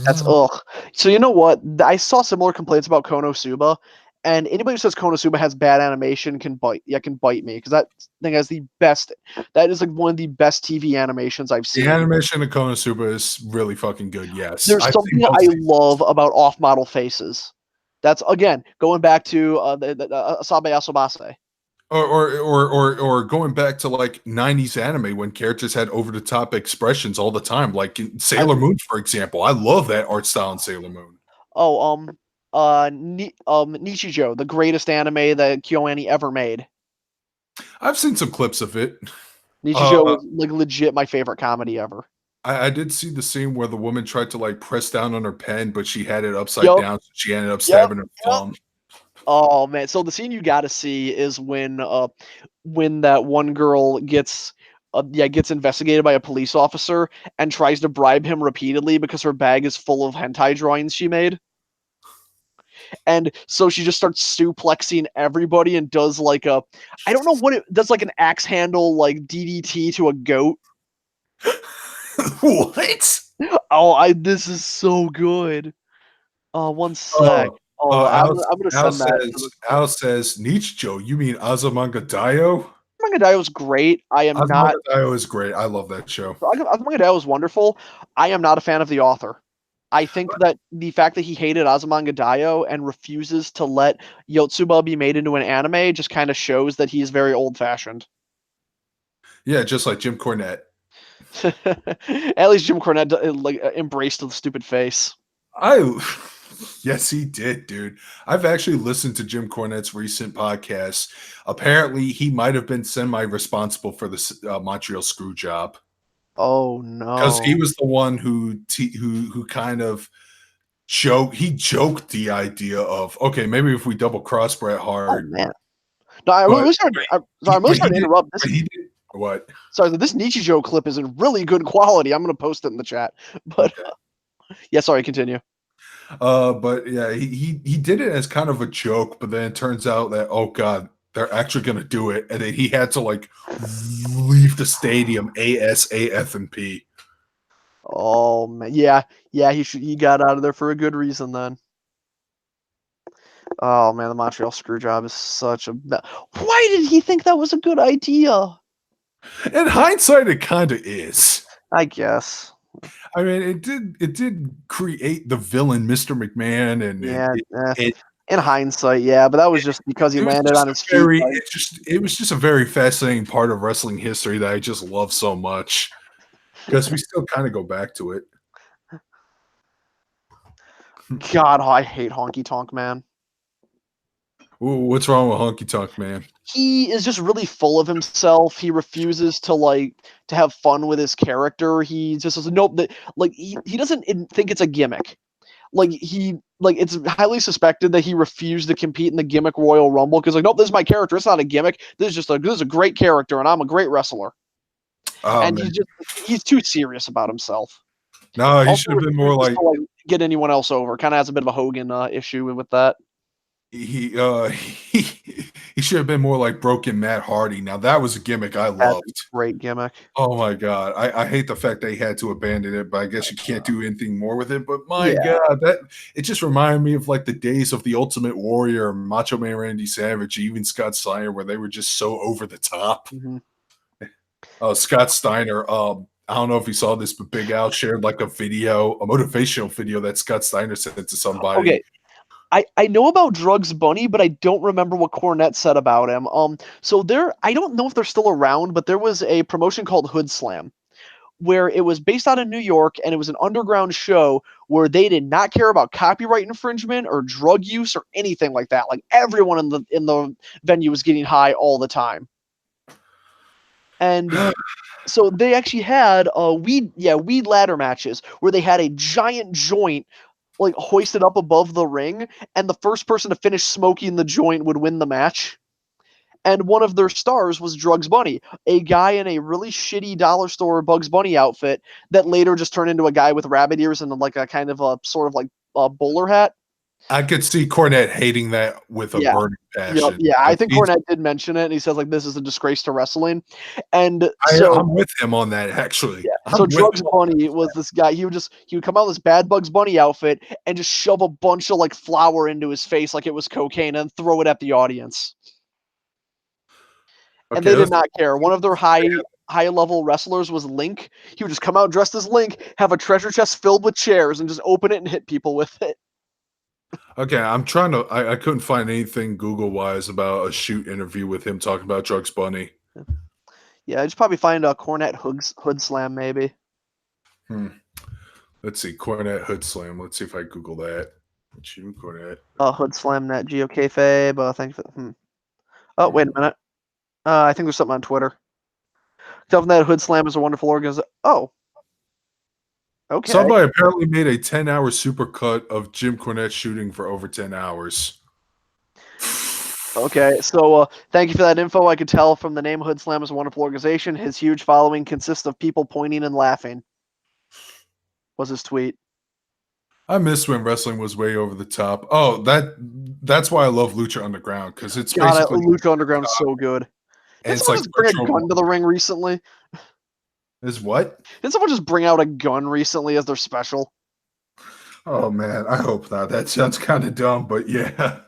That's ugh. So you know what? I saw similar complaints about Konosuba, and anybody who says Konosuba has bad animation can bite me because that thing has the best. That is like one of the best TV animations I've The seen. animation of Konosuba is really fucking good. Yes, There's I something think both I seasons. love about off-model faces. That's again going back to the Asabe Asobase. Or going back to like 90s anime when characters had over the top expressions all the time, like in I Sailor Moon, for example. I love that art style in Sailor Moon. oh Nichijou, the greatest anime that KyoAni ever made. I've seen some clips of it. Nichijou Uh, is like legit my favorite comedy ever. I did see the scene where the woman tried to like press down on her pen, but she had it upside Yep, down, so she ended up yep, stabbing her yep. thumb. Oh man, so the scene you got to see is when that one girl gets investigated by a police officer and tries to bribe him repeatedly because her bag is full of hentai drawings she made. And so she just starts suplexing everybody and does like a I don't know what it does like an axe handle like DDT to a goat. What? Oh, I this is so good. Oh, one sec. Oh, Oh, I'm gonna Al send that to says the Al says Nichijou. You mean Azumanga Daioh? Manga Daioh was great. I am not. Azumanga Daioh is great. I love that show. Manga Daioh was wonderful. I am not a fan of the author. I think that the fact that he hated Azumanga Daioh and refuses to let Yotsuba be made into an anime just kind of shows that he's very old-fashioned. Yeah, just like Jim Cornette. At least Jim Cornette embraced the stupid face. I yes, he did, dude. I've actually listened to Jim Cornette's recent podcast. Apparently, he might have been semi-responsible for the Montreal screw job Oh because he no. was the one who kind of joked the idea of, okay, maybe if we double cross Bret Oh Hart, man. No, I'm but really sorry. I'm really sorry to interrupt. but he did what? Sorry, this Nichijou clip is in really good quality. I'm gonna post it in the chat. But Okay. yeah, sorry, continue. But yeah, he did it as kind of a joke, but then it turns out that, oh god, they're actually gonna do it, and then he had to like leave the stadium ASAF and P. Oh man, yeah, he got out of there for a good reason then. Oh man, the Montreal screw job is such a. Why did he think that was a good idea? In hindsight, it kind of is. I guess. I mean, it did create the villain, Mr. McMahon, and Yeah. it In hindsight, yeah, but that was just because he it was landed just on a his feet. very it was just a very fascinating part of wrestling history that I just love so much because we still kind of go back to it. God, I hate Honky Tonk Man. Ooh, what's wrong with Honky Tonk Man? He is just really full of himself. He refuses to have fun with his character. He just says nope. That like he doesn't think it's a gimmick. it's highly suspected that he refused to compete in the gimmick Royal Rumble because nope, this is my character. It's not a gimmick. This is a great character, and I'm a great wrestler. Oh And man, he's too serious about himself. no, he Also should have been more refuses like to get anyone else over. Kind of has a bit of a Hogan issue with that. He should have been more like Broken Matt Hardy. Now that was a gimmick I That's a loved. great gimmick. Oh my god, I hate the fact they had to abandon it, but I guess you can't do anything more with it. But my Yeah. god, that it just reminded me of like the days of the Ultimate Warrior, Macho Man Randy Savage, even Scott Steiner, where they were just so over the top. Mhm. Scott Steiner, I don't know if you saw this, but Big Al shared like a motivational video that Scott Steiner sent to somebody. Okay. I know about Drugs Bunny, but I don't remember what Cornette said about him. So I don't know if they're still around, but there was a promotion called Hood Slam, where it was based out of New York, and it was an underground show where they did not care about copyright infringement or drug use or anything like that. Like everyone in the venue was getting high all the time, and so they actually had weed ladder matches where they had a giant joint like hoisted up above the ring, and the first person to finish smoking the joint would win the match. And one of their stars was Drugs Bunny, a guy in a really shitty dollar store Bugs Bunny outfit that later just turned into a guy with rabbit ears and like a kind of a sort of like a bowler hat. I could see Cornette hating that with a Yeah. burning Yep. passion. Yeah, I think Cornette did mention it, and he says like this is a disgrace to wrestling. And so I'm with him on that actually. yeah, I'm so with Drugs him on Bunny was this guy. He would come out in this bad Bugs Bunny outfit and just shove a bunch of like flour into his face like it was cocaine and throw it at the audience. And Okay, they did not care. One of their high level wrestlers was Link. He would just come out dressed as Link, have a treasure chest filled with chairs, and just open it and hit people with it. okay, I'm trying to. I couldn't find anything Google wise about a shoot interview with him talking about Drugs Bunny. Yeah, I'd just probably find a Cornette Hood Slam maybe. Let's see, Cornette Hood Slam. Let's see if I Google that. Shoot Cornette. Hood Slam Net Geo Kayfabe. Thank you for. Oh, wait a minute. I think there's something on Twitter. Tell them that Hood Slam is a wonderful organization. Oh. Okay. Somebody apparently made a 10-hour supercut of Jim Cornette shooting for over 10 hours. Okay, so thank you for that info. I could tell from the name Hood Slam is a wonderful organization. His huge following consists of people pointing and laughing. Was his tweet. I miss when wrestling was way over the top. Oh, that's why I love Lucha Underground, because it's basically Lucha Underground is so good. and Did it's someone like just bring a gun to the ring recently? Is what? Did someone just bring out a gun recently as their special? Oh man, I hope not. That sounds kind of dumb, but yeah.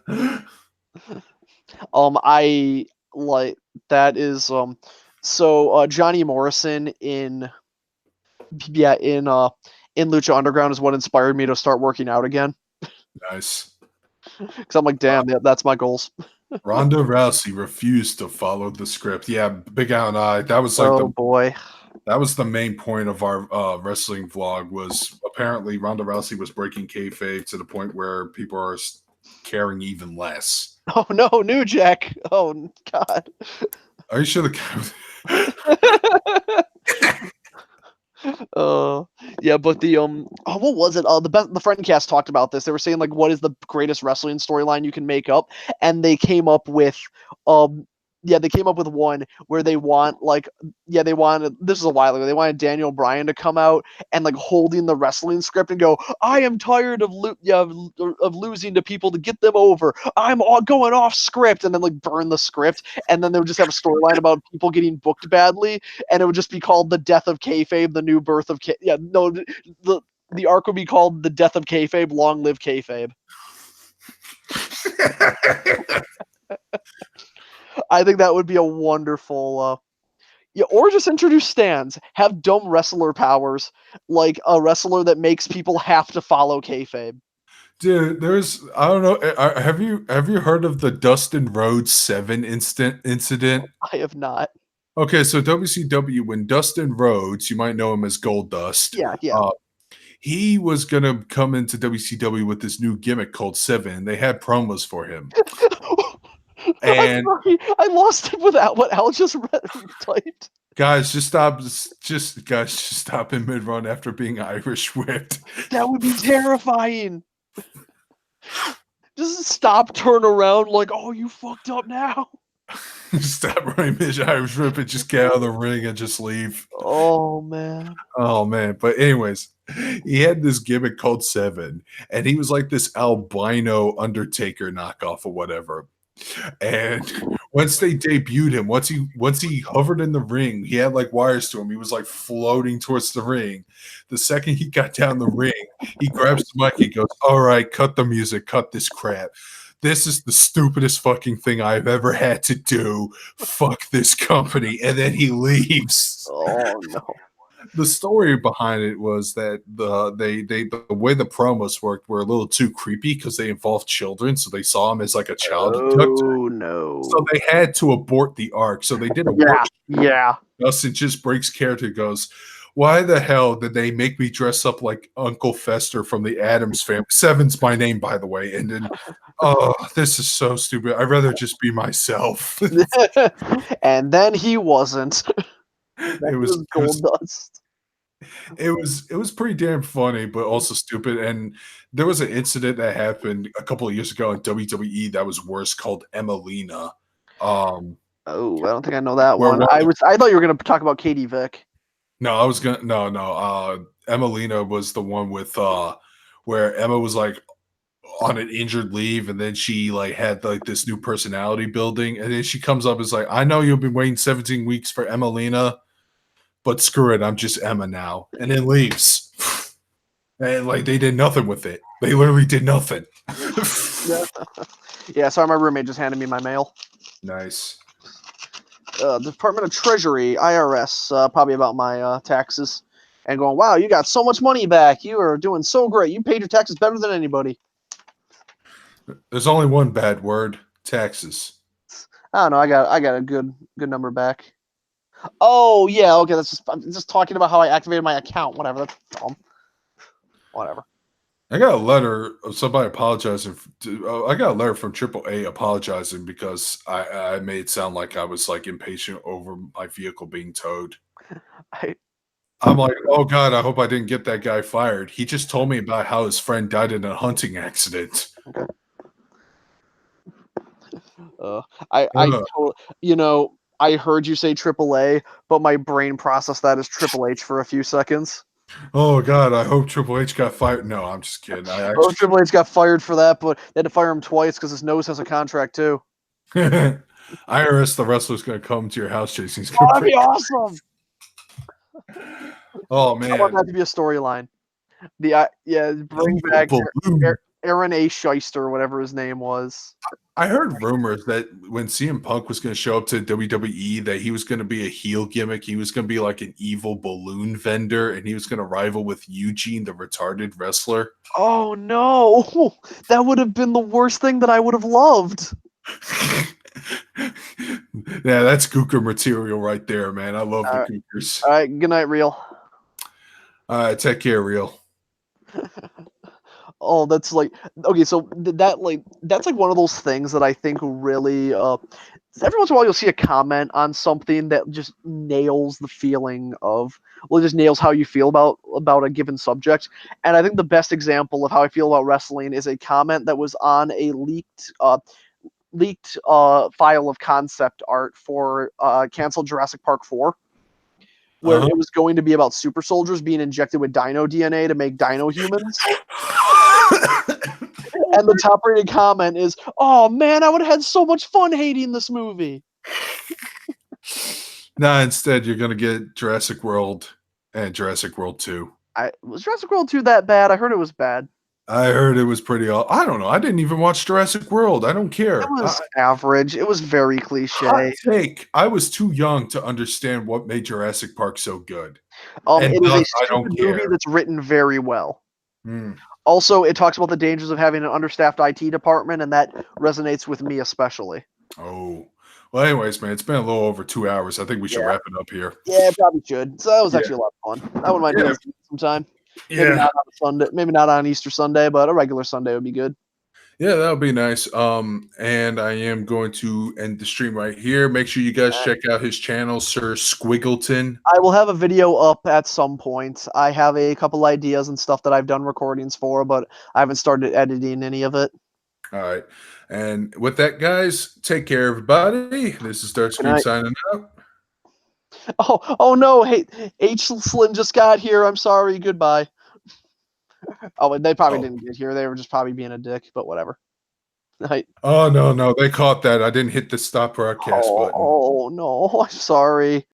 I like that is so Johnny Morrison in Lucha Underground is what inspired me to start working out again. Nice. Because I'm like, damn, that's my goals. Ronda Rousey refused to follow the script. Yeah, Big Al and I. That was like boy. That was the main point of our wrestling vlog. Was apparently Ronda Rousey was breaking kayfabe to the point where people are caring even less. Oh no, New Jack! Oh God! Are you sure the yeah, but the what was it? The Friendcast talked about this. They were saying like, what is the greatest wrestling storyline you can make up? And they came up with one where they wanted this is a while ago. They wanted Daniel Bryan to come out and like holding the wrestling script and go, "I am tired of losing to people to get them over. I'm all going off script," and then like burn the script, and then they would just have a storyline about people getting booked badly, and it would just be called the death of kayfabe, the new birth of the arc would be called the death of kayfabe, long live kayfabe. I think that would be a wonderful, or just introduce stands. Have dumb wrestler powers, like a wrestler that makes people have to follow kayfabe. Dude, I don't know. Have you heard of the Dustin Rhodes 7 incident? I have not. Okay, so WCW, when Dustin Rhodes, you might know him as Gold Dust. Yeah. He was gonna come into WCW with this new gimmick called 7. They had promos for him. And I lost it without what Al just typed. Guys, just stop in mid-run after being Irish whipped. That would be terrifying. Just stop, turn around, like, oh, you fucked up now. Stop running Mitch Irish Rip and just get out of the ring and just leave. Oh man. Oh man. But anyways, he had this gimmick called Seven, and he was like this albino Undertaker knockoff or whatever. And once they debuted him, once he hovered in the ring, he had like wires to him. He was like floating towards the ring. The second he got down the ring, he grabs the mic. He goes, "All right, cut the music, cut this crap. This is the stupidest fucking thing I've ever had to do. Fuck this company." And then he leaves. Oh no. The story behind it was that the way the promos worked were a little too creepy because they involved children, so they saw him as like a child abductor. Oh no. So they had to abort the arc. So they did a Yeah. Dustin just breaks character, goes, "Why the hell did they make me dress up like Uncle Fester from the Addams Family? Seven's my name, by the way." And then, oh, this is so stupid. I'd rather just be myself. And then he wasn't. It was Goldust. It was pretty damn funny, but also stupid. And there was an incident that happened a couple of years ago in WWE that was worse, called Emelina. Oh, I don't think I know that Where one. one- I thought you were gonna talk about Katie Vick. No, I was gonna Emelina was the one with where Emma was like on an injured leave, and then she like had like this new personality building, and then she comes up and is like, "I know you've been waiting 17 weeks for Emelina, but screw it, I'm just Emma now," and then leaves. And like they did nothing with it. They literally did nothing. Yeah, sorry, my roommate just handed me my mail. Nice. Department of Treasury, IRS, probably about my taxes, and going, "Wow, you got so much money back. You are doing so great. You paid your taxes better than anybody." There's only one bad word: taxes. I don't know. I got a good number back. Oh yeah, okay. I'm just talking about how I activated my account. Whatever. That's dumb. Whatever. I got a letter of somebody apologizing. I got a letter from AAA apologizing because I made it sound like I was like impatient over my vehicle being towed. I'm like, oh God, I hope I didn't get that guy fired. He just told me about how his friend died in a hunting accident. Okay. You know, I heard you say AAA, but my brain processed that as Triple H for a few seconds. Oh God, I hope Triple H got fired. No, I'm just kidding. Triple H got fired for that, but they had to fire him twice because his nose has a contract too. IRS, the wrestler's gonna come to your house, Jason. That'd be awesome. Oh man, I want that to be a storyline. Bring back Aaron A. Shyster, or whatever his name was. I heard rumors that when CM Punk was going to show up to WWE, that he was going to be a heel gimmick. He was going to be like an evil balloon vendor, and he was going to rival with Eugene, the retarded wrestler. Oh no, that would have been the worst thing that I would have loved. Yeah, that's Gooker material right there, man. I love the Gookers. All right, good night, Real. All right, take care, Real. Oh, that's like okay. So that's like one of those things that I think really. Every once in a while, you'll see a comment on something that just nails the feeling of. Well, it just nails how you feel about a given subject. And I think the best example of how I feel about wrestling is a comment that was on a leaked file of concept art for canceled Jurassic Park 4. Where it was going to be about super soldiers being injected with dino DNA to make dino humans. And the top rated comment is, "Oh man, I would have had so much fun hating this movie." Nah, instead you're gonna get Jurassic World and Jurassic World 2. Was Jurassic World 2 that bad? I heard it was bad. I heard it was pretty I don't know. I didn't even watch Jurassic World. I don't care. It was average. It was very cliche. Hot take. I was too young to understand what made Jurassic Park so good. It is a stupid movie that's written very well. Also, it talks about the dangers of having an understaffed IT department, and that resonates with me especially. Oh. Well, anyways, man, it's been a little over 2 hours. I think we should wrap it up here. Yeah, probably should. So that was actually a lot of fun. I wouldn't mind doing it sometime. Maybe not on Sunday, maybe not on Easter Sunday, but a regular Sunday would be good. Yeah, that would be nice. And I am going to end the stream right here. Make sure you guys check out his channel, Sir Squiggleton. I will have a video up at some point. I have a couple ideas and stuff that I've done recordings for, but I haven't started editing any of it. All right. And with that, guys, take care, everybody. This is Good Darkscream night. signing out. Oh no! Hey, H Slim just got here. I'm sorry. Goodbye. Oh, they probably Oh. didn't get here. They were just probably being a dick, but whatever. Night. Oh no, no, they caught that. I didn't hit the stop broadcast button. Oh no! I'm sorry.